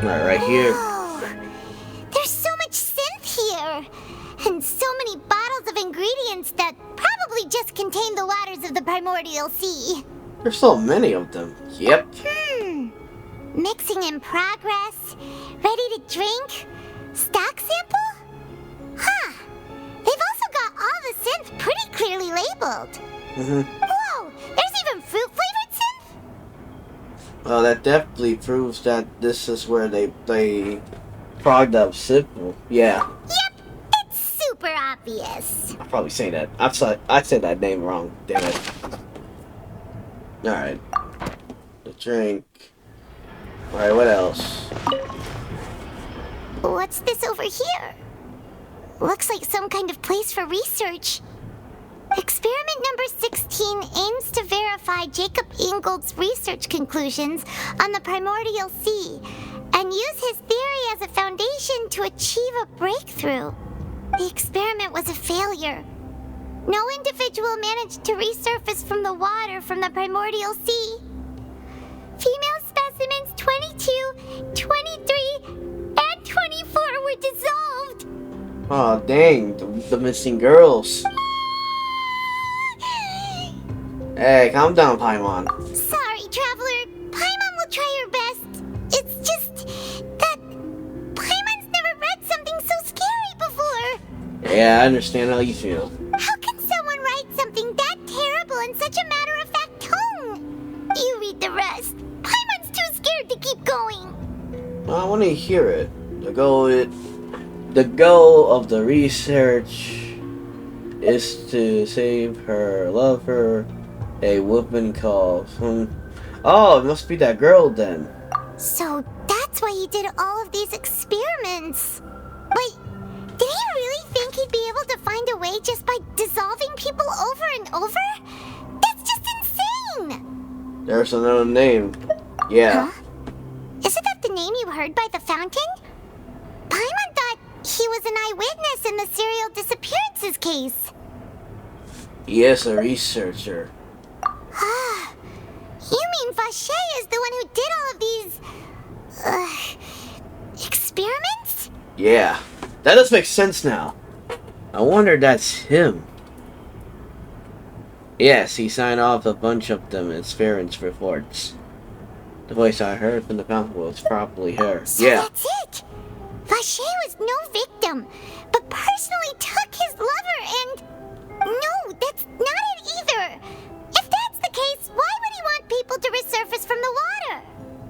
Right here. Oh, there's so much synth here, and so many bottles of ingredients that probably just contain the waters of the primordial sea. There's so many of them. Yep. Mixing in progress, ready to drink, stock sample? Huh. They've also got all the synth pretty clearly labeled. Whoa, there's even fruit-flavored synth? Well, that definitely proves that this is where they frogged up simple. Yeah. Yep, it's super obvious. I'll probably say that. I said that name wrong. Damn it. Alright. The drink. Alright, what else? What's this over here? Looks like some kind of place for research. Experiment number 16 aims to verify Jacob Ingold's research conclusions on the primordial sea and use his theory as a foundation to achieve a breakthrough. The experiment was a failure. No individual managed to resurface from the water from the primordial sea. Female specimens 22, 23, and 24 were dissolved. Oh, dang. The missing girls. Hey, calm down, Paimon. Sorry, Traveler. Paimon will try her best. It's just that Paimon's never read something so scary before. Yeah, I understand how you feel. How can someone write something that terrible in such a matter-of-fact tone? You read the rest. Paimon's too scared to keep going. Well, I want to hear it. The goal of the research is to save her lover, a woman called... Oh, it must be that girl then. So that's why he did all of these experiments. Wait, did he really think he'd be able to find a way just by dissolving people over and over? That's just insane! There's another name. Yeah. Huh? Isn't that the name you heard by the fountain? Paimon thought he was an eyewitness in the serial disappearances case. Yes, a researcher. Ah, you mean Vache is the one who did all of these... experiments? Yeah. That does make sense now. I wonder if that's him. Yes, he signed off a bunch of them as Farron's reports. The voice I heard from the fountain was probably her. So yeah. That's it! Vache was no victim, but personally took his lover and... No, that's not it either! If that's the case, why would he want people to resurface from the water?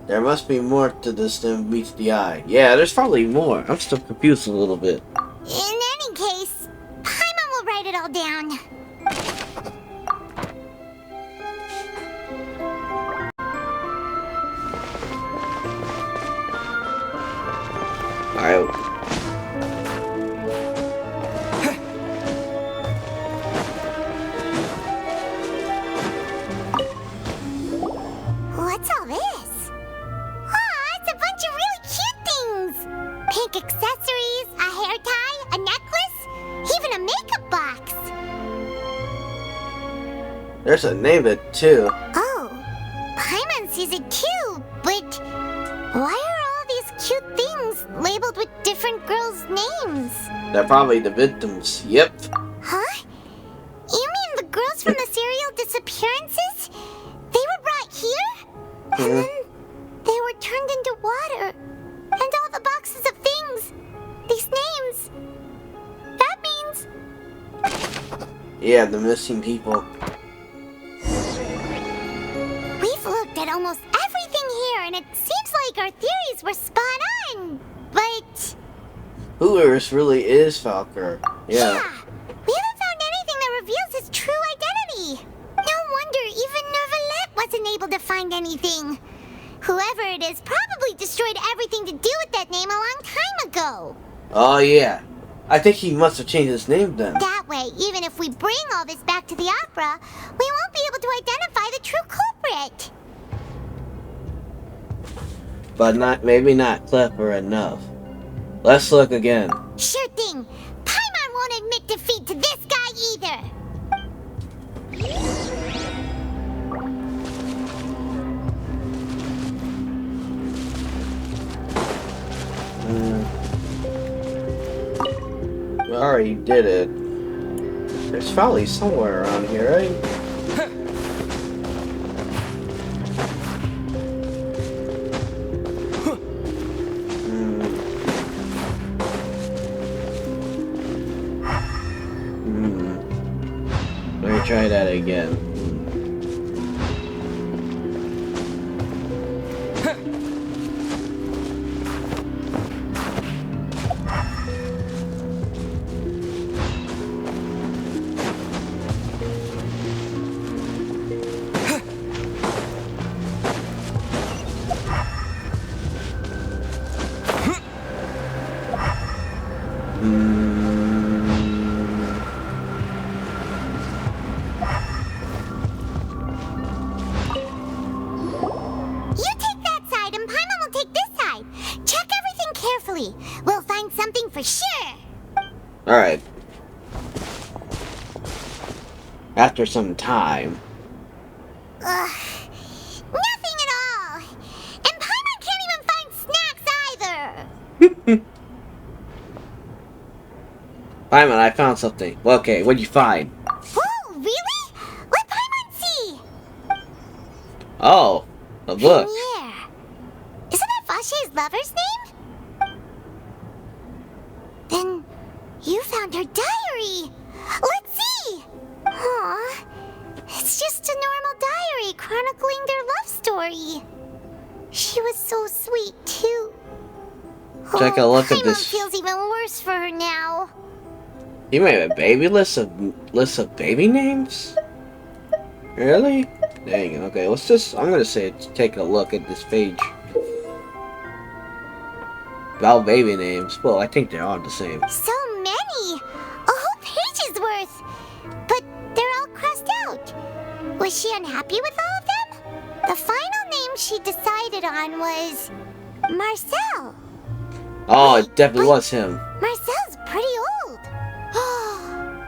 There must be more to this than meets the eye. Yeah, there's probably more. I'm still confused a little bit. In any case, Paimon will write it all down. Alright. What's all this? Aw, it's a bunch of really cute things! Pink accessories, a hair tie, a necklace, even a makeup box. There's a name of it too. Oh, Paimon sees it too, but why are all these cute things labeled with different girls' names? They're probably the victims. Yep. Huh? You mean the girls from the serial disappearances? They were brought here? And then they were turned into water. And all the boxes of things. These names. That means... Yeah, the missing people. We've looked at almost everything here, and it seems like our theories were spot on. But... Whoever really is Falker. Yeah. We haven't found anything that reveals his true identity. No wonder even Neuvillette wasn't able to find anything. Whoever it is probably destroyed everything to do with that name a long time ago. Oh yeah. I think he must have changed his name then. That way, even if we bring all this back to the opera, we won't be able to identify the true culprit. But maybe not clever enough. Let's look again. Sure thing. Paimon won't admit defeat to this guy either. We already did it. There's probably somewhere around here, right? Let me try that again. We'll find something for sure. Alright. After some time. Ugh. Nothing at all. And Paimon can't even find snacks either. Paimon, I found something. Well, okay, what'd you find? Whoa, really? Let Paimon see. Oh, a book. Yeah. Isn't that Vache's lover's name? Then you found her diary. Let's see. Aw, it's just a normal diary chronicling their love story. She was so sweet too. Take a look at Paimon this. feels even worse for her now. You made a baby list of baby names? Really? Dang. Okay, let's just. I'm gonna say take a look at this page. About baby names. Well, I think they're all the same. So many! A whole page's worth! But they're all crossed out. Was she unhappy with all of them? The final name she decided on was... Marcel. Oh, it definitely was him. Marcel's pretty old.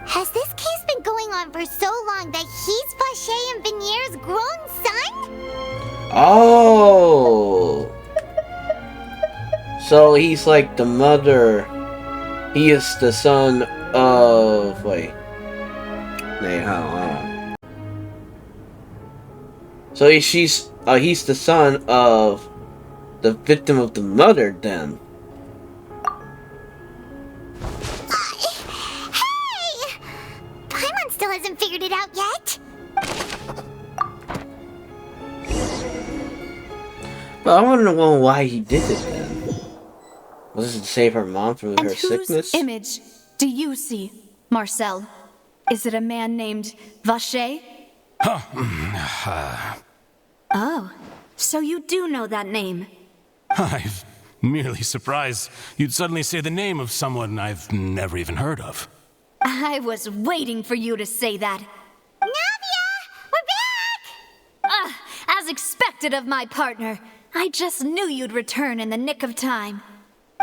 Has this case been going on for so long that he's Vache and Venier's grown son? Oh! So he's like the mother He is the son of... Wait. Hey, hold on. So he's the son of the victim of the murder, then. Hey! Paimon still hasn't figured it out yet. But I want to know why he did it then. Was it to save her mom from her sickness? Whose image do you see, Marcel? Is it a man named Vacher? Oh, so you do know that name. I'm merely surprised you'd suddenly say the name of someone I've never even heard of. I was waiting for you to say that. Navia! We're back! As expected of my partner. I just knew you'd return in the nick of time.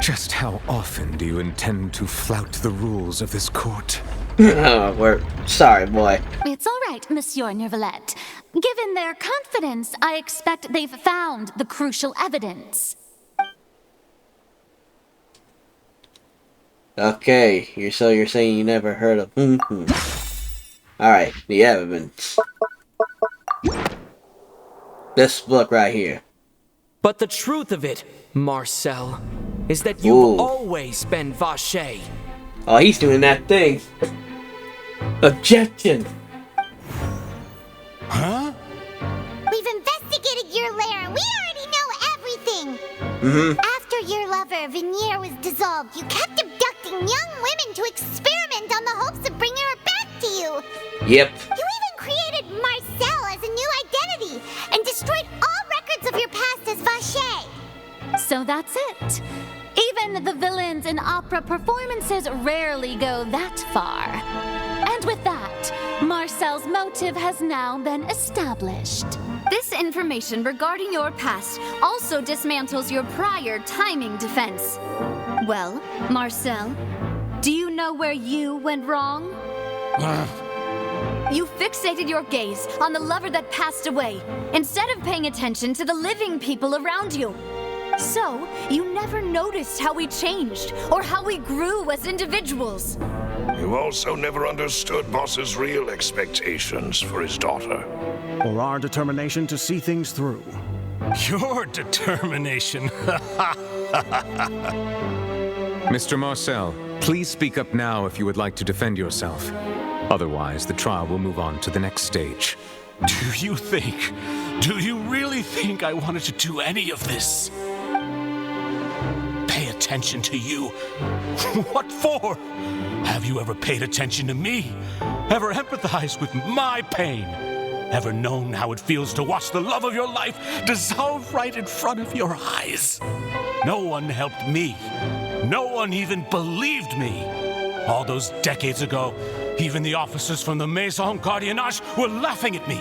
Just how often do you intend to flout the rules of this court? Oh, we're sorry, boy. It's all right, Monsieur Nervalette. Given their confidence, I expect they've found the crucial evidence. Okay, you're saying you never heard of Alright, the evidence. This book right here. But the truth of it, Marcel, is that you've always been Vacher. Oh, he's doing that thing. Objection. Huh? We've investigated your lair. We already know everything. After your lover, Veneer, was dissolved, you kept abducting young women to experiment on the hopes of bringing her back to you. Yep. You even created Marcel as a new identity and destroyed all records of your past as Vacher. So that's it. Even the villains in opera performances rarely go that far. And with that, Marcel's motive has now been established. This information regarding your past also dismantles your prior timing defense. Well, Marcel, do you know where you went wrong? You fixated your gaze on the lover that passed away, instead of paying attention to the living people around you. So, you never noticed how we changed, or how we grew as individuals. You also never understood Boss's real expectations for his daughter. Or our determination to see things through. Your determination. Mr. Marcel, please speak up now if you would like to defend yourself. Otherwise, the trial will move on to the next stage. Do you really think I wanted to do any of this? Pay attention to you? What for? Have you ever paid attention to me? Ever empathized with my pain? Ever known how it feels to watch the love of your life dissolve right in front of your eyes? No one helped me. No one even believed me. All those decades ago, even the officers from the Maison Gardiennage were laughing at me.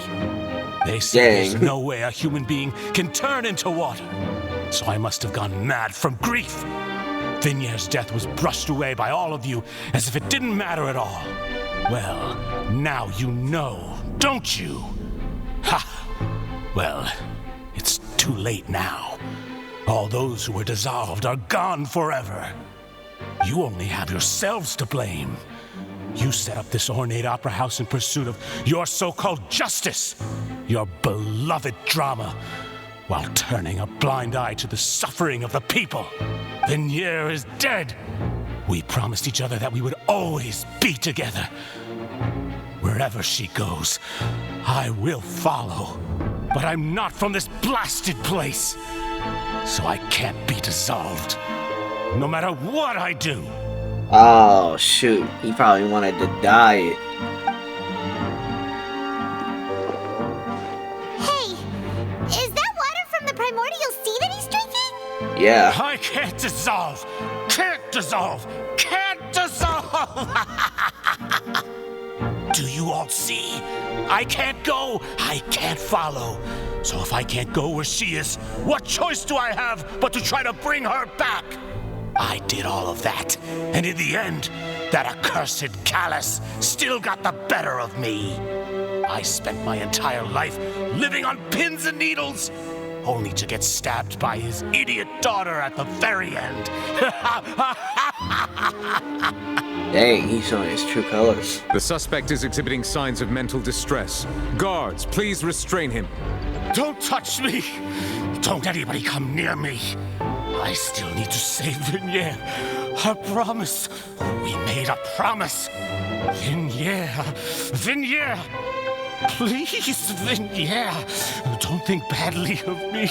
They say there's no way a human being can turn into water. So I must have gone mad from grief. Vignere's death was brushed away by all of you as if it didn't matter at all. Well, now you know, don't you? Ha! Well, it's too late now. All those who were dissolved are gone forever. You only have yourselves to blame. You set up this ornate opera house in pursuit of your so-called justice, your beloved drama, while turning a blind eye to the suffering of the people. Veneer is dead. We promised each other that we would always be together. Wherever she goes, I will follow. But I'm not from this blasted place, so I can't be dissolved, no matter what I do. Oh, shoot. He probably wanted to die. Hey, is that water from the primordial sea that he's drinking? Yeah. I can't dissolve! Can't dissolve! Can't dissolve! Do you all see? I can't go! I can't follow! So if I can't go where she is, what choice do I have but to try to bring her back? I did all of that, and in the end, that accursed Callus still got the better of me. I spent my entire life living on pins and needles, only to get stabbed by his idiot daughter at the very end. Dang, he's showing his true colors. The suspect is exhibiting signs of mental distress. Guards, please restrain him. Don't touch me! Don't anybody come near me! I still need to save Vignere. A promise. We made a promise. Vignere! Please, Vignere! Don't think badly of me.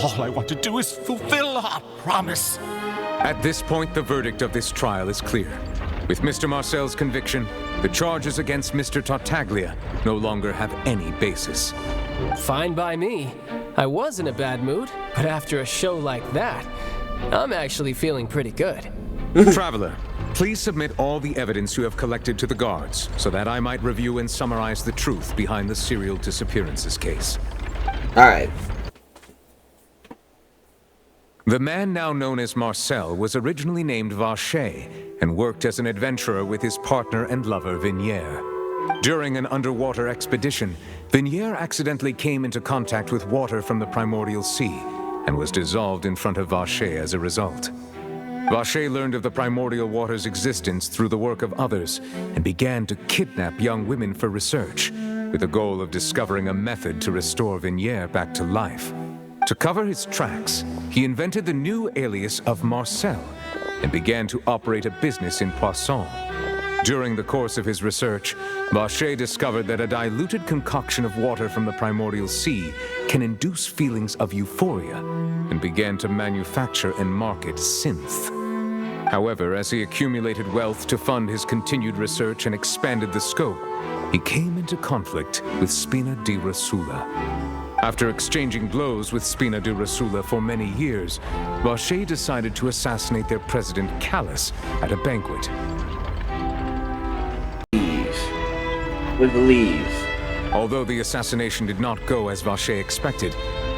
All I want to do is fulfill our promise. At this point, the verdict of this trial is clear. With Mr. Marcel's conviction, the charges against Mr. Tartaglia no longer have any basis. Fine by me. I was in a bad mood, but after a show like that, I'm actually feeling pretty good. Traveler, please submit all the evidence you have collected to the guards, so that I might review and summarize the truth behind the serial disappearances case. Alright. The man now known as Marcel was originally named Vacher and worked as an adventurer with his partner and lover Vignere. During an underwater expedition, Vignere accidentally came into contact with water from the primordial sea and was dissolved in front of Vacher as a result. Vacher learned of the primordial water's existence through the work of others and began to kidnap young women for research, with the goal of discovering a method to restore Vignere back to life. To cover his tracks, he invented the new alias of Marcel and began to operate a business in Poisson. During the course of his research, Vacher discovered that a diluted concoction of water from the primordial sea can induce feelings of euphoria and began to manufacture and market synth. However, as he accumulated wealth to fund his continued research and expanded the scope, he came into conflict with Spina di Rosula. After exchanging blows with Spina di Rosula for many years, Vacher decided to assassinate their president Callus at a banquet. We believe. Although the assassination did not go as Vacher expected,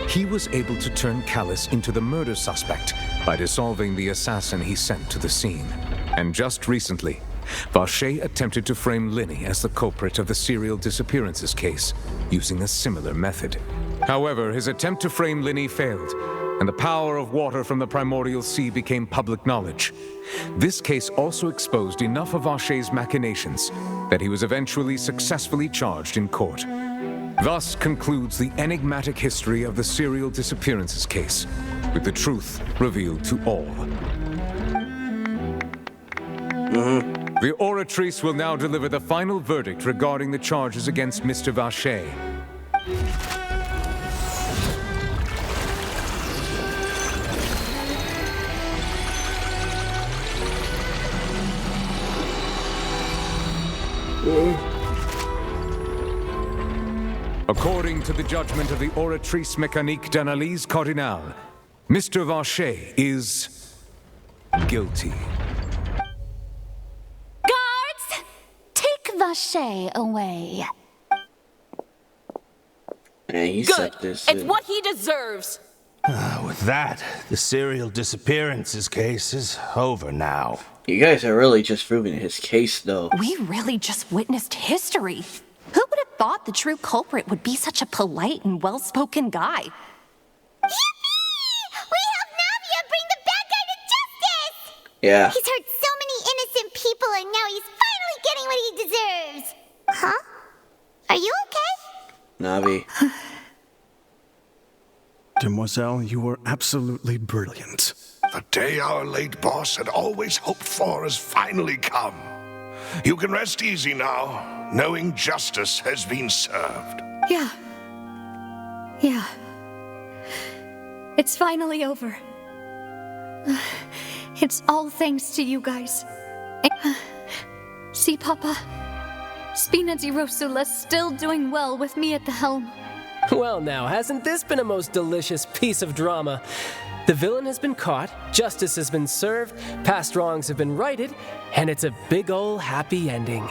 he was able to turn Callus into the murder suspect by dissolving the assassin he sent to the scene. And just recently, Vacher attempted to frame Linny as the culprit of the serial disappearances case, using a similar method. However, his attempt to frame Linny failed, and the power of water from the primordial sea became public knowledge. This case also exposed enough of Vacher's machinations that he was eventually successfully charged in court. Thus concludes the enigmatic history of the serial disappearances case, with the truth revealed to all. The Oratrice will now deliver the final verdict regarding the charges against Mr. Vacher. According to the judgment of the Oratrice Mécanique d'Analyse Cardinale, Mr. Vacher is guilty. Guards! Take Vacher away. Yeah, he Good. set this. It's what he deserves. With that, the serial disappearances case is over now. You guys are really just proving his case, though. We really just witnessed history. Who would have thought the true culprit would be such a polite and well-spoken guy? Yippee! We helped Navia bring the bad guy to justice! Yeah. He's hurt so many innocent people and now he's finally getting what he deserves. Huh? Are you okay? Navi. Demoiselle, you were absolutely brilliant. The day our late boss had always hoped for has finally come. You can rest easy now, knowing justice has been served. Yeah. Yeah. It's finally over. It's all thanks to you guys. See, Papa? Spina di Rosula's still doing well with me at the helm. Well now, hasn't this been a most delicious piece of drama? The villain has been caught, justice has been served, past wrongs have been righted, and it's a big ol' happy ending.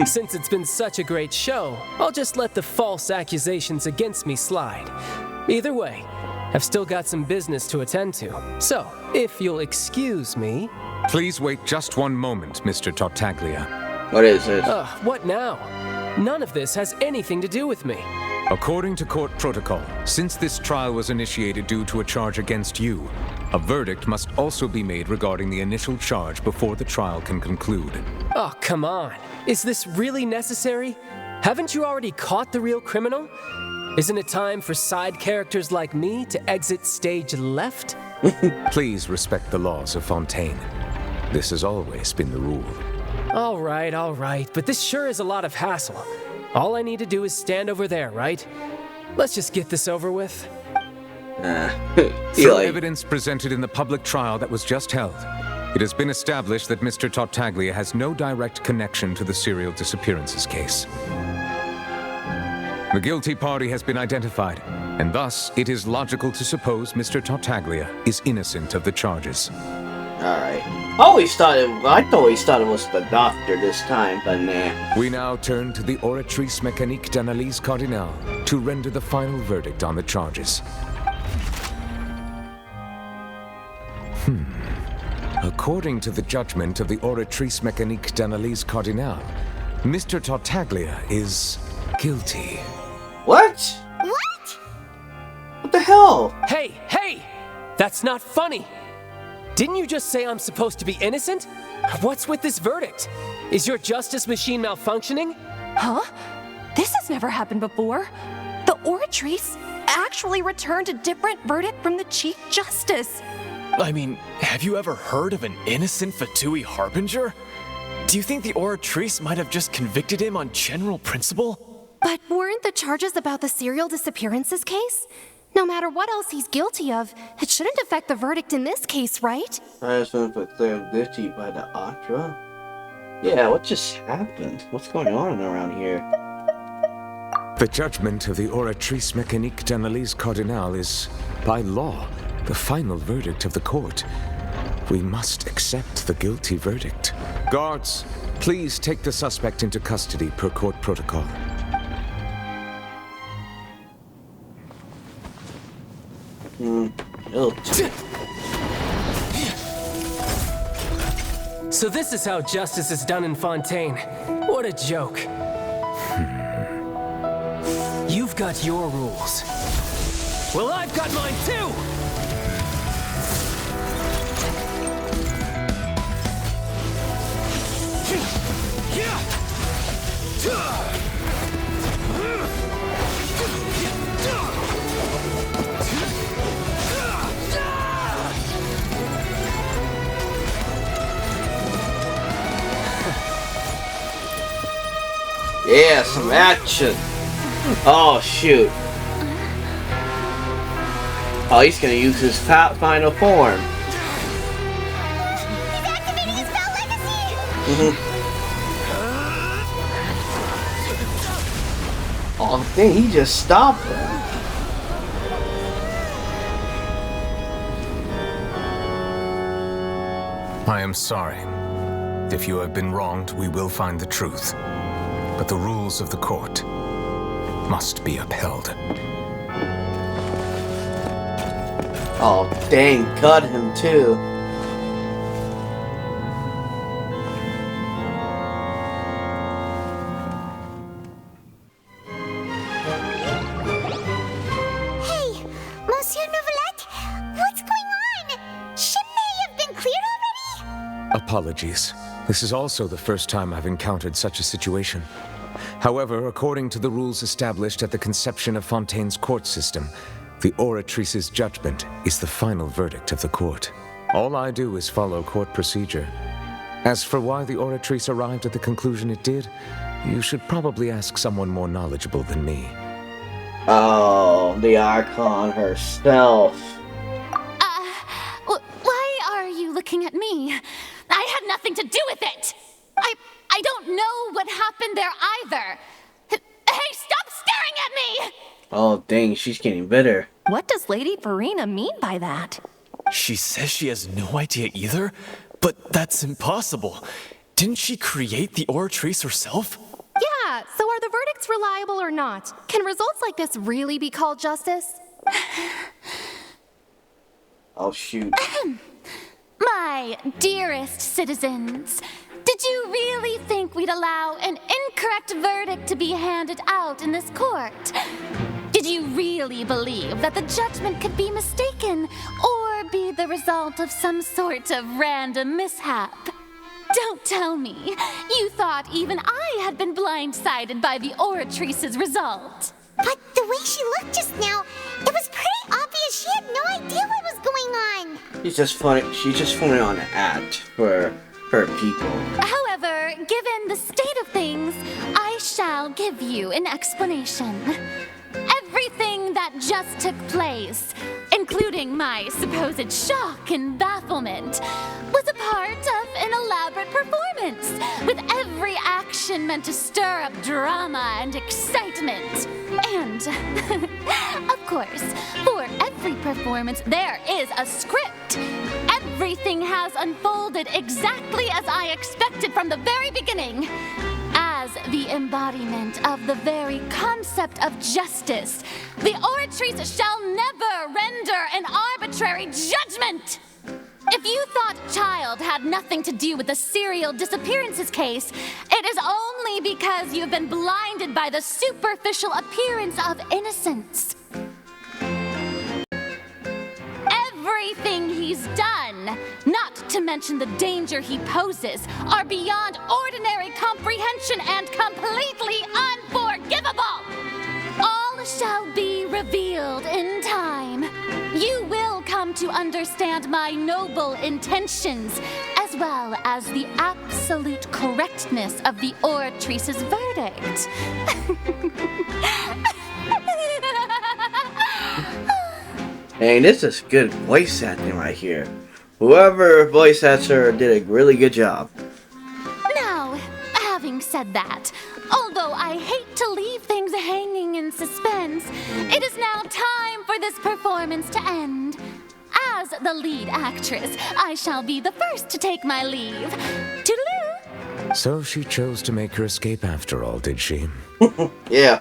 Since it's been such a great show, I'll just let the false accusations against me slide. Either way, I've still got some business to attend to. So, if you'll excuse me... Please wait just one moment, Mr. Tartaglia. What is it? What now? None of this has anything to do with me. According to court protocol, since this trial was initiated due to a charge against you, a verdict must also be made regarding the initial charge before the trial can conclude. Oh, come on. Is this really necessary? Haven't you already caught the real criminal? Isn't it time for side characters like me to exit stage left? Please respect the laws of Fontaine. This has always been the rule. All right, but this sure is a lot of hassle. All I need to do is stand over there, right? Let's just get this over with. Through evidence presented in the public trial that was just held, it has been established that Mr. Tartaglia has no direct connection to the serial disappearances case. The guilty party has been identified, and thus it is logical to suppose Mr. Tartaglia is innocent of the charges. Alright. I always thought it was the doctor this time, but nah. We now turn to the Oratrice Mécanique d'Analyse Cardinale to render the final verdict on the charges. According to the judgment of the Oratrice Mécanique d'Analyse Cardinale, Mr. Tartaglia is guilty. What? What? What the hell? Hey! That's not funny! Didn't you just say I'm supposed to be innocent? What's with this verdict? Is your justice machine malfunctioning? Huh? This has never happened before. The Oratrice actually returned a different verdict from the Chief Justice. I mean, have you ever heard of an innocent Fatui Harbinger? Do you think the Oratrice might have just convicted him on general principle? But weren't the charges about the serial disappearances case? No matter what else he's guilty of, it shouldn't affect the verdict in this case, right? I just went for declared guilty by the Atra. Yeah, what just happened? What's going on around here? The judgment of the Oratrice Mécanique d'Analyse Cardinale is, by law, the final verdict of the court. We must accept the guilty verdict. Guards, please take the suspect into custody per court protocol. So this is how justice is done in Fontaine. What a joke. You've got your rules. Well, I've got mine too! Yeah, some action. Oh, shoot. Oh, he's gonna use his final form. He's activating his spell legacy! Oh, dang, he just stopped him. I am sorry. If you have been wronged, we will find the truth. But the rules of the court must be upheld. Oh, dang, cut him too. Hey, Monsieur Novelette, what's going on? Shouldn't they have been cleared already? Apologies. This is also the first time I've encountered such a situation. However, according to the rules established at the conception of Fontaine's court system, the Oratrice's judgment is the final verdict of the court. All I do is follow court procedure. As for why the Oratrice arrived at the conclusion it did, you should probably ask someone more knowledgeable than me. Oh, the Archon herself. Why are you looking at me? I had nothing to do with it! I don't know what happened there either! Hey, stop staring at me! Oh, dang, she's getting bitter. What does Lady Farina mean by that? She says she has no idea either? But that's impossible. Didn't she create the Oratrice herself? Yeah, so are the verdicts reliable or not? Can results like this really be called justice? Oh, shoot. My dearest citizens, did you really think we'd allow an incorrect verdict to be handed out in this court? really believe that the judgment could be mistaken or be the result of some sort of random mishap. Don't tell me you thought even I had been blindsided by the Oratrice's result. But the way she looked just now, it was pretty obvious she had no idea what was going on. She's just funny. She's just funny on an act for her people. However, given the state of things, I shall give you an explanation. Everything that just took place, including my supposed shock and bafflement, was a part of an elaborate performance, with every action meant to stir up drama and excitement. And, of course, for every performance, there is a script. Everything has unfolded exactly as I expected from the very beginning. As the embodiment of the very concept of justice, the Oratrice shall never render an arbitrary judgment! If you thought Child had nothing to do with the serial disappearances case, it is only because you've been blinded by the superficial appearance of innocence. Everything he's done, not to mention the danger he poses, are beyond ordinary comprehension and completely unforgivable. All shall be revealed in time. You will come to understand my noble intentions, as well as the absolute correctness of the Oratrice's verdict. Hey, this is good voice acting right here. Whoever voice acts her did a really good job. Now, having said that, although I hate to leave things hanging in suspense, it is now time for this performance to end. As the lead actress, I shall be the first to take my leave. Toodaloo! So she chose to make her escape after all, did she? Yeah.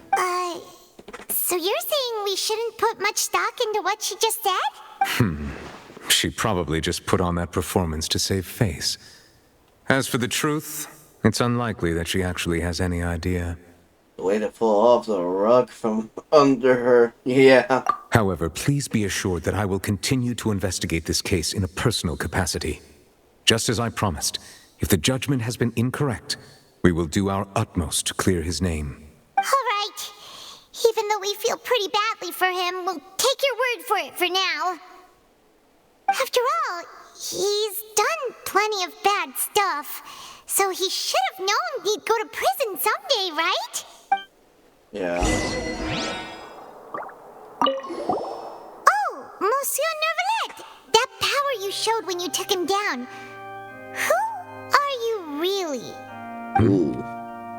So you're saying we shouldn't put much stock into what she just said? She probably just put on that performance to save face. As for the truth, it's unlikely that she actually has any idea. The way to pull off the rug from under her, yeah. However, please be assured that I will continue to investigate this case in a personal capacity. Just as I promised, if the judgment has been incorrect, we will do our utmost to clear his name. All right. Even though we feel pretty badly for him, we'll take your word for it for now. After all, he's done plenty of bad stuff, so he should have known he'd go to prison someday, right? Yeah. Oh, Monsieur Nervalet! That power you showed when you took him down. Who are you really?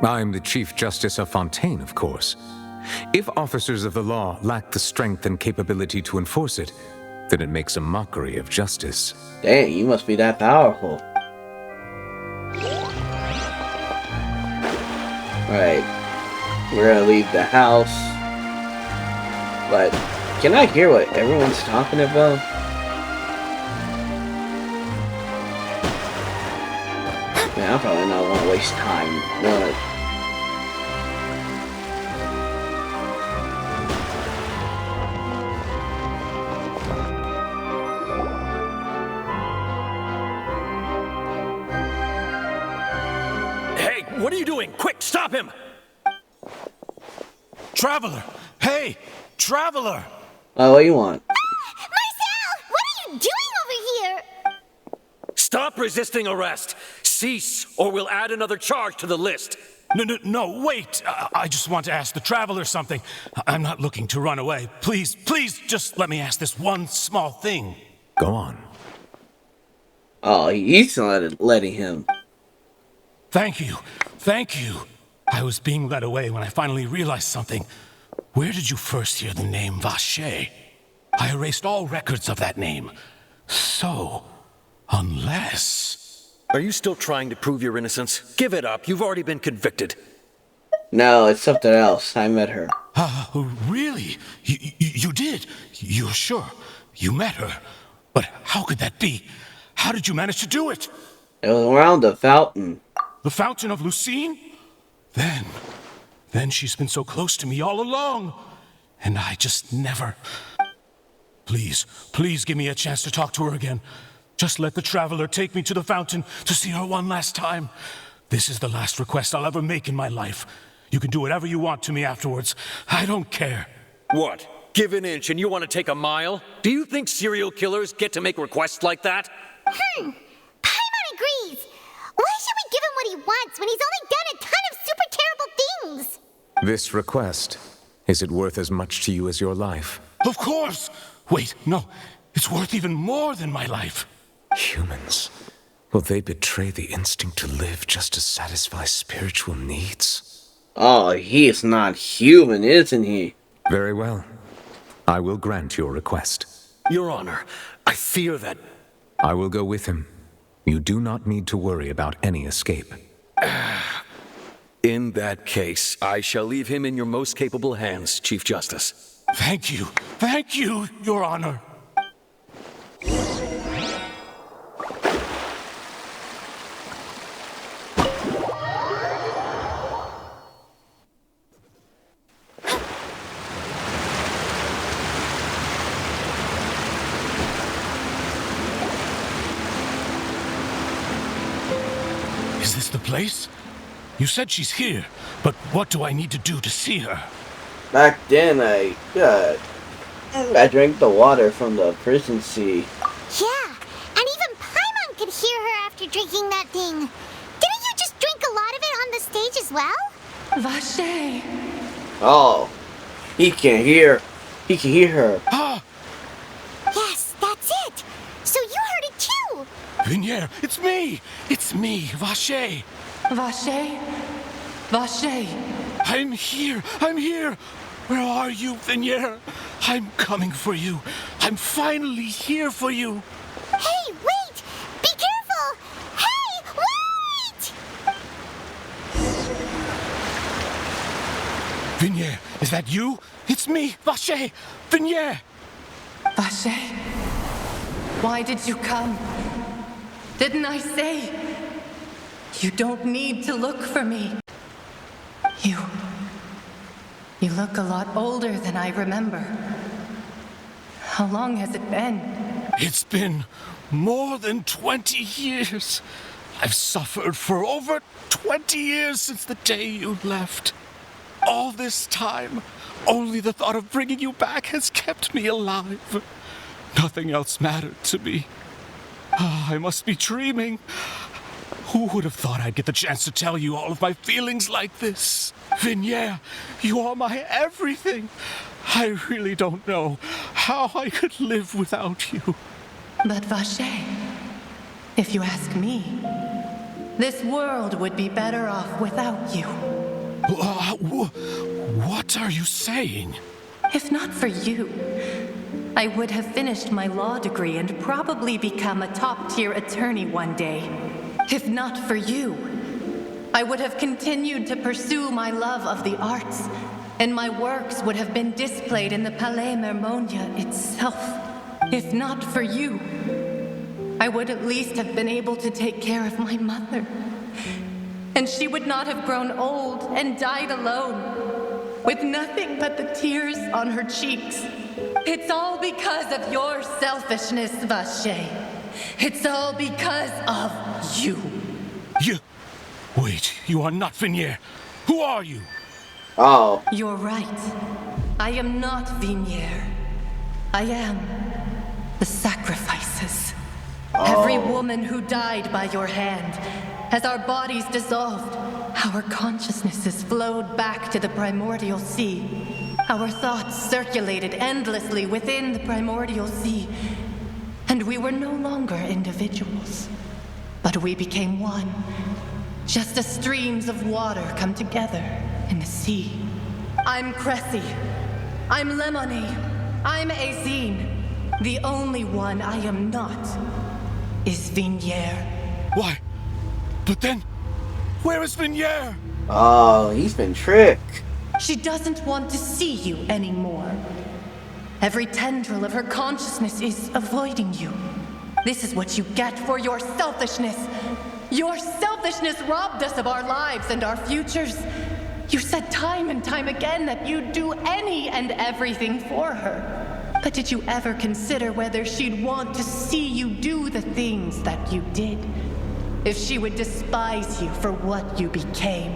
I'm the Chief Justice of Fontaine, of course. If officers of the law lack the strength and capability to enforce it, then it makes a mockery of justice. Dang, you must be that powerful. Alright. We're gonna leave the house. But, can I hear what everyone's talking about? Man, I probably not want to waste time. No. What are you doing? Quick, stop him! Traveler! Hey! Traveler! What do you want? Marcel! What are you doing over here? Stop resisting arrest! Cease, or we'll add another charge to the list. No, wait! I just want to ask the Traveler something. I'm not looking to run away. Please, just let me ask this one small thing. Go on. Oh, he's not letting him. Thank you. I was being led away when I finally realized something. Where did you first hear the name Vacher? I erased all records of that name. So, unless... Are you still trying to prove your innocence? Give it up. You've already been convicted. No, it's something else. I met her. Really? You did? You're sure? You met her? But how could that be? How did you manage to do it? It was around the fountain. The Fountain of Lucine? Then she's been so close to me all along. and I just never... Please, please give me a chance to talk to her again. Just let the Traveler take me to the fountain to see her one last time. This is the last request I'll ever make in my life. You can do whatever you want to me afterwards. I don't care. What? Give an inch and you want to take a mile? Do you think serial killers get to make requests like that? Paimon agrees. Why should we give him what he wants when he's only done a ton of super terrible things? This request, is it worth as much to you as your life? Of course! Wait, no. It's worth even more than my life. Humans. Will they betray the instinct to live just to satisfy spiritual needs? Oh, he is not human, isn't he? Very well. I will grant your request. Your Honor, I fear that... I will go with him. You do not need to worry about any escape. In that case, I shall leave him in your most capable hands, Chief Justice. Thank you, Your Honor. Is this the place? You said she's here, but what do I need to do to see her? Back then, I drank the water from the prison sea. Yeah, and even Paimon could hear her after drinking that thing. Didn't you just drink a lot of it on the stage as well? Vache. Oh, he can hear her. Yes, that's it. So you heard it too. Vinier, it's me, Vache. Vache? Vache. I'm here. Where are you, Vinier? I'm coming for you. I'm finally here for you. Hey, wait! Be careful! Hey, wait! Vinier, is that you? It's me, Vache. Vinier. Vache? Why did you come? Didn't I say? You don't need to look for me. You look a lot older than I remember. How long has it been? It's been more than 20 years. I've suffered for over 20 years since the day you left. All this time, only the thought of bringing you back has kept me alive. Nothing else mattered to me. I must be dreaming. Who would have thought I'd get the chance to tell you all of my feelings like this? Vinier, you are my everything. I really don't know how I could live without you. But Vache, if you ask me, this world would be better off without you. What are you saying? If not for you, I would have finished my law degree and probably become a top-tier attorney one day. If not for you, I would have continued to pursue my love of the arts, and my works would have been displayed in the Palais Mermonia itself. If not for you, I would at least have been able to take care of my mother. And she would not have grown old and died alone, with nothing but the tears on her cheeks. It's all because of your selfishness, Vache. It's all because of you. Wait, you are not Vinier. Who are you? Oh. You're right. I am not Vinier. I am the sacrifices. Every woman who died by your hand, as our bodies dissolved, our consciousnesses flowed back to the primordial sea. Our thoughts circulated endlessly within the primordial sea, and we were no longer individuals, but we became one, just as streams of water come together in the sea. I'm Cressy. I'm Lemony. I'm Azine. The only one I am not is Vinier. Why? But then, where is Vinier? Oh, he's been tricked. She doesn't want to see you anymore. Every tendril of her consciousness is avoiding you. This is what you get for your selfishness. Your selfishness robbed us of our lives and our futures. You said time and time again that you'd do any and everything for her. But did you ever consider whether she'd want to see you do the things that you did? If she would despise you for what you became?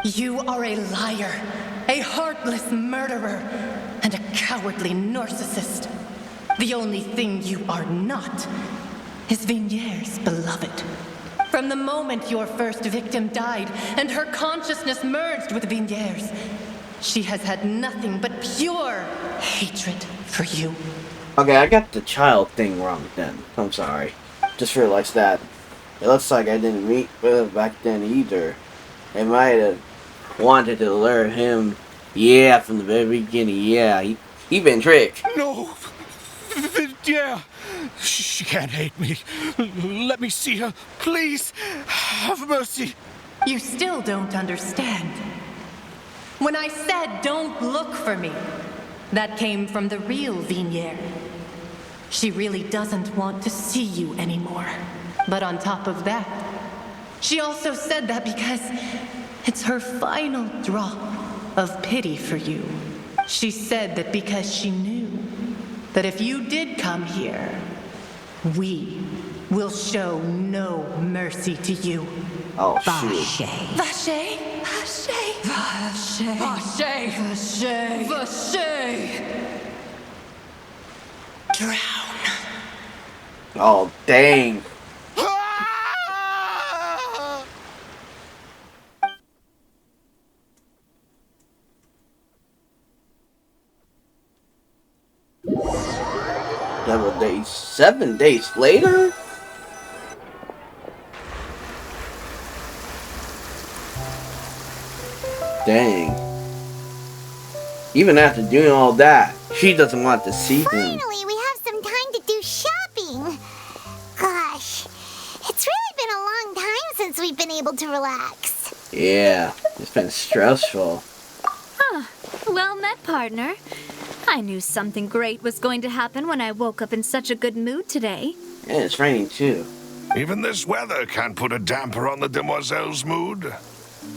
You are a liar, a heartless murderer, and a cowardly narcissist. The only thing you are not is Vigniere's beloved. From the moment your first victim died and her consciousness merged with Vigniere's, she has had nothing but pure hatred for you. Okay, I got the child thing wrong then. I'm sorry. Just realized that. It looks like I didn't meet with her back then either. I might have wanted to lure him. Yeah, from the very beginning. Yeah, he been tricked. No! Yeah! She can't hate me. Let me see her. Please! Have mercy! You still don't understand. When I said don't look for me, that came from the real Vigniere. She really doesn't want to see you anymore. But on top of that, she also said that because it's her final drop of pity for you. She said that because she knew that if you did come here, we will show no mercy to you. Oh, shoot. Vache! Vache! Vache! Vache! Vache! Vache! Drown. Oh, dang. Several days. 7 days later? Dang. Even after doing all that, she doesn't want to see him. Finally, we have some time to do shopping. Gosh, it's really been a long time since we've been able to relax. Yeah, it's been stressful. Huh. Well met, partner. I knew something great was going to happen when I woke up in such a good mood today. And it's raining too. Even this weather can't put a damper on the demoiselle's mood.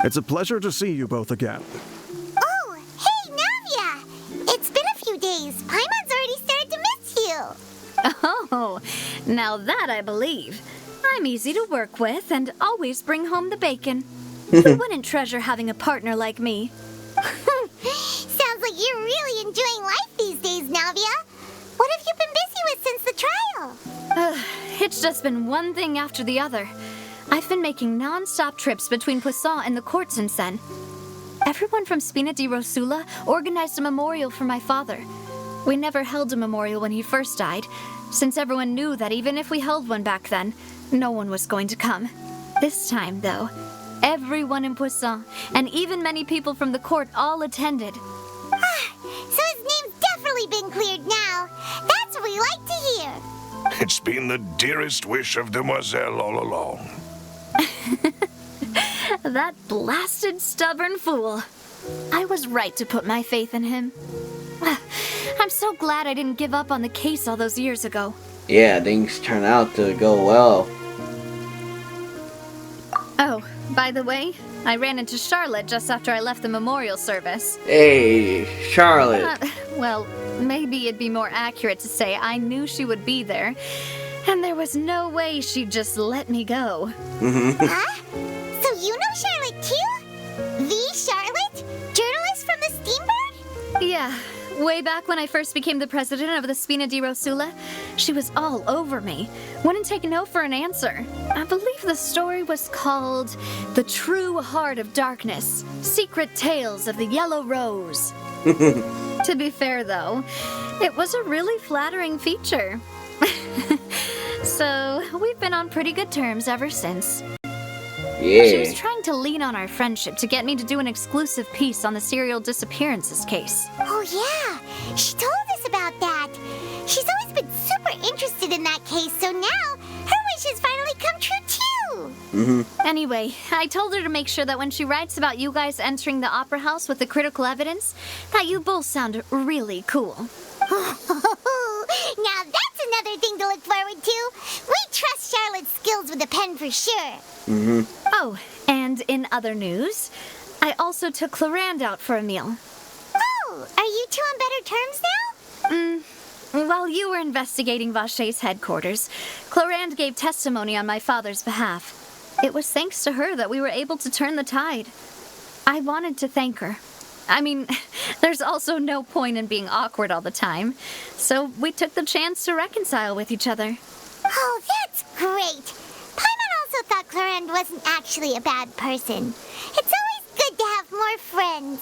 It's a pleasure to see you both again. Oh, hey, Navia! It's been a few days. Paimon's already started to miss you. Oh, now that I believe. I'm easy to work with and always bring home the bacon. Who wouldn't treasure having a partner like me? Sounds like you're really enjoying life these days, Navia. What have you been busy with since the trial? It's just been one thing after the other. I've been making non-stop trips between Poisson and the court since then. Everyone from Spina di Rosula organized a memorial for my father. We never held a memorial when he first died, since everyone knew that even if we held one back then, no one was going to come. This time, though, everyone in Poisson, and even many people from the court, all attended. So his name's definitely been cleared now. That's what we like to hear. It's been the dearest wish of Demoiselle all along. That blasted stubborn fool. I was right to put my faith in him. I'm so glad I didn't give up on the case all those years ago. Yeah, things turn out to go well. Oh, by the way, I ran into Charlotte just after I left the memorial service. Hey, Charlotte. Well, maybe it'd be more accurate to say I knew she would be there, and there was no way she'd just let me go. Huh? So you know Charlotte too? The Charlotte? Journalist from the Steambird? Yeah, way back when I first became the president of the Spina di Rosula, she was all over me. Wouldn't take no for an answer. I believe the story was called The True Heart of Darkness, Secret Tales of the Yellow Rose. To be fair, though, it was a really flattering feature. So, we've been on pretty good terms ever since. Yeah. She was trying to lean on our friendship to get me to do an exclusive piece on the serial disappearances case. Oh yeah, she told us about that. She's always been super interested in that case, so now her wish has finally come true too. Anyway, I told her to make sure that when she writes about you guys entering the opera house with the critical evidence, that you both sound really cool. Now that's another thing to look forward to. We trust Charlotte's skills with a pen for sure. Oh, and in other news, I also took Clorand out for a meal. Oh, are you two on better terms now? While you were investigating Vache's headquarters, Clorand gave testimony on my father's behalf. It was thanks to her that we were able to turn the tide. I wanted to thank her. I mean, there's also no point in being awkward all the time, so we took the chance to reconcile with each other. Oh, that's great. Paimon also thought Clorand wasn't actually a bad person. It's always good to have more friends.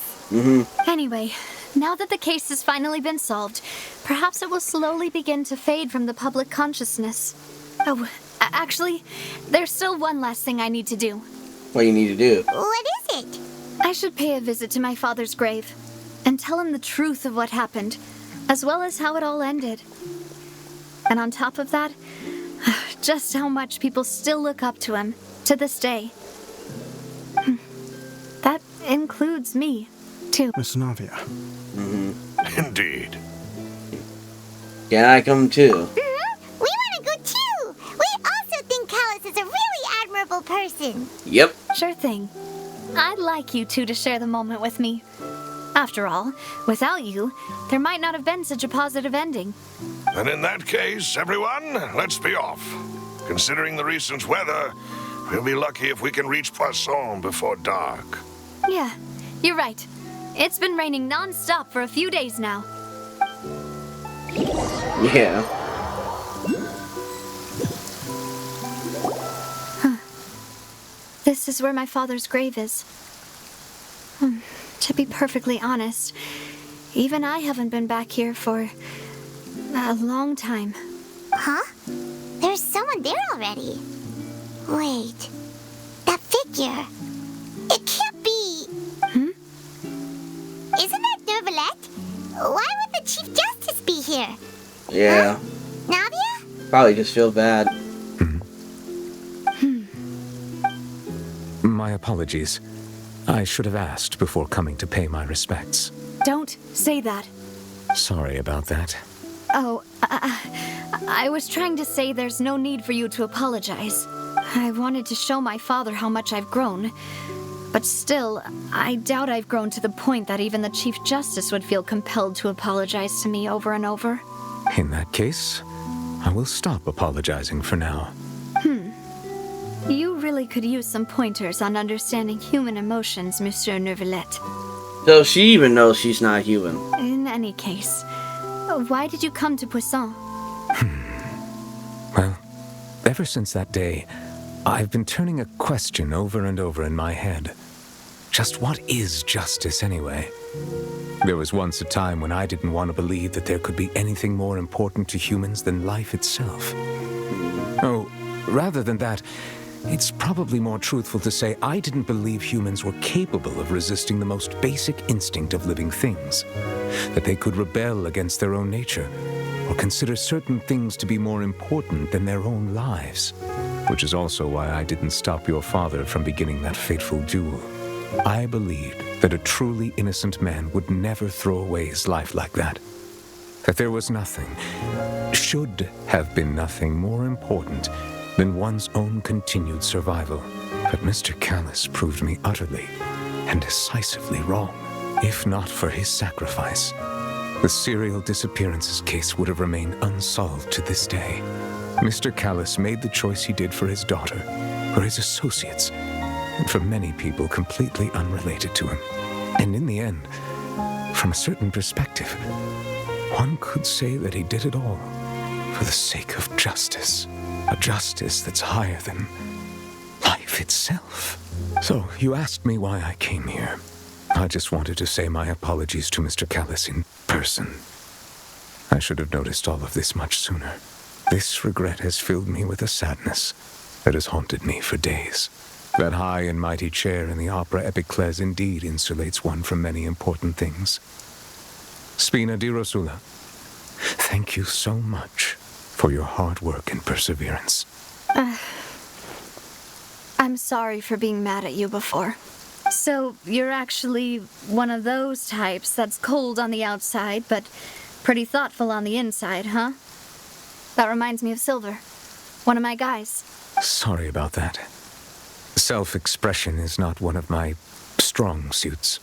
Anyway, now that the case has finally been solved, perhaps it will slowly begin to fade from the public consciousness. Oh, actually, there's still one last thing I need to do. What you need to do? What is it? I should pay a visit to my father's grave and tell him the truth of what happened, as well as how it all ended. And on top of that, just how much people still look up to him to this day. That includes me, too. Miss Navia. Indeed. Can I come too? We want to go too. We also think Callus is a really admirable person. Yep. Sure thing. I'd like you two to share the moment with me. After all, without you, there might not have been such a positive ending. And in that case, everyone, let's be off. Considering the recent weather, we'll be lucky if we can reach Poisson before dark. Yeah, you're right. It's been raining non-stop for a few days now. Yeah. This is where my father's grave is. To be perfectly honest, even I haven't been back here for a long time. Huh? There's someone there already. Wait. That figure. It can't be. Isn't that Nervalette? Why would the Chief Justice be here? Yeah. Navia? Probably just feel bad. My apologies. I should have asked before coming to pay my respects. Don't say that. Sorry about that. Oh, I was trying to say there's no need for you to apologize. I wanted to show my father how much I've grown. But still, I doubt I've grown to the point that even the Chief Justice would feel compelled to apologize to me over and over. In that case, I will stop apologizing for now. You really could use some pointers on understanding human emotions, Monsieur Nervalette. So she even knows she's not human. In any case, why did you come to Poisson? Well, ever since that day, I've been turning a question over and over in my head. Just what is justice anyway? There was once a time when I didn't want to believe that there could be anything more important to humans than life itself. Oh, rather than that, it's probably more truthful to say I didn't believe humans were capable of resisting the most basic instinct of living things. That they could rebel against their own nature, or consider certain things to be more important than their own lives. Which is also why I didn't stop your father from beginning that fateful duel. I believed that a truly innocent man would never throw away his life like that. That there was nothing, should have been nothing more important than one's own continued survival. But Mr. Callus proved me utterly and decisively wrong. If not for his sacrifice, the serial disappearances case would have remained unsolved to this day. Mr. Callus made the choice he did for his daughter, for his associates, and for many people completely unrelated to him. And in the end, from a certain perspective, one could say that he did it all for the sake of justice. A justice that's higher than life itself. So, you asked me why I came here. I just wanted to say my apologies to Mr. Callus in person. I should have noticed all of this much sooner. This regret has filled me with a sadness that has haunted me for days. That high and mighty chair in the opera Epiclese indeed insulates one from many important things. Spina di Rosula, thank you so much for your hard work and perseverance. I'm sorry for being mad at you before. So, you're actually one of those types that's cold on the outside, but pretty thoughtful on the inside, huh? That reminds me of Silver, one of my guys. Sorry about that. Self-expression is not one of my strong suits.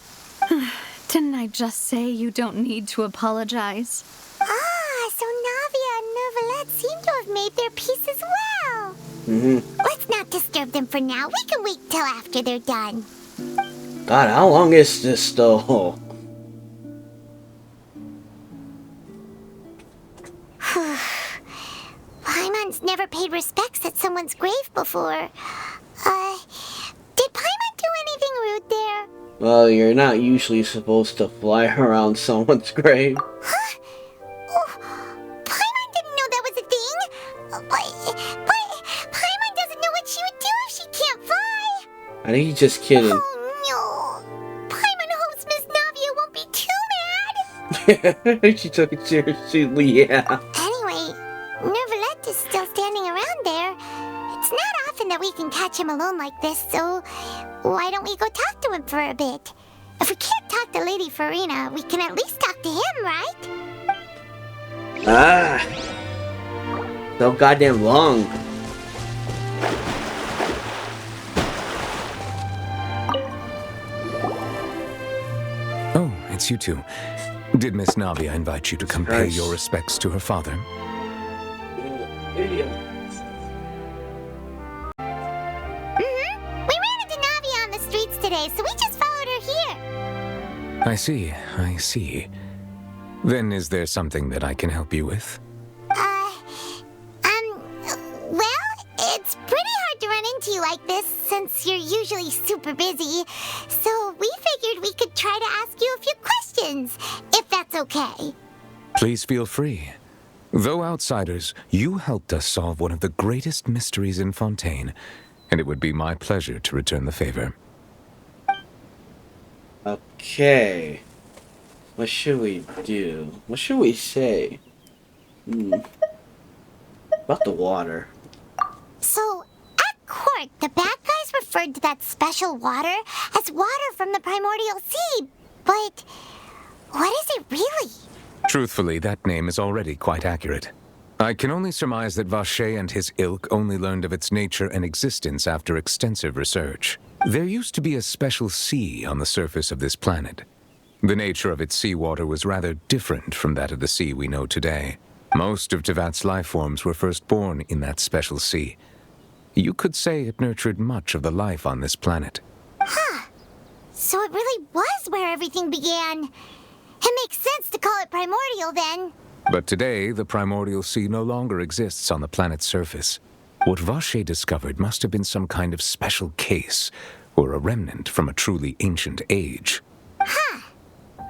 Didn't I just say you don't need to apologize? Ah, so Navia and Neuvillette seem to have made their peace as well. Let's not disturb them for now. We can wait till after they're done. God, how long is this though? Paimon's never paid respects at someone's grave before. Did Paimon do anything rude there? Well, you're not usually supposed to fly around someone's grave. Huh? Oh, Paimon didn't know that was a thing. But Paimon doesn't know what she would do if she can't fly. I think he's just kidding. Oh no. Paimon hopes Miss Navia won't be too mad. She took it seriously, yeah. Anyway, Neuvillette is still standing around there. It's not often that we can catch him alone like this, so why don't we go talk to him for a bit? If we can't talk to Lady Farina, we can at least talk to him, right? Ah. So goddamn long. Oh, it's you two. Did Miss Navia invite you to come pay your respects to her father? We ran into Navia on the streets today, so we just followed her here. I see. Then is there something that I can help you with? Well, it's pretty hard to run into you like this since you're usually super busy. So we figured we could try to ask you a few questions, if that's okay. Please feel free. Though outsiders, you helped us solve one of the greatest mysteries in Fontaine, and it would be my pleasure to return the favor. Okay. What should we do? What should we say? About the water. So, at court, the bad guys referred to that special water as water from the primordial sea. But what is it really? Truthfully, that name is already quite accurate. I can only surmise that Vacher and his ilk only learned of its nature and existence after extensive research. There used to be a special sea on the surface of this planet. The nature of its seawater was rather different from that of the sea we know today. Most of Tevat's life forms were first born in that special sea. You could say it nurtured much of the life on this planet. Huh. So it really was where everything began. It makes sense to call it primordial then. But today, the primordial sea no longer exists on the planet's surface. What Vacher discovered must have been some kind of special case, or a remnant from a truly ancient age. Huh.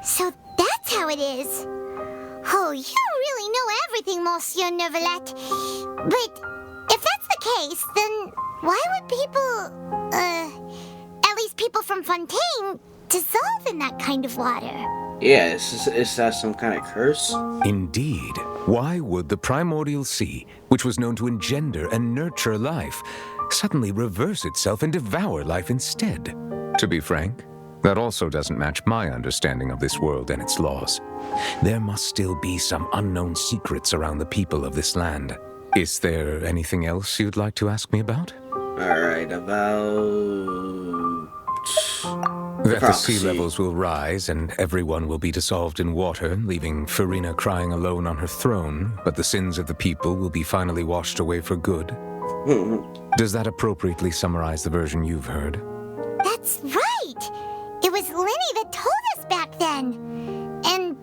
So that's how it is. Oh, you really know everything, Monsieur Neuvillette. But if that's the case, then why would people, at least people from Fontaine, dissolve in that kind of water? Yeah, is that some kind of curse? Indeed. Why would the primordial sea, which was known to engender and nurture life, suddenly reverse itself and devour life instead? To be frank, that also doesn't match my understanding of this world and its laws. There must still be some unknown secrets around the people of this land. Is there anything else you'd like to ask me about? Alright, about... That the sea levels will rise and everyone will be dissolved in water, leaving Farina crying alone on her throne, but the sins of the people will be finally washed away for good. Does that appropriately summarize the version you've heard? That's right! It was Linny that told us back then. And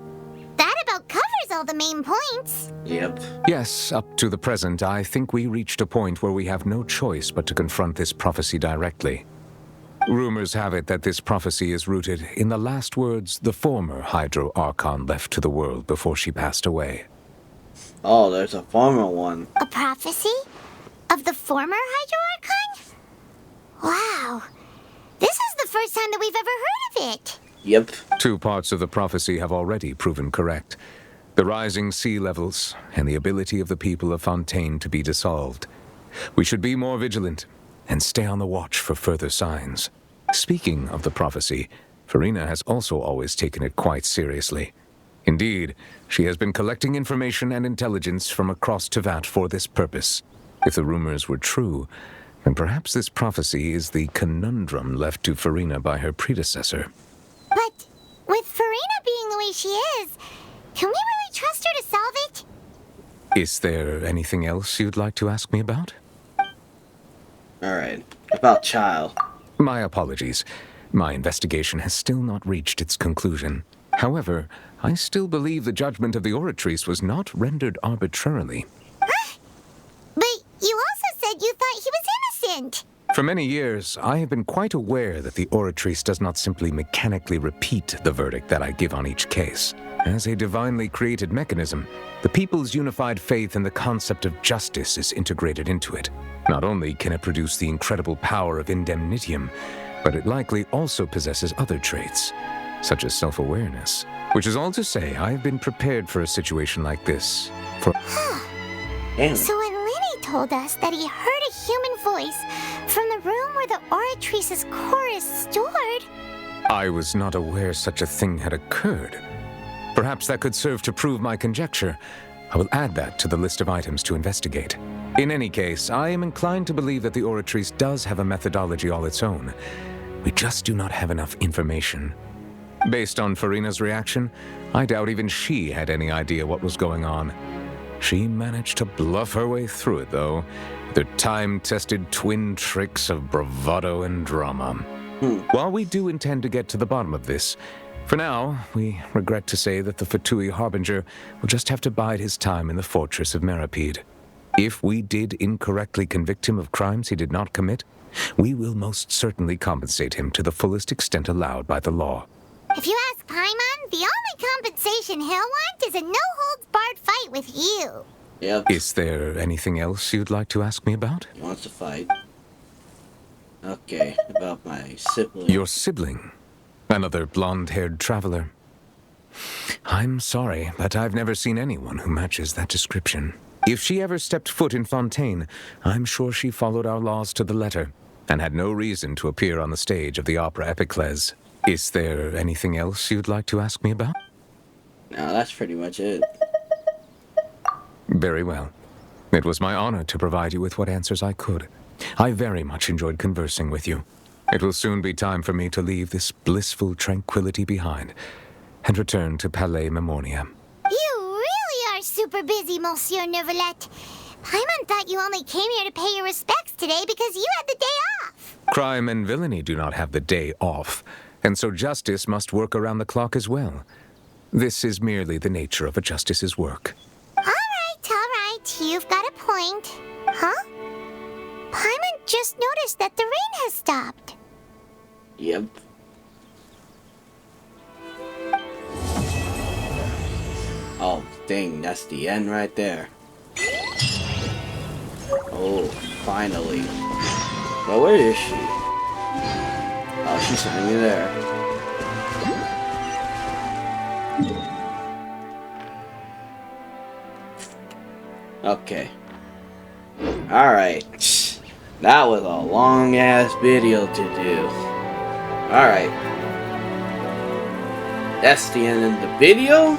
that about covers all the main points. Yep. Yes, up to the present, I think we reached a point where we have no choice but to confront this prophecy directly. Rumors have it that this prophecy is rooted in the last words the former Hydro Archon left to the world before she passed away. Oh, there's a former one. A prophecy? Of the former Hydro Archon? Wow. This is the first time that we've ever heard of it. Yep. 2 parts of the prophecy have already proven correct. The rising sea levels and the ability of the people of Fontaine to be dissolved. We should be more vigilant and stay on the watch for further signs. Speaking of the prophecy, Farina has also always taken it quite seriously. Indeed, she has been collecting information and intelligence from across Tevat for this purpose. If the rumors were true, then perhaps this prophecy is the conundrum left to Farina by her predecessor. But with Farina being the way she is, can we really trust her to solve it? Is there anything else you'd like to ask me about? Alright, about Child. My apologies. My investigation has still not reached its conclusion. However, I still believe the judgment of the Oratrice was not rendered arbitrarily. But you also said you thought he was innocent. For many years, I have been quite aware that the Oratrice does not simply mechanically repeat the verdict that I give on each case. As a divinely created mechanism, the people's unified faith in the concept of justice is integrated into it. Not only can it produce the incredible power of indemnitium, but it likely also possesses other traits, such as self-awareness. Which is all to say, I have been prepared for a situation like this for... So when Lenny told us that he heard a human voice from the room where the Oratrice's core is stored... I was not aware such a thing had occurred. Perhaps that could serve to prove my conjecture. I will add that to the list of items to investigate. In any case, I am inclined to believe that the Oratrice does have a methodology all its own. We just do not have enough information. Based on Farina's reaction, I doubt even she had any idea what was going on. She managed to bluff her way through it, though, with her time-tested twin tricks of bravado and drama. While we do intend to get to the bottom of this, for now, we regret to say that the Fatui Harbinger will just have to bide his time in the fortress of Meripede. If we did incorrectly convict him of crimes he did not commit, we will most certainly compensate him to the fullest extent allowed by the law. If you ask Paimon, the only compensation he'll want is a no-holds-barred fight with you. Yep. Is there anything else you'd like to ask me about? He wants to fight. Okay, about my sibling. Your sibling? Another blonde-haired traveler? I'm sorry, but I've never seen anyone who matches that description. If she ever stepped foot in Fontaine, I'm sure she followed our laws to the letter, and had no reason to appear on the stage of the opera Epiclese. Is there anything else you'd like to ask me about? No, that's pretty much it. Very well. It was my honor to provide you with what answers I could. I very much enjoyed conversing with you. It will soon be time for me to leave this blissful tranquility behind and return to Palais Memoria. You really are super busy, Monsieur Neuvillette. Paimon thought you only came here to pay your respects today because you had the day off. Crime and villainy do not have the day off, and so justice must work around the clock as well. This is merely the nature of a justice's work. All right. You've got a point. Huh? Paimon just noticed that the rain has stopped. Yep. Oh, dang, that's the end right there. Oh, finally. Well, where is she? Oh, she's hanging there. Okay. Alright. That was a long-ass video to do. Alright. That's the end of the video.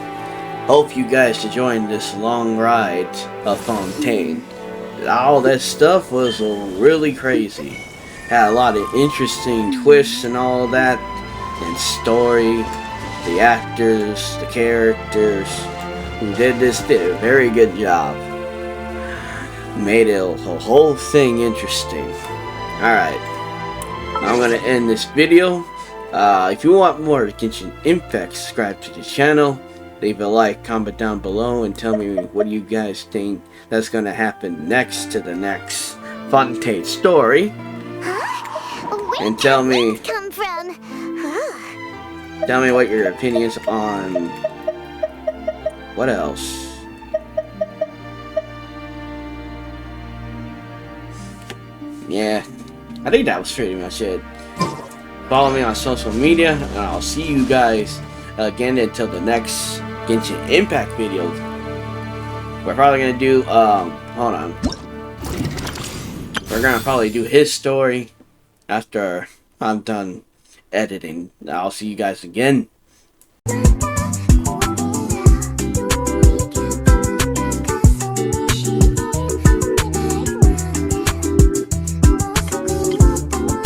Hope you guys enjoyed this long ride of Fontaine. All that stuff was really crazy. Had a lot of interesting twists and all that. And story. The actors, the characters who did this did a very good job. Made it the whole thing interesting. Alright. I'm gonna end this video. If you want more Genshin Imapct, subscribe to the channel. Leave a like, comment down below, and tell me what you guys think that's gonna happen next to the next Fontaine story. And tell me Come from? tell me what your opinions on what else. Yeah, I think that was pretty much it. Follow me on social media, and I'll see you guys again until the next Genshin Imapct video. We're probably gonna do, hold on. We're gonna probably do his story after I'm done editing. I'll see you guys again.